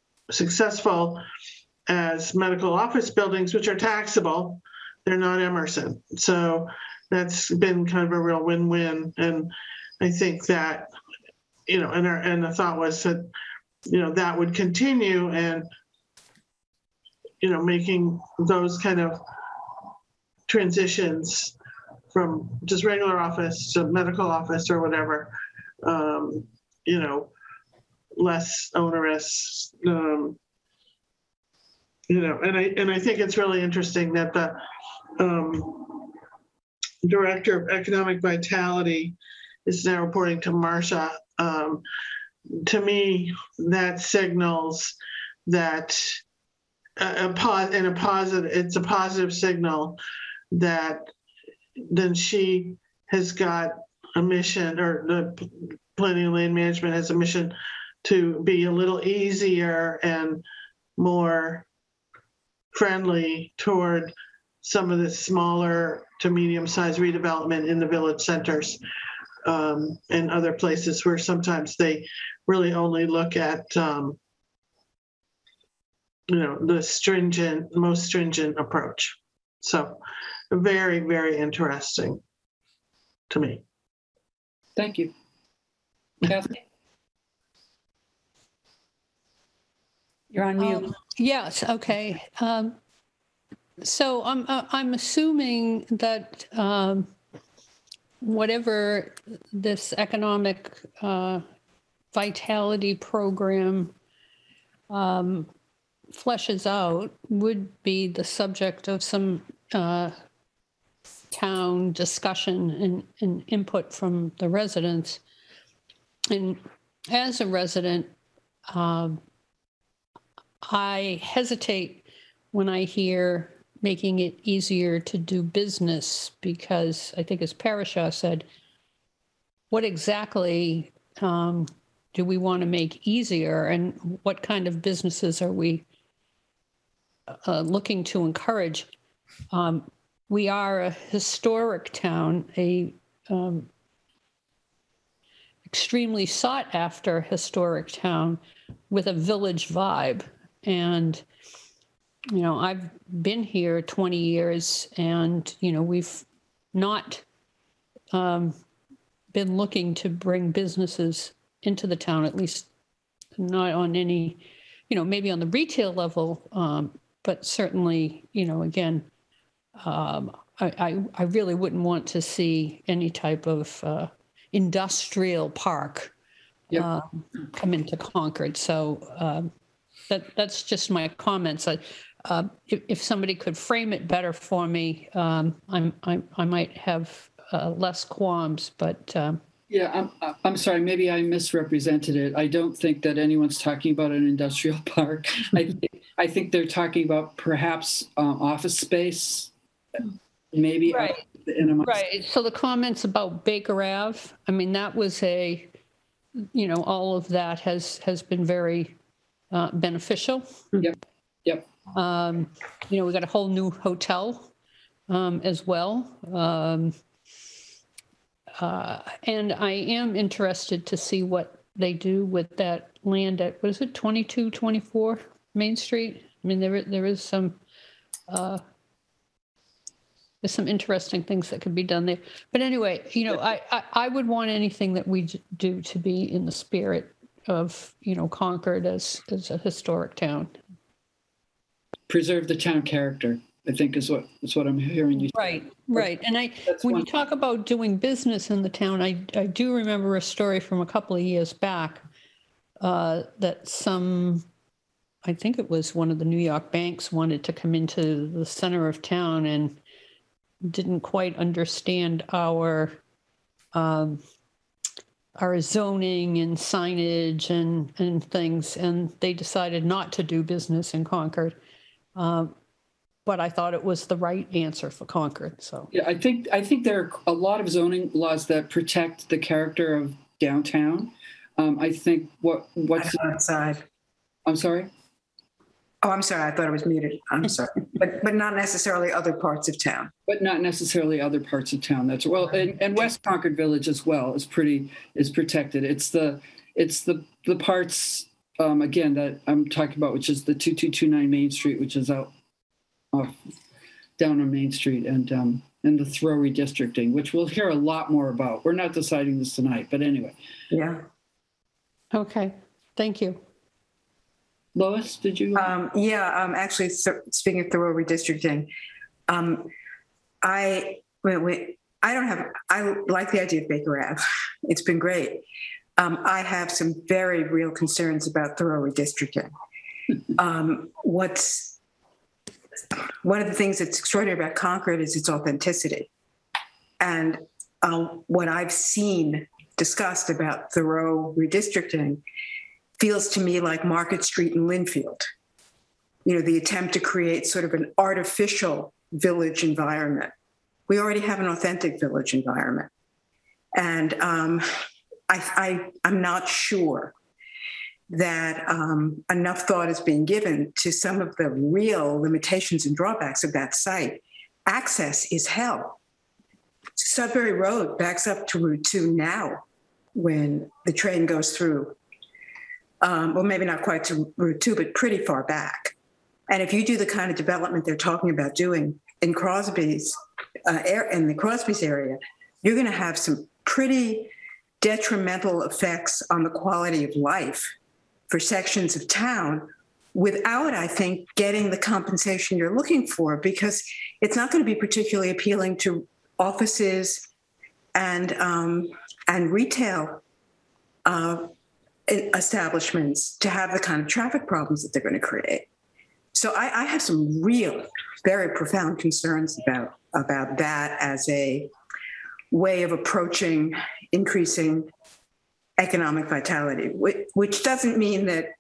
as medical office buildings, which are taxable. They're not Emerson. So that's been kind of a real win-win. And I think that, you know, and the thought was that, you know, that would continue, and, you know, making those kind of transitions from just regular office to medical office or whatever, you know, less onerous, you know, and I think it's really interesting that the Director of Economic Vitality is now reporting to Marcia. To me, that signals that it's a positive signal that then she has got a mission, or the Planning and Land Management has a mission to be a little easier and more friendly toward some of the smaller to medium-sized redevelopment in the village centers, and other places where sometimes they really only look at, you know, the most stringent approach. So very, very interesting to me.
Thank you. Kathy?
You're on mute.
Yes, okay. So I'm assuming that whatever this economic vitality program fleshes out would be the subject of some town discussion and input from the residents. And as a resident, I hesitate when I hear making it easier to do business, because I think, as Parasha said, what exactly do we want to make easier, and what kind of businesses are we looking to encourage? We are a historic town, extremely sought after historic town with a village vibe. And, you know, I've been here 20 years, and, you know, we've not been looking to bring businesses into the town, at least not on any, maybe on the retail level, but certainly, again, I really wouldn't want to see any type of industrial park come into Concord. So that's just my comments. If somebody could frame it better for me, I might have less qualms. But
yeah, I'm sorry. Maybe I misrepresented it. I don't think that anyone's talking about an industrial park. I think they're talking about perhaps office space. Maybe
right. Right. So the comments about Baker Ave, I mean, that was all of that has been very beneficial.
Yep.
We got a whole new hotel as well. And I am interested to see what they do with that land at, what is it, 2224 Main Street? I mean, there is some... there's some interesting things that could be done there. But anyway, I would want anything that we do to be in the spirit of, Concord as a historic town.
Preserve the town character, I think is what I'm hearing you say.
Right. And when you talk about doing business in the town, I do remember a story from a couple of years back that I think it was one of the New York banks wanted to come into the center of town and didn't quite understand our zoning and signage and things, and they decided not to do business in Concord. But I thought it was the right answer for Concord. So
yeah, I think there are a lot of zoning laws that protect the character of downtown. I think what's
outside.
I'm sorry.
Oh, I'm sorry. I thought it was muted. I'm sorry, but not necessarily other parts of town.
But not necessarily other parts of town. That's well, and West Concord Village as well is protected. It's the parts again that I'm talking about, which is the 2229 Main Street, which is out down on Main Street, and the Thoreau redistricting, which we'll hear a lot more about. We're not deciding this tonight, but anyway.
Yeah.
Okay. Thank you.
Lois, did you?
Actually, speaking of Thoreau redistricting, I like the idea of Baker Ave. It's been great. I have some very real concerns about Thoreau redistricting. One of the things that's extraordinary about Concord is its authenticity. And what I've seen discussed about Thoreau redistricting feels to me like Market Street in Linfield. The attempt to create sort of an artificial village environment. We already have an authentic village environment. And I'm not sure that enough thought is being given to some of the real limitations and drawbacks of that site. Access is hell. Sudbury Road backs up to Route 2 now when the train goes through. Well, maybe not quite to Route 2, but pretty far back. And if you do the kind of development they're talking about doing in Crosby's, in the Crosby's area, you're going to have some pretty detrimental effects on the quality of life for sections of town without, I think, getting the compensation you're looking for, because it's not going to be particularly appealing to offices and retail establishments to have the kind of traffic problems that they're going to create. So I have some real, very profound concerns about that as a way of approaching increasing economic vitality, which doesn't mean that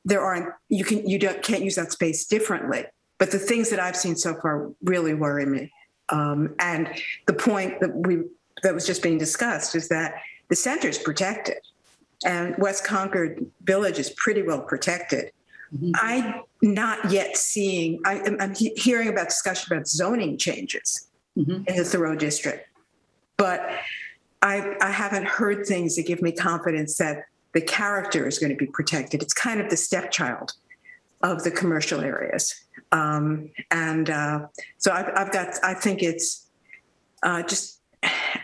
can't use that space differently. But the things that I've seen so far really worry me. And the point that was just being discussed is that the center is protected. And West Concord Village is pretty well protected. Mm-hmm. I'm not yet seeing, I'm hearing about discussion about zoning changes in the Thoreau district, but I haven't heard things that give me confidence that the character is going to be protected. It's kind of the stepchild of the commercial areas. So I think it's just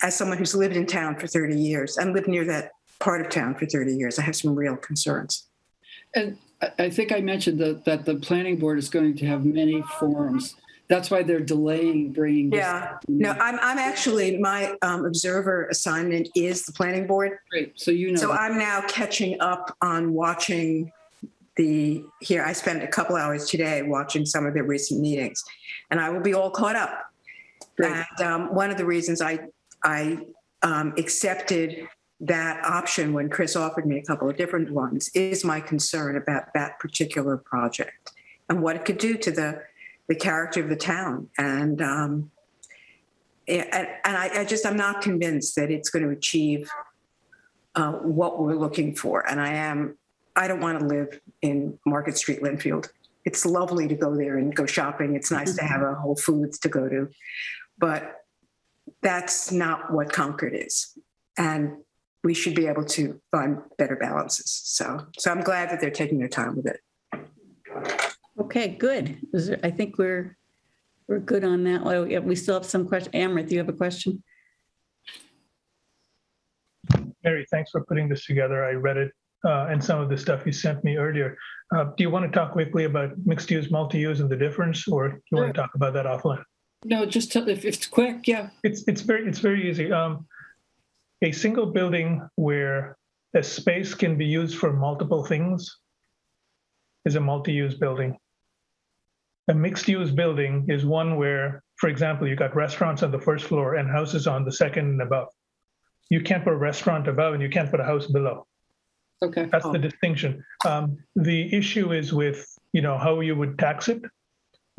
as someone who's lived in town for 30 years and lived near that part of town for 30 years, I have some real concerns.
And I think I mentioned that the planning board is going to have many forums. That's why they're delaying bringing this.
Yeah, no, I'm actually, my observer assignment is the planning board.
Great, so you know.
So
that.
I'm now catching up on watching here, I spent a couple hours today watching some of their recent meetings, and I will be all caught up.
Great.
And one of the reasons I accepted that option when Chris offered me a couple of different ones is my concern about that particular project and what it could do to the character of the town. And I'm not convinced that it's going to achieve what we're looking for. And I don't want to live in Market Street, Linfield. It's lovely to go there and go shopping. It's nice to have a Whole Foods to go to, but that's not what Concord is. And we should be able to find better balances. So I'm glad that they're taking their time with it.
Okay, good. I think we're good on that. Oh, yeah, we still have some questions. Amrit, you have a question?
Mary, thanks for putting this together. I read it and some of the stuff you sent me earlier. Do you want to talk quickly about mixed use, multi-use and the difference, or do you want to talk about that offline?
No, just if it's quick, yeah.
It's very easy. A single building where a space can be used for multiple things is a multi-use building. A mixed-use building is one where, for example, you got restaurants on the first floor and houses on the second and above. You can't put a restaurant above and you can't put a house below.
Okay.
That's the distinction. The issue is with, how you would tax it,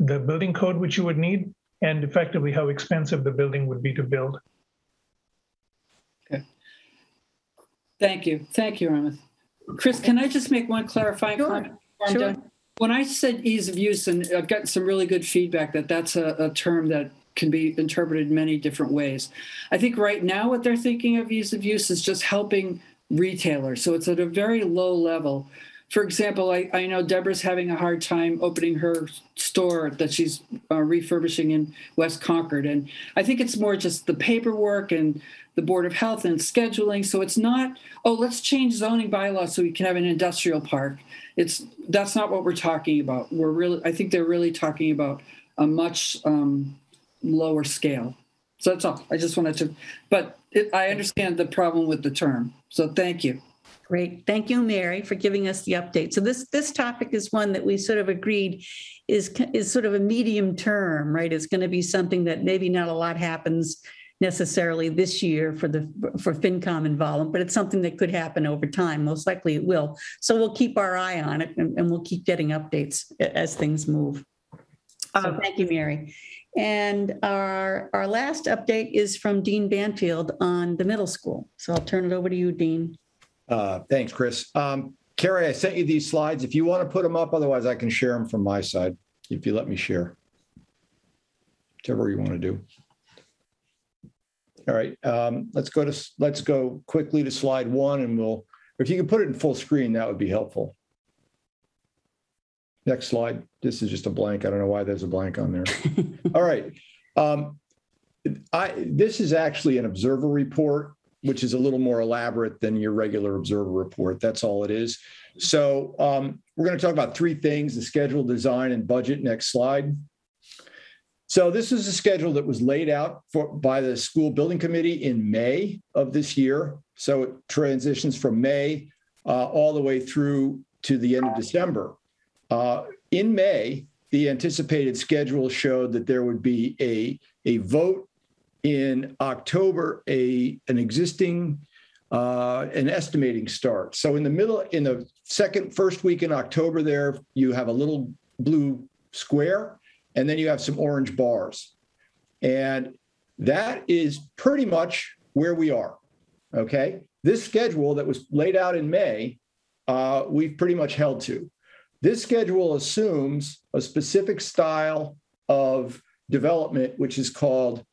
the building code which you would need, and effectively how expensive the building would be to build.
Okay. Thank you, Amit. Chris, can I just make one clarifying comment?
Sure.
When I said ease of use, and I've gotten some really good feedback that that's a term that can be interpreted many different ways. I think right now what they're thinking of ease of use is just helping retailers. So it's at a very low level. For example, I know Deborah's having a hard time opening her store that she's refurbishing in West Concord. And I think it's more just the paperwork and the Board of Health and scheduling. So it's not, let's change zoning bylaws so we can have an industrial park. That's not what we're talking about. I think they're really talking about a much lower scale. So that's all. I just wanted to, but I understand the problem with the term. So thank you.
Great. Thank you, Mary, for giving us the update. So this topic is one that we sort of agreed is sort of a medium term, right? It's going to be something that maybe not a lot happens necessarily this year for FinCom involvement, but it's something that could happen over time. Most likely it will. So we'll keep our eye on it and we'll keep getting updates as things move. So thank you, Mary. And our last update is from Dean Banfield on the middle school. So I'll turn it over to you, Dean.
Thanks, Chris. Carrie, I sent you these slides. If you want to put them up, otherwise I can share them from my side, if you let me share. Whichever you want to do. All right, let's go quickly to slide 1, and if you can put it in full screen, that would be helpful. Next slide. This is just a blank. I don't know why there's a blank on there. All right. This is actually an observer report, which is a little more elaborate than your regular observer report. That's all it is. So we're going to talk about 3 things: the schedule, design, and budget. Next slide. So this is a schedule that was laid out by the school building committee in May of this year. So it transitions from May all the way through to the end of December. In May, the anticipated schedule showed that there would be a vote in October, an estimating start. So in the first week in October there, you have a little blue square, and then you have some orange bars. And that is pretty much where we are, okay? This schedule that was laid out in May, we've pretty much held to. This schedule assumes a specific style of development, which is called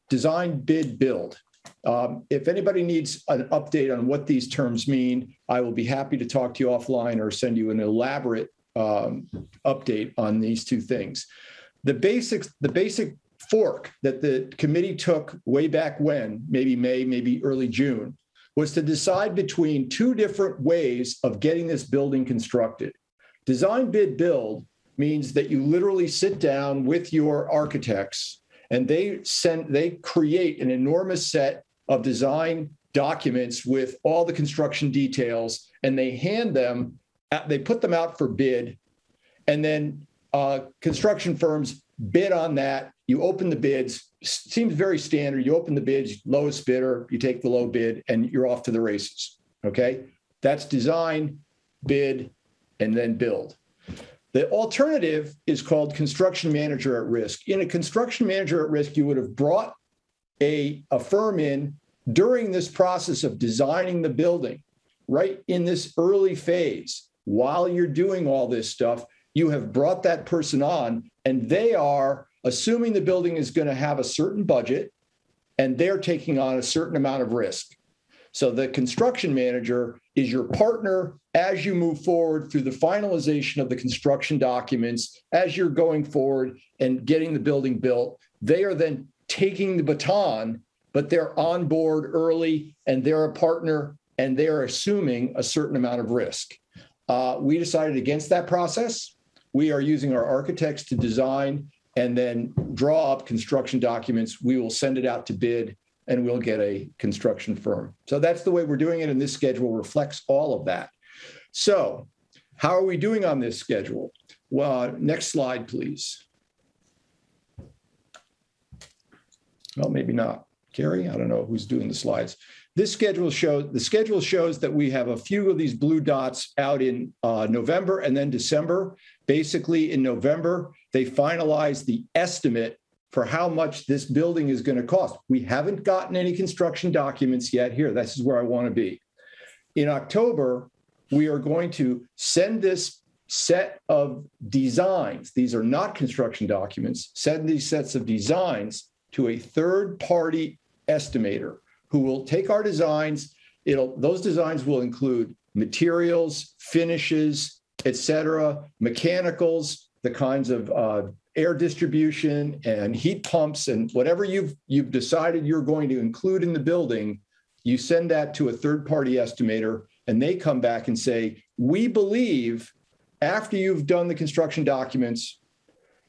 design, bid, build. If anybody needs an update on what these terms mean, I will be happy to talk to you offline or send you an elaborate update on these 2 things. The basic fork that the committee took way back when, maybe May, maybe early June, was to decide between two different ways of getting this building constructed. Design, bid, build means that you literally sit down with your architects and they create an enormous set of design documents with all the construction details, and they put them out for bid, and then construction firms bid on that. You open the bids. Seems very standard. You open the bids, lowest bidder, you take the low bid, and you're off to the races. Okay? That's design, bid, and then build. The alternative is called construction manager at risk. In a construction manager at risk, you would have brought a firm in during this process of designing the building, right in this early phase. While you're doing all this stuff, you have brought that person on, and they are assuming the building is going to have a certain budget, and they're taking on a certain amount of risk. So the construction manager is your partner as you move forward through the finalization of the construction documents, as you're going forward and getting the building built. They are then taking the baton, but they're on board early, and they're a partner, and they're assuming a certain amount of risk. We decided against that process. We are using our architects to design and then draw up construction documents. We will send it out to bid, and we'll get a construction firm. So that's the way we're doing it, and this schedule reflects all of that. So how are we doing on this schedule? Well, next slide, please. Well, maybe not. Carrie, I don't know who's doing the slides. The schedule shows that we have a few of these blue dots out in November and then December. Basically, in November, they finalized the estimate for how much this building is going to cost. We haven't gotten any construction documents yet here. This is where I want to be. In October, we are going to send this set of designs. These are not construction documents. Send these sets of designs to a third-party estimator who will take our designs. Those designs will include materials, finishes, et cetera, mechanicals, the kinds of air distribution and heat pumps, and whatever you've decided you're going to include in the building. You send that to a third-party estimator, and they come back and say, we believe after you've done the construction documents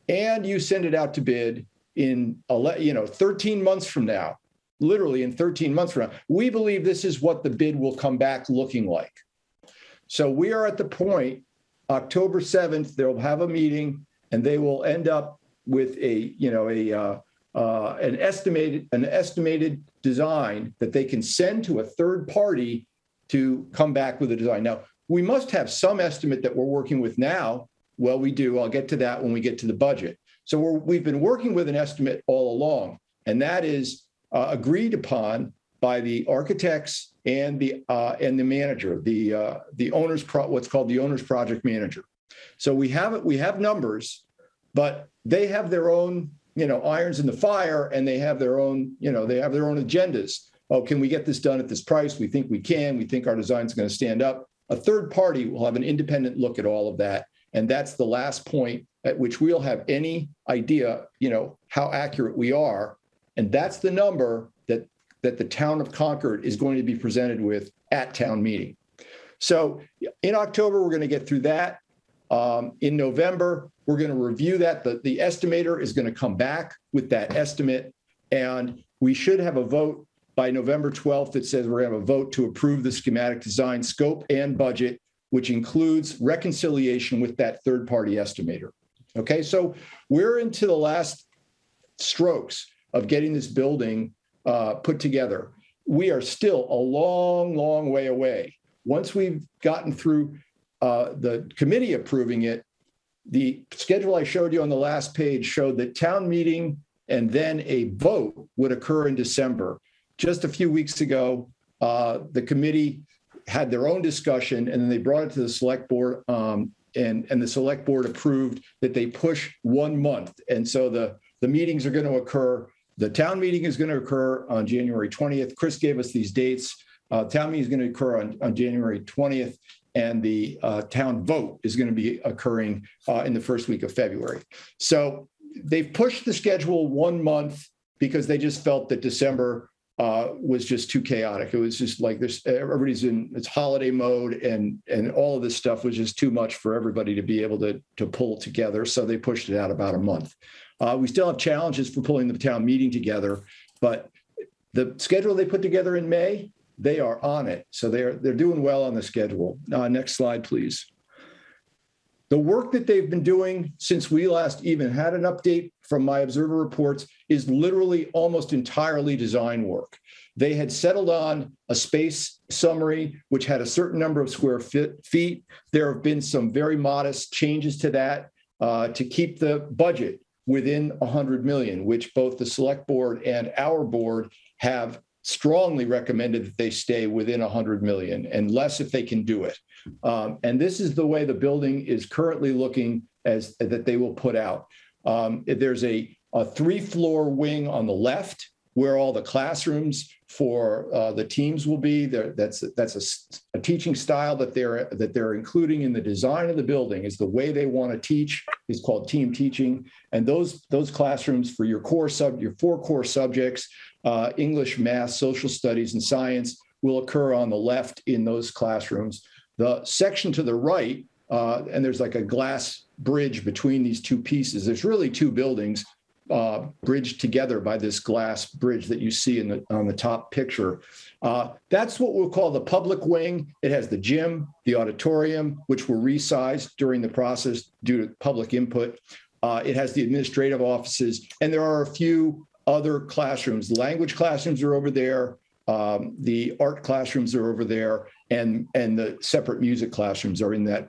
and you send it out to bid in 13 months from now, literally in 13 months from now, we believe this is what the bid will come back looking like. So we are at the point, October 7th, they'll have a meeting, and they will end up with an estimated design that they can send to a third party to come back with a design. Now, we must have some estimate that we're working with now. Well, we do. I'll get to that when we get to the budget. So we've been working with an estimate all along, and that is agreed upon by the architects and the manager, the owner's what's called the owner's project manager. So we have numbers, but they have their own irons in the fire, and they have their own agendas. Oh, can we get this done at this price? We think we can. We think our design is going to stand up. A third party will have an independent look at all of that, and that's the last point at which we'll have any idea, how accurate we are. And that's the number that the town of Concord is going to be presented with at town meeting. So in October, we're going to get through that. In November, we're going to review that. The estimator is going to come back with that estimate, and we should have a vote by November 12th that says we're going to have a vote to approve the schematic design scope and budget, which includes reconciliation with that third-party estimator. Okay, so we're into the last strokes of getting this building put together. We are still a long, long way away. Once we've gotten through the committee approving it, the schedule I showed you on the last page showed that town meeting and then a vote would occur in December. Just a few weeks ago, the committee had their own discussion, and then they brought it to the select board, and the select board approved that they push 1 month. And so the meetings are going to occur. The town meeting is going to occur on January 20th. Chris gave us these dates. Town meeting is going to occur on January 20th, and the town vote is going to be occurring in the first week of February. So they've pushed the schedule 1 month because they just felt that December was just too chaotic. It was just like this, everybody's in its holiday mode, and all of this stuff was just too much for everybody to be able to pull together. So they pushed it out about a month. We still have challenges for pulling the town meeting together, but the schedule they put together in May, they are on it. So they're doing well on the schedule. Next slide, please. The work that they've been doing since we last even had an update from my observer reports is literally almost entirely design work. They had settled on a space summary, which had a certain number of square feet. There have been some very modest changes to that to keep the budget within 100 million, which both the select board and our board have strongly recommended that they stay within 100 million and less if they can do it. And this is the way the building is currently looking as that they will put out. There's a 3-floor wing on the left where all the classrooms for the teams will be. That's a teaching style that they're including in the design of the building. Is the way they want to teach is called team teaching, and those classrooms for your 4 core subjects, English, math, social studies, and science, will occur on the left in those classrooms. The section to the right, and there's like a glass bridge between these two pieces. There's really 2 buildings bridged together by this glass bridge that you see on the top picture. That's what we'll call the public wing. It has the gym, the auditorium, which were resized during the process due to public input. It has the administrative offices, and there are a few other classrooms. Language classrooms are over there. The art classrooms are over there, and the separate music classrooms are in that,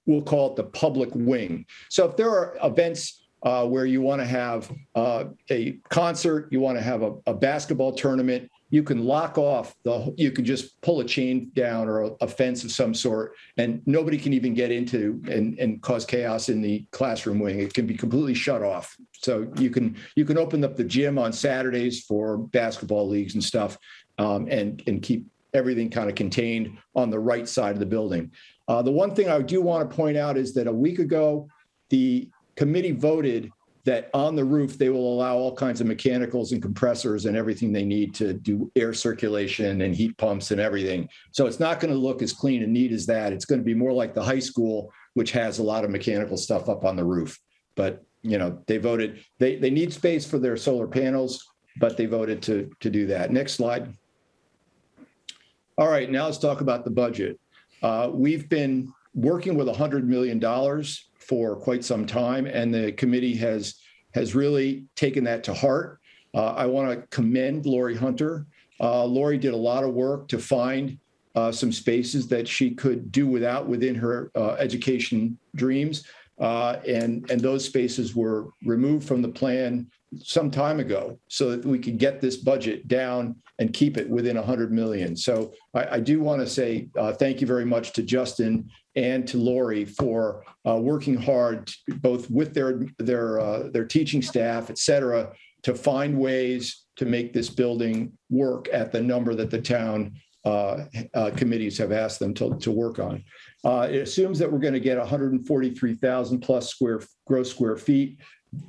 we'll call it the public wing. So if there are events where you want to have a concert, you want to have a basketball tournament, you can lock off you can just pull a chain down or a fence of some sort, and nobody can even get into and cause chaos in the classroom wing. It can be completely shut off. So you can open up the gym on Saturdays for basketball leagues and stuff, and keep everything kind of contained on the right side of the building. The one thing I do want to point out is that a week ago, the committee voted that on the roof, they will allow all kinds of mechanicals and compressors and everything they need to do air circulation and heat pumps and everything. So it's not going to look as clean and neat as that. It's going to be more like the high school, which has a lot of mechanical stuff up on the roof. But, they voted, they need space for their solar panels, but they voted to do that. Next slide. All right, now let's talk about the budget. We've been working with $100 million for quite some time, and the committee has really taken that to heart. I want to commend Lori Hunter. Lori did a lot of work to find some spaces that she could do without within her education dreams, and those spaces were removed from the plan some time ago so that we could get this budget down and keep it within 100 million. So I do want to say thank you very much to Justin and to Lori for working hard, both with their teaching staff, et cetera, to find ways to make this building work at the number that the town committees have asked them to work on. It assumes that we're going to get 143,000 plus gross square feet.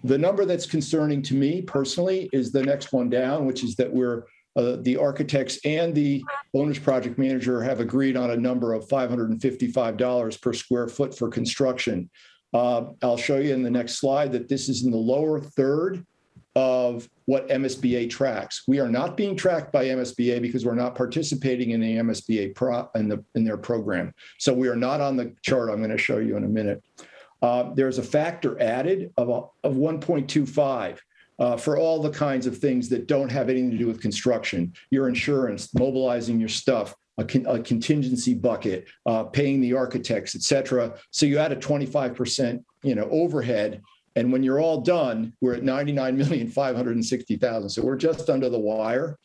The number that's concerning to me personally is the next one down, which is that the architects and the owner's project manager have agreed on a number of $555 per square foot for construction. I'll show you in the next slide that this is in the lower third of what MSBA tracks. We are not being tracked by MSBA because we're not participating in the MSBA in their program. So we are not on the chart I'm going to show you in a minute. There's a factor added of 1.25 for all the kinds of things that don't have anything to do with construction, your insurance, mobilizing your stuff, a contingency bucket, paying the architects, et cetera. So you add a 25% overhead. And when you're all done, we're at 99,560,000. So we're just under the wire.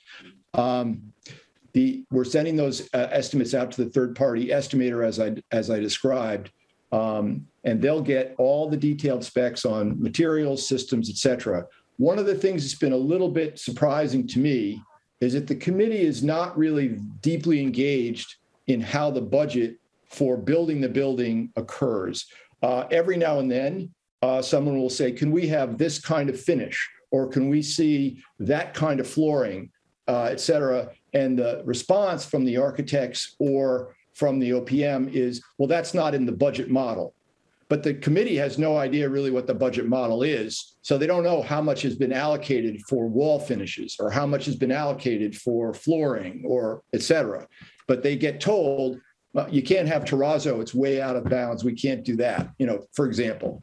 We're sending those estimates out to the third-party estimator as I described, and they'll get all the detailed specs on materials, systems, et cetera. One of the things that's been a little bit surprising to me is that the committee is not really deeply engaged in how the budget for building the building occurs. Every now and then, someone will say, can we have this kind of finish? Or can we see that kind of flooring, et cetera? And the response from the architects or from the OPM is, well, that's not in the budget model. But the committee has no idea really what the budget model is. So they don't know how much has been allocated for wall finishes or how much has been allocated for flooring or et cetera. But they get told, you can't have terrazzo, it's way out of bounds. We can't do that, for example.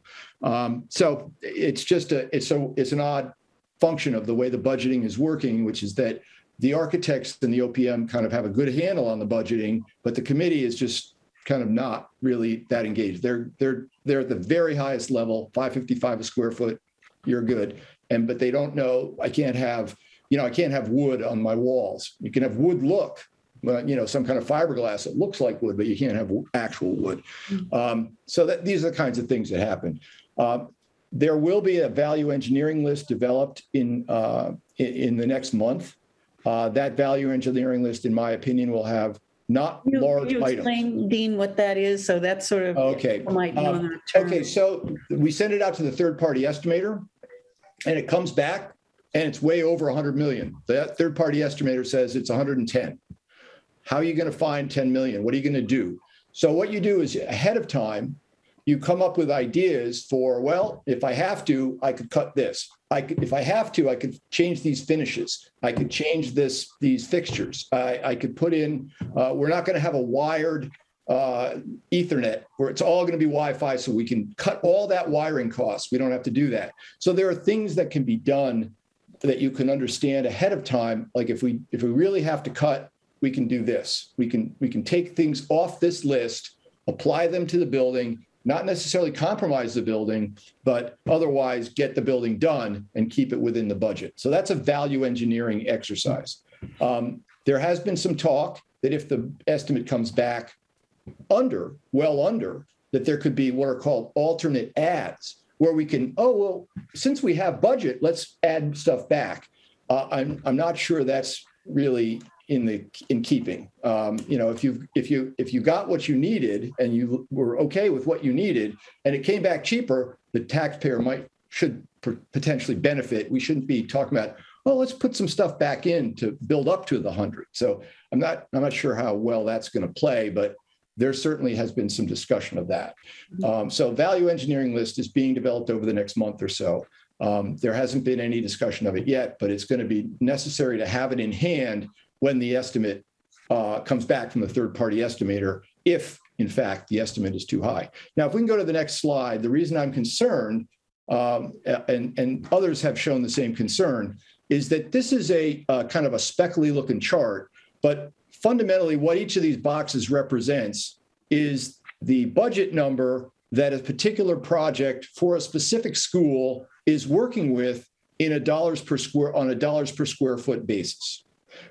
So it's just it's an odd function of the way the budgeting is working, which is that the architects and the OPM kind of have a good handle on the budgeting, but the committee is just kind of not really that engaged. They're at the very highest level, $555 a square foot, you're good. But they don't know, I can't have wood on my walls. You can have wood look, some kind of fiberglass that looks like wood, but you can't have actual wood. So these are the kinds of things that happen. There will be a value engineering list developed in the next month. That value engineering list, in my opinion, will have not large
you
items.
Explain, Dean, what that is. So that's sort of
okay. Okay, so we send it out to the third-party estimator, and it comes back, and it's way over 100 million. That third-party estimator says it's 110. How are you going to find 10 million? What are you going to do? So what you do is ahead of time, you come up with ideas for, well, if I have to, I could cut this. If I have to, I could change these finishes. I could change these fixtures. I could put in, we're not going to have a wired Ethernet where it's all going to be Wi-Fi, so we can cut all that wiring costs. We don't have to do that. So there are things that can be done that you can understand ahead of time. Like if we really have to cut, we can do this. We can take things off this list, apply them to the building, not necessarily compromise the building, but otherwise get the building done and keep it within the budget. So that's a value engineering exercise. There has been some talk that if the estimate comes back well under, that there could be what are called alternate adds, where we can, since we have budget, let's add stuff back. I'm not sure that's really in keeping. If you got what you needed and you were okay with what you needed and it came back cheaper, the taxpayer should potentially benefit. We shouldn't be talking about, let's put some stuff back in to build up to the 100. So I'm not sure how well that's going to play, but there certainly has been some discussion of that. So value engineering list is being developed over the next month or so. There hasn't been any discussion of it yet, but it's going to be necessary to have it in hand when the estimate comes back from the third-party estimator, if, in fact, the estimate is too high. Now, if we can go to the next slide, the reason I'm concerned, and others have shown the same concern, is that this is a kind of a speckly looking chart, but fundamentally what each of these boxes represents is the budget number that a particular project for a specific school is working with on a dollars per square foot basis.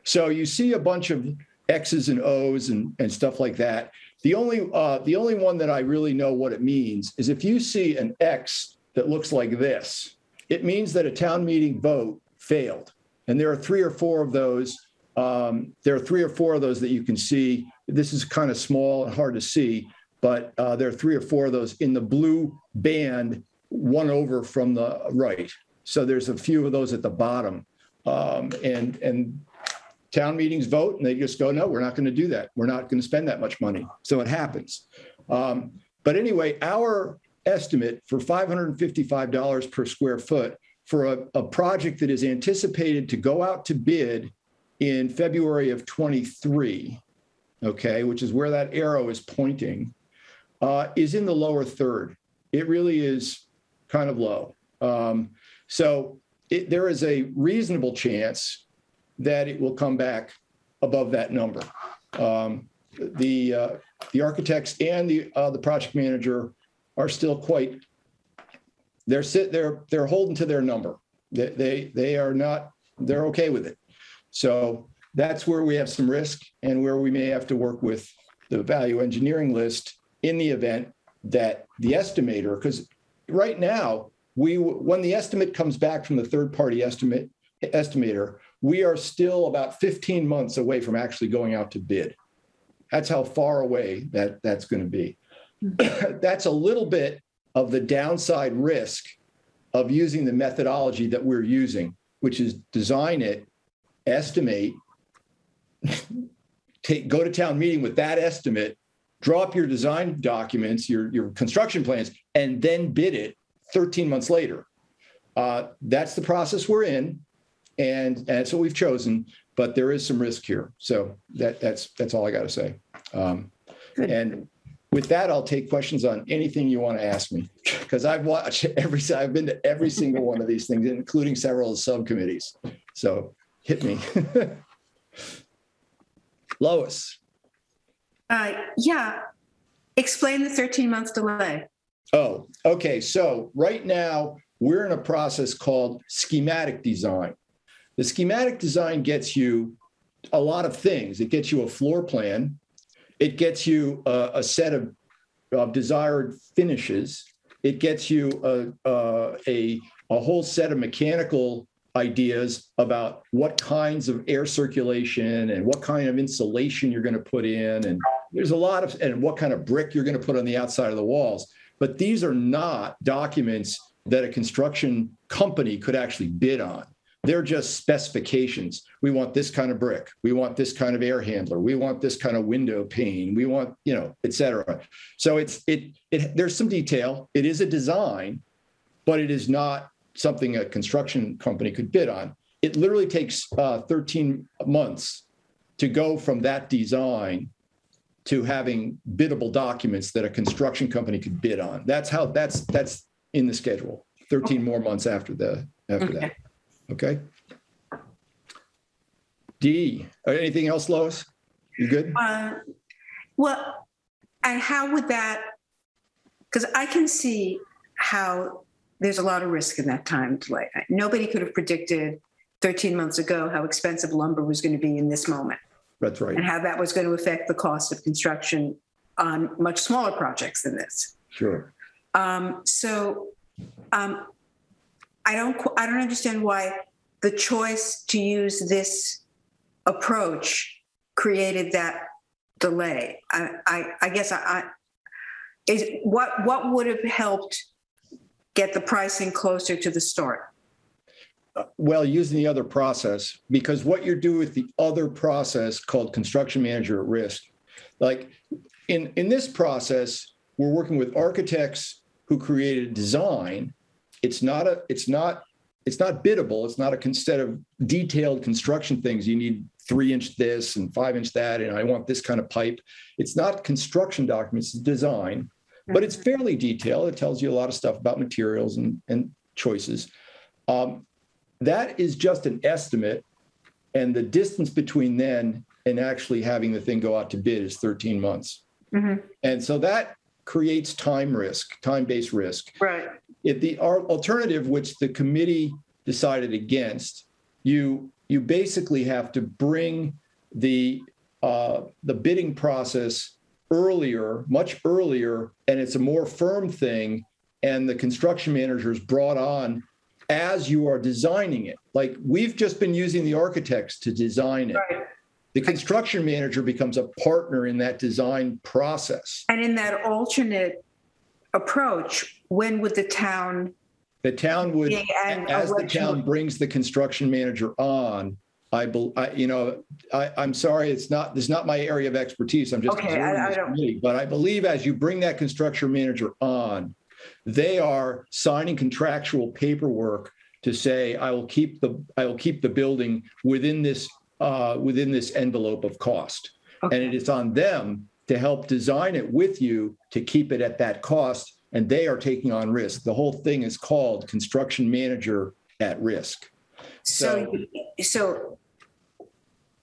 So you see a bunch of X's and O's and stuff like that. The only one that I really know what it means is if you see an X that looks like this, it means that a town meeting vote failed. And there are 3 or 4 of those. That you can see. This is kind of small and hard to see, but there are 3 or 4 of those in the blue band, one over from the right. So there's a few of those at the bottom. And town meetings vote and they just go, no, we're not going to do that. We're not going to spend that much money. So it happens. But anyway, our estimate for $555 per square foot for a project that is anticipated to go out to bid in February of 23, okay, which is where that arrow is pointing, is in the lower third. It really is kind of low. So there is a reasonable chance that it will come back above that number. The architects and the project manager are still they're holding to their number. They're okay with it. So that's where we have some risk and where we may have to work with the value engineering list in the event that the estimator, because right now, when the estimate comes back from the third-party estimator, we are still about 15 months away from actually going out to bid. That's how far away that's going to be. That's a little bit of the downside risk of using the methodology that we're using, which is design it, estimate, go to town meeting with that estimate, draw up your design documents, your construction plans, and then bid it 13 months later. That's the process we're in, and that's what we've chosen. But there is some risk here, so that's all I got to say. And with that, I'll take questions on anything you want to ask me, because I've been to every single one of these things, including several subcommittees. So hit me. Lois.
Yeah. Explain the 13 months delay.
Oh, okay. So right now we're in a process called schematic design. The schematic design gets you a lot of things. It gets you a floor plan. It gets you a set of desired finishes. It gets you a whole set of mechanical ideas about what kinds of air circulation and what kind of insulation you're going to put in. And there's a lot of, and what kind of brick you're going to put on the outside of the walls. But these are not documents that a construction company could actually bid on. They're just specifications. We want this kind of brick. We want this kind of air handler. We want this kind of window pane. We want, et cetera. So there's some detail. It is a design, but it is not something a construction company could bid on. It literally takes 13 months to go from that design to having biddable documents that a construction company could bid on. That's in the schedule. 13 more months after that. Okay. D, anything else, Lois? You good?
Well, and how would that, because I can see how there's a lot of risk in that time delay. Nobody could have predicted 13 months ago how expensive lumber was going to be in this moment.
That's right.
And how that was going to affect the cost of construction on much smaller projects than this.
Sure.
I don't understand why the choice to use this approach created that delay. I guess what would have helped get the pricing closer to the start?
Well, using the other process, because what you're doing with the other process called construction manager at risk, like in this process, we're working with architects who created a design. It's not biddable. It's not a set of detailed construction things. You need 3-inch this and 5-inch that, and I want this kind of pipe. It's not construction documents, it's design, but it's fairly detailed. It tells you a lot of stuff about materials and choices. That is just an estimate, and the distance between then and actually having the thing go out to bid is 13 months. Mm-hmm. And so that creates time-based risk.
Right.
If the alternative, which the committee decided against, you basically have to bring the bidding process earlier, much earlier, and it's a more firm thing, and the construction manager is brought on as you are designing it. Like, we've just been using the architects to design it. Right. The construction manager becomes a partner in that design process.
And in that alternate approach, when would the town?
The town would, as the town brings the construction manager on, I'm sorry, this is not my area of expertise. I'm just committee, but I believe as you bring that construction manager on, they are signing contractual paperwork to say, I will keep the building within this envelope of cost. Okay. And it is on them to help design it with you to keep it at that cost, and they are taking on risk. The whole thing is called construction manager at risk.
So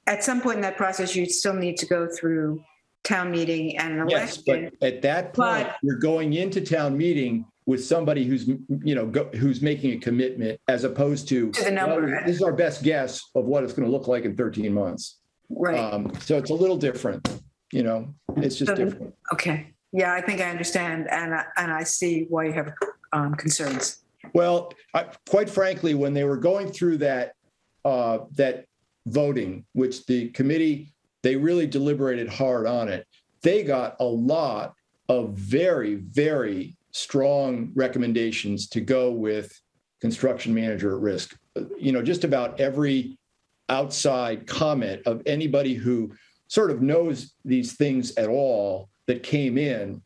at some point in that process, you still need to go through town meeting and an election.
Yes, but at that point, you're going into town meeting with somebody who's making a commitment, as opposed to
the number.
Well, this is our best guess of what it's going to look like in 13 months.
Right.
So it's a little different. It's just different.
Okay. Yeah, I think I understand, and I see why you have concerns.
Well, quite frankly, when they were going through that voting, which the committee, they really deliberated hard on it. They got a lot of very, very strong recommendations to go with construction manager at risk. Just about every outside comment of anybody who sort of knows these things at all that came in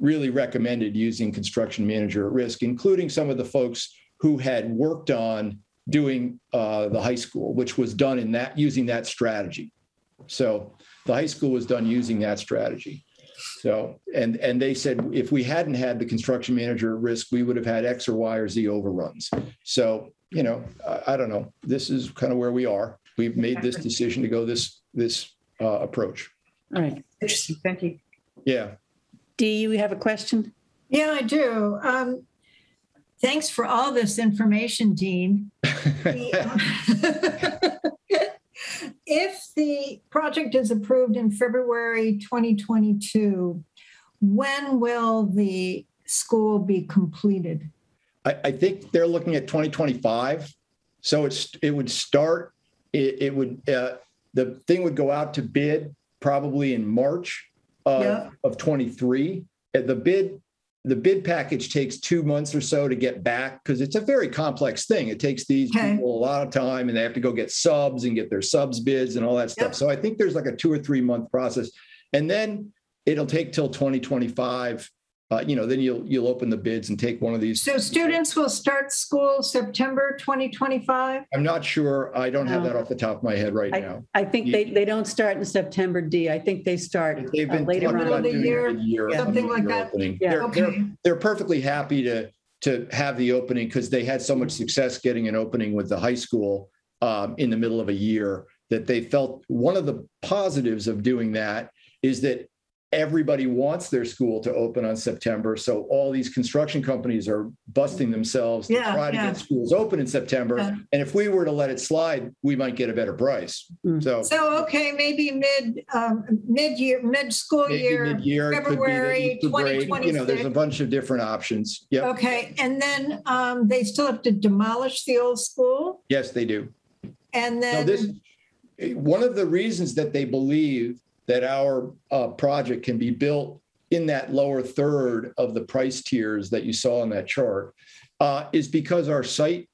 really recommended using construction manager at risk, including some of the folks who had worked on doing the high school, which was done using that strategy. So the high school was done using that strategy. So, and they said, if we hadn't had the construction manager at risk, we would have had X or Y or Z overruns. So, I don't know. This is kind of where we are. We've made this decision to go this approach.
All right.
Interesting. Thank you.
Yeah.
Dee, you have a question?
Yeah, I do. Thanks for all this information, Dean. If the project is approved in February 2022, when will the school be completed?
I think they're looking at 2025. So it would start. The thing would go out to bid probably in March of 23. The bid package takes 2 months or so to get back because it's a very complex thing. It takes these people a lot of time, and they have to go get subs and get their subs bids and all that stuff. So I think there's like a 2 or 3 month process, and then it'll take till 2025. Then you'll open the bids and take one of these.
So students will start school September 2025?
I'm not sure. I don't have that off the top of my head right now.
I think they don't start in September, D. I think they start
They've been
later
talking
on.
about doing mid-year,
something like
mid-year
that.
opening.
Yeah.
They're perfectly happy to have the opening because they had so much success getting an opening with the high school in the middle of a year that they felt one of the positives of doing that is that everybody wants their school to open on September. So all these construction companies are busting themselves to try to get schools open in September.
Yeah.
And if we were to let it slide, we might get a better price. So
okay, maybe mid-school year,
mid-year,
February
could be the Easter break.
2026.
There's a bunch of different options. Yeah.
Okay, and then they still have to demolish the old school?
Yes, they do.
And then
one of the reasons that they believe that our project can be built in that lower third of the price tiers that you saw on that chart is because our site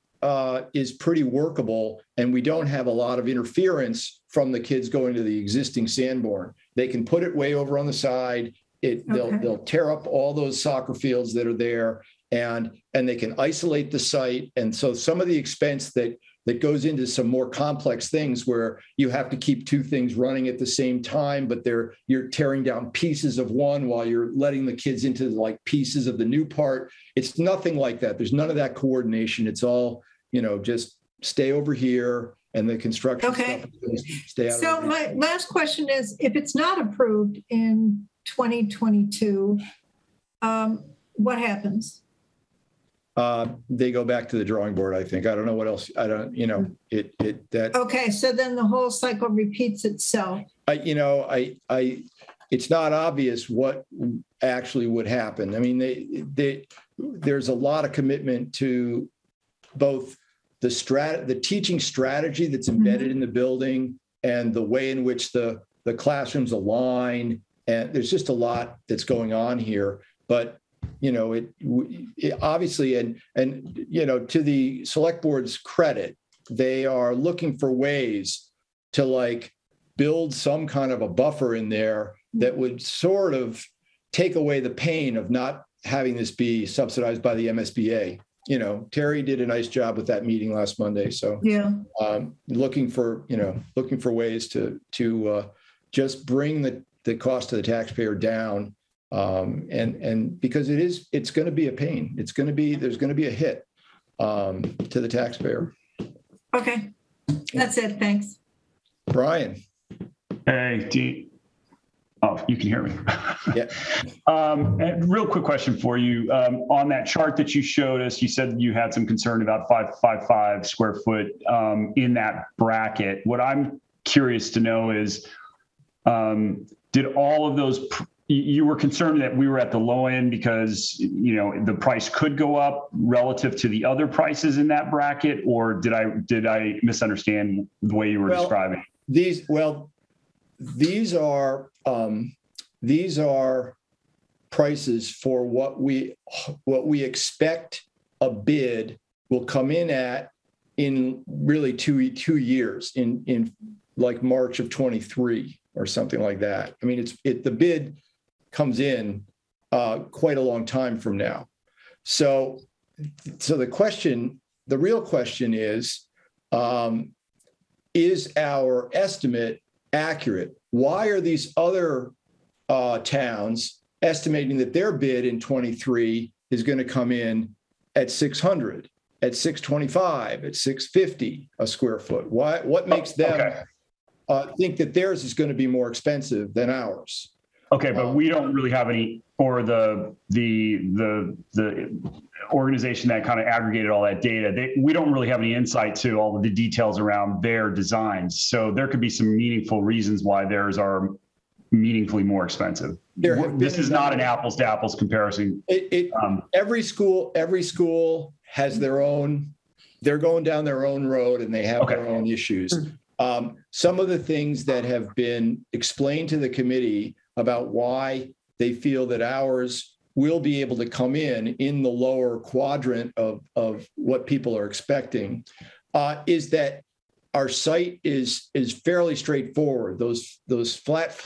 is pretty workable and we don't have a lot of interference from the kids going to the existing Sanborn. They can put it way over on the side. They'll tear up all those soccer fields that are there and they can isolate the site. And so some of the expense that goes into some more complex things where you have to keep two things running at the same time, but you're tearing down pieces of one while you're letting the kids into like pieces of the new part. It's nothing like that. There's none of that coordination. It's all, just stay over here and the construction stuff stay out.
So my last question is, if it's not approved in 2022, what happens?
They go back to the drawing board, I think. I don't know what else. I don't,
Okay, so then the whole cycle repeats itself.
It's not obvious what actually would happen. I mean, there's a lot of commitment to both the teaching strategy that's embedded in the building and the way in which the classrooms align. And there's just a lot that's going on here. But it obviously, and to the select board's credit, they are looking for ways to build some kind of a buffer in there that would sort of take away the pain of not having this be subsidized by the MSBA. Terry did a nice job with that meeting last Monday. So looking for ways to just bring the cost to the taxpayer down. And because it's going to be a pain. There's going to be a hit to the taxpayer.
Okay, that's it. Thanks.
Brian.
Hey, Dean. Oh, you can hear me.
Yeah.
And real quick question for you. On that chart that you showed us, you said you had some concern about 555 square foot in that bracket. What I'm curious to know is, did all of those you were concerned that we were at the low end because, the price could go up relative to the other prices in that bracket, or did I misunderstand the way you were describing? These
are prices for what we expect a bid will come in at in really two years, in like March of 23 or something like that. I mean, the bid comes in quite a long time from now. So the real question is our estimate accurate? Why are these other towns estimating that their bid in 23 is going to come in at 600, at 625, at 650 a square foot? What makes them think that theirs is going to be more expensive than ours?
Okay, but we don't really have any, or the organization that kind of aggregated all that data, we don't really have any insight to all of the details around their designs. So there could be some meaningful reasons why theirs are meaningfully more expensive. This is not an apples to apples comparison.
Every school has their own, they're going down their own road and they have their own issues. Some of the things that have been explained to the committee about why they feel that ours will be able to come in the lower quadrant of what people are expecting is that our site is fairly straightforward. Those flat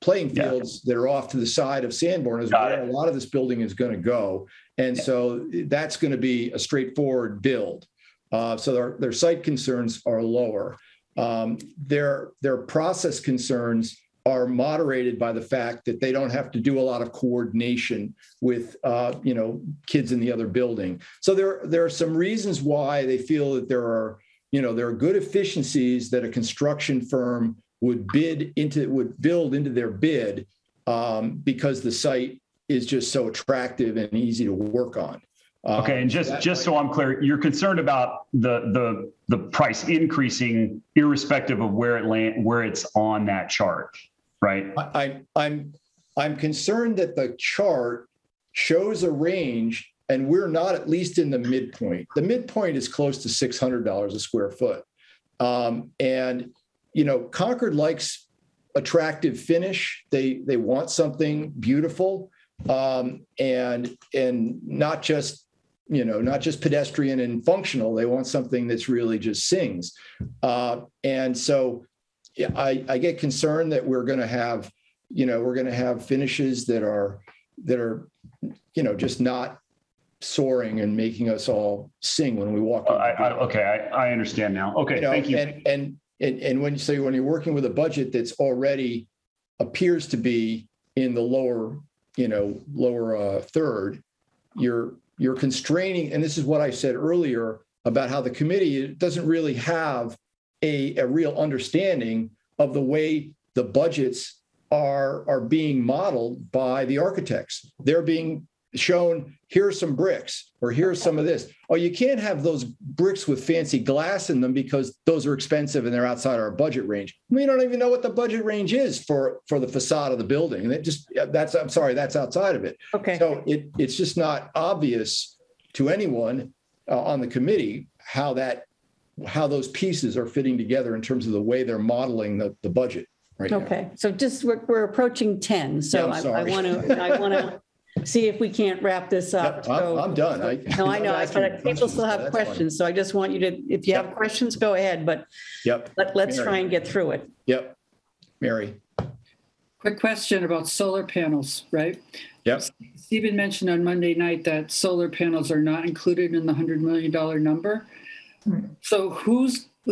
playing fields that are off to the side of Sanborn is where a lot of this building is going to go. And so that's going to be a straightforward build. So their site concerns are lower. Their process concerns are moderated by the fact that they don't have to do a lot of coordination with, kids in the other building. So there are some reasons why they feel that there are good efficiencies that a construction firm would build into their bid because the site is just so attractive and easy to work on.
Okay, and just so I'm clear, you're concerned about the price increasing irrespective of where it's on that chart, right?
I'm concerned that the chart shows a range, and we're not at least in the midpoint. The midpoint is close to $600 a square foot, and Concord likes attractive finish. They want something beautiful, and not just pedestrian and functional. They want something that's really just sings. And so I get concerned that we're going to have finishes that are just not soaring and making us all sing when we walk in.
I understand now. Okay, thank you.
And when you're working with a budget that's already appears to be in the lower third, you're constraining, and this is what I said earlier about how the committee doesn't really have a real understanding of the way the budgets are being modeled by the architects. They're being shown, here's some bricks, or here's some of this. Oh, you can't have those bricks with fancy glass in them because those are expensive and they're outside our budget range. We don't even know what the budget range is for the facade of the building. And that's outside of it.
Okay.
So it's just not obvious to anyone on the committee how those pieces are fitting together in terms of the way they're modeling the budget right now.
Okay. So we're approaching 10. So
Yeah,
I want to see if we can't wrap this up.
Yep, I'm done.
I know, but people still have questions. So I just want you to, if you have questions, go ahead, but let's try and get through it.
Yep. Mary.
Quick question about solar panels, right?
Yep.
Stephen mentioned on Monday night that solar panels are not included in the $100 million number. So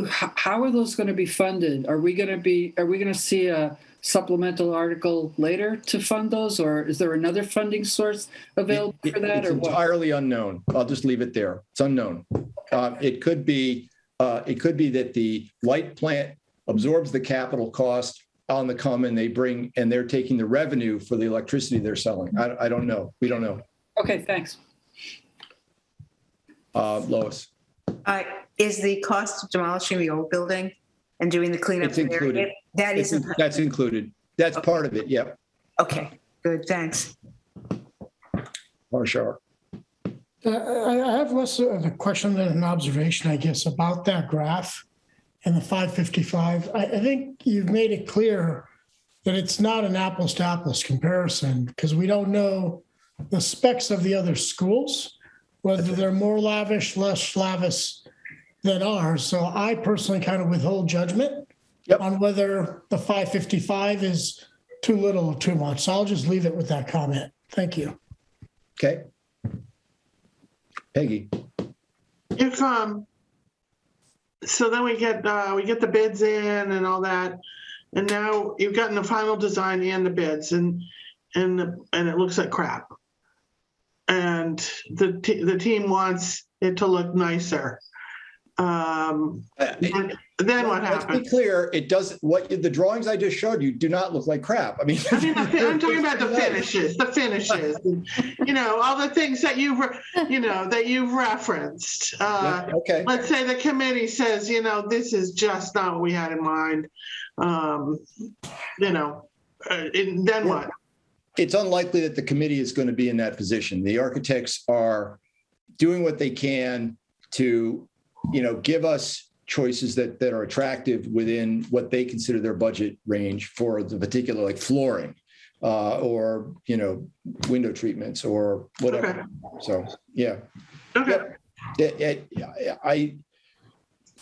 how are those going to be funded? Are we going to see a supplemental article later to fund those, or is there another funding source available for that?
It's entirely unknown. I'll just leave it there. It's unknown. It could be that the light plant absorbs the capital cost on the come, and they're taking the revenue for the electricity they're selling. I don't know. We don't know.
Okay, thanks.
Lois.
Is the cost of demolishing the old building and doing the cleanup?
It's included. That's included. That's part of it. Yep.
Okay, good. Thanks.
Marshall.
I have less of a question than an observation, I guess, about that graph and the 555. I think you've made it clear that it's not an apples to apples comparison because we don't know the specs of the other schools, whether they're more lavish, less lavish than ours. So I personally kind of withhold judgment on whether the 555 is too little or too much. So I'll just leave it with that comment. Thank you.
Okay. Peggy.
If so then we get the bids in and all that, and now you've gotten the final design and the bids, and it looks like crap, and the team wants it to look nicer. Then what happens?
Let's be clear. It does what the drawings I just showed you do not look like crap. I mean,
I'm talking about the finishes, and, all the things that you've referenced.
Okay.
Let's say the committee says, this is just not what we had in mind. Then what?
It's unlikely that the committee is going to be in that position. The architects are doing what they can to, give us choices that are attractive within what they consider their budget range for the particular, like flooring or, window treatments or whatever. Okay. So, yeah.
Okay.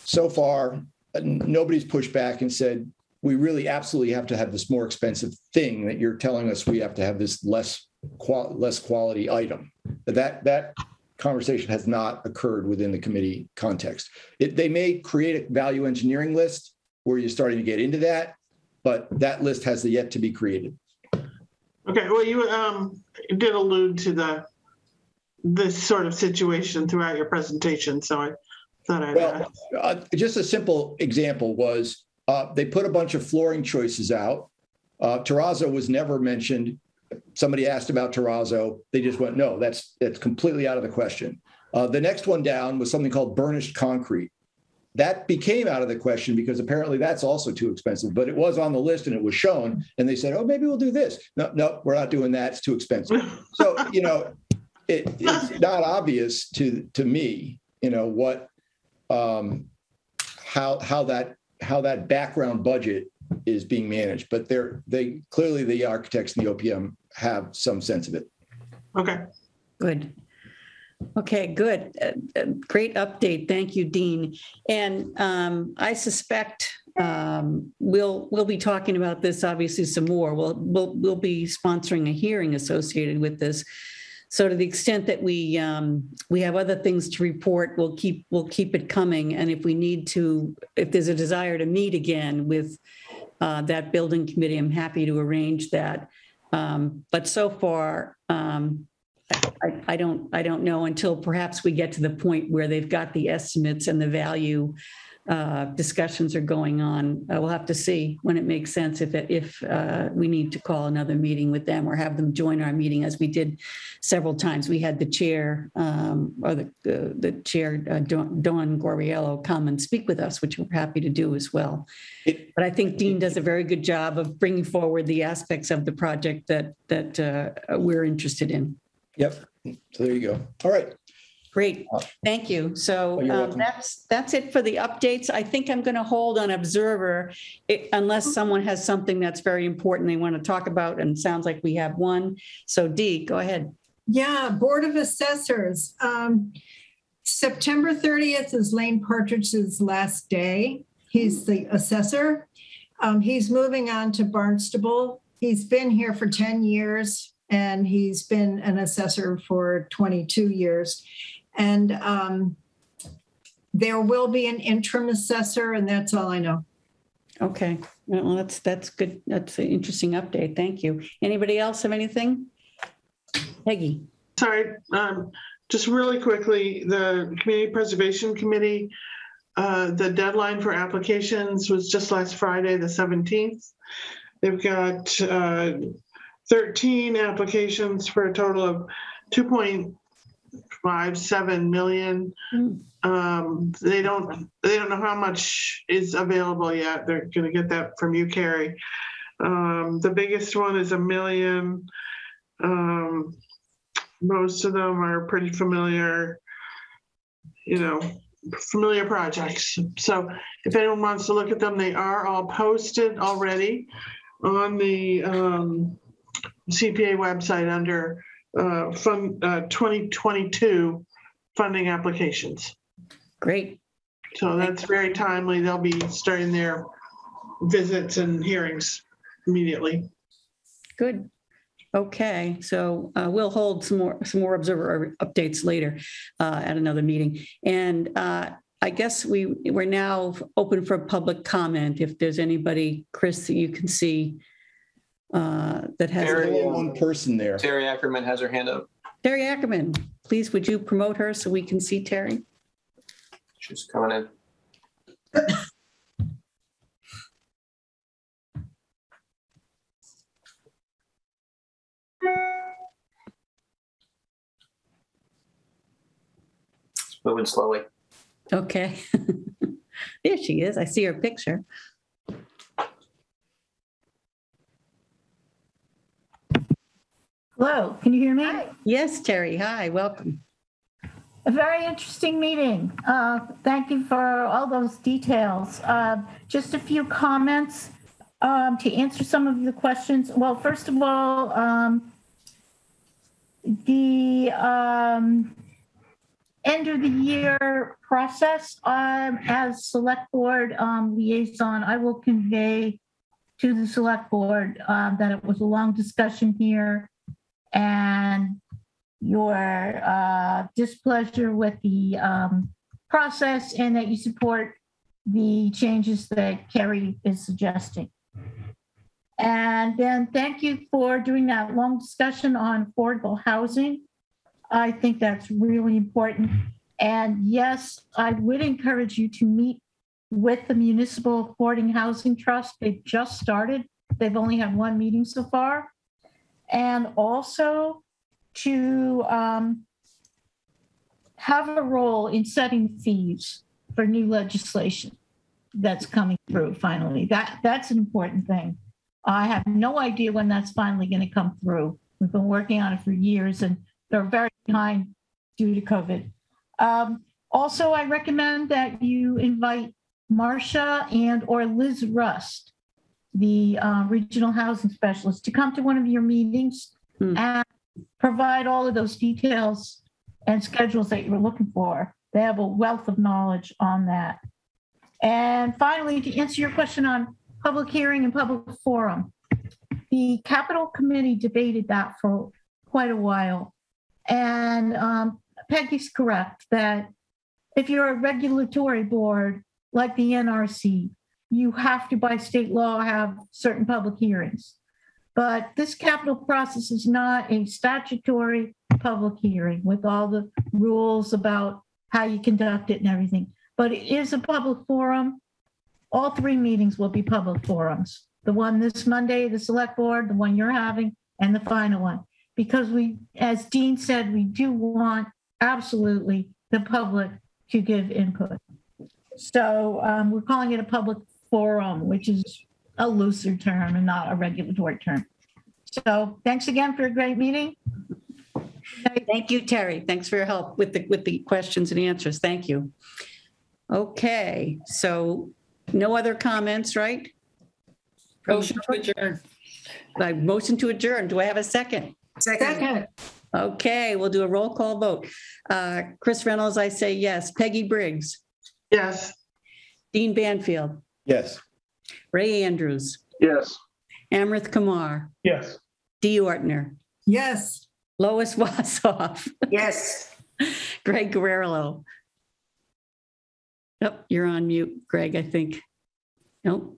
So far, nobody's pushed back and said, we really absolutely have to have this more expensive thing that you're telling us we have to have this less quality item. That conversation has not occurred within the committee context. They may create a value engineering list where you're starting to get into that, but that list has yet to be created.
Okay, well, you did allude to this sort of situation throughout your presentation, so I thought I'd
just a simple example was they put a bunch of flooring choices out. Terrazzo was never mentioned. Somebody asked about terrazzo. They just went, no, that's completely out of the question. The next one down was something called burnished concrete. That became out of the question because apparently that's also too expensive, but it was on the list and it was shown. And they said, oh, maybe we'll do this. No, we're not doing that. It's too expensive. So, it's not obvious to me, what, how that background budget is being managed, but they clearly the architects and the OPM have some sense of it.
Okay.
Good. Okay, good. Great update. Thank you, Dean. And I suspect we'll be talking about this obviously some more. We'll be sponsoring a hearing associated with this. So to the extent that we have other things to report, we'll keep it coming. And if we need to, if there's a desire to meet again with that building committee, I'm happy to arrange that. But so far, I don't know until perhaps we get to the point where they've got the estimates and the value discussions are going on. We'll have to see when it makes sense if we need to call another meeting with them or have them join our meeting, as we did several times. We had the chair or the chair, Dawn Goriello, come and speak with us, which we're happy to do as well. But I think Dean does a very good job of bringing forward the aspects of the project that we're interested in.
Yep. So there you go. All right.
Great. Thank you. So that's it for the updates. I think I'm going to hold on Observer unless someone has something that's very important they want to talk about, and it sounds like we have one. So Dee, go ahead.
Yeah, Board of Assessors. September 30th is Lane Partridge's last day. He's the assessor. He's moving on to Barnstable. He's been here for 10 years. And he's been an assessor for 22 years. And there will be an interim assessor, and that's all I know.
Okay. Well, that's good. That's an interesting update. Thank you. Anybody else have anything? Peggy.
Sorry, just really quickly, the Community Preservation Committee, the deadline for applications was just last Friday, the 17th. They've got 13 applications for a total of 2.57 million. They don't know how much is available yet. They're going to get that from you, Carrie. The biggest one is $1 million. Most of them are pretty familiar, familiar projects. So if anyone wants to look at them, they are all posted already. on the CPA website under 2022 funding applications.
Great.
So that's very timely. They'll be starting their visits and hearings immediately.
Good. Okay, so we'll hold some more observer updates later at another meeting. And I guess we're now open for public comment. If there's anybody, Chris, that you can see that has
Only one person there.
Terry Ackerman has her hand up.
Terry Ackerman, please, would you promote her so we can see Terry?
She's coming in. It's moving slowly.
Okay. There she is. I see her picture.
Hello, can you hear me?
Yes, Terry. Hi, welcome.
A very interesting meeting. Thank you for all those details. Just a few comments to answer some of the questions. Well, first of all, the end of the year process, as select board liaison, I will convey to the select board that it was a long discussion here and your displeasure with the process and that you support the changes that Kerry is suggesting. And then thank you for doing that long discussion on affordable housing. I think that's really important. And yes, I would encourage you to meet with the Municipal Affordable Housing Trust. They've just started. They've only had one meeting so far. And also to have a role in setting fees for new legislation that's coming through finally. That's an important thing. I have no idea when that's finally going to come through. We've been working on it for years and they're very behind due to COVID. Also, I recommend that you invite Marcia and or Liz Rust, the regional housing specialist, to come to one of your meetings and provide all of those details and schedules that you were looking for. They have a wealth of knowledge on that. And finally, to answer your question on public hearing and public forum, the Capital Committee debated that for quite a while. And Peggy's correct that if you're a regulatory board like the NRC, you have to, by state law, have certain public hearings. But this capital process is not a statutory public hearing with all the rules about how you conduct it and everything. But it is a public forum. All three meetings will be public forums. The one this Monday, the select board, the one you're having, and the final one. Because we, as Dean said, we do want absolutely the public to give input. So we're calling it a public forum, which is a looser term and not a regulatory term. So thanks again for a great meeting.
Thank you, Terry. Thanks for your help with the questions and answers. Thank you. Okay, so no other comments, right?
Motion to adjourn.
Motion to adjourn. Do I have a second?
Second.
Okay, we'll do a roll call vote. Chris Reynolds, I say yes. Peggy Briggs.
Yes.
Dean Banfield.
Yes.
Ray Andrews.
Yes.
Amrith Kumar.
Yes.
Dee Ortner.
Yes.
Lois Wassoff.
Yes.
Greg Guerrero. Nope, you're on mute, Greg, I think. Nope.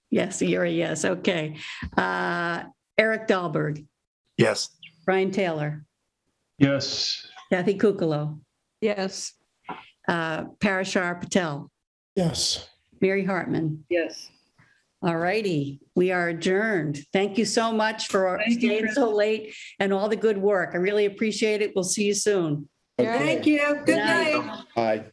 Yes, you're a yes. Okay. Eric Dahlberg.
Yes.
Brian Taylor.
Yes.
Kathy Kukalo.
Yes.
Parashar Patel.
Yes.
Mary Hartman.
Yes.
All righty. We are adjourned. Thank you so much for
Thank you,
staying
Chris.
so late and all the good work. I really appreciate it. We'll see you soon.
Okay.
Thank you. Good night.
Bye.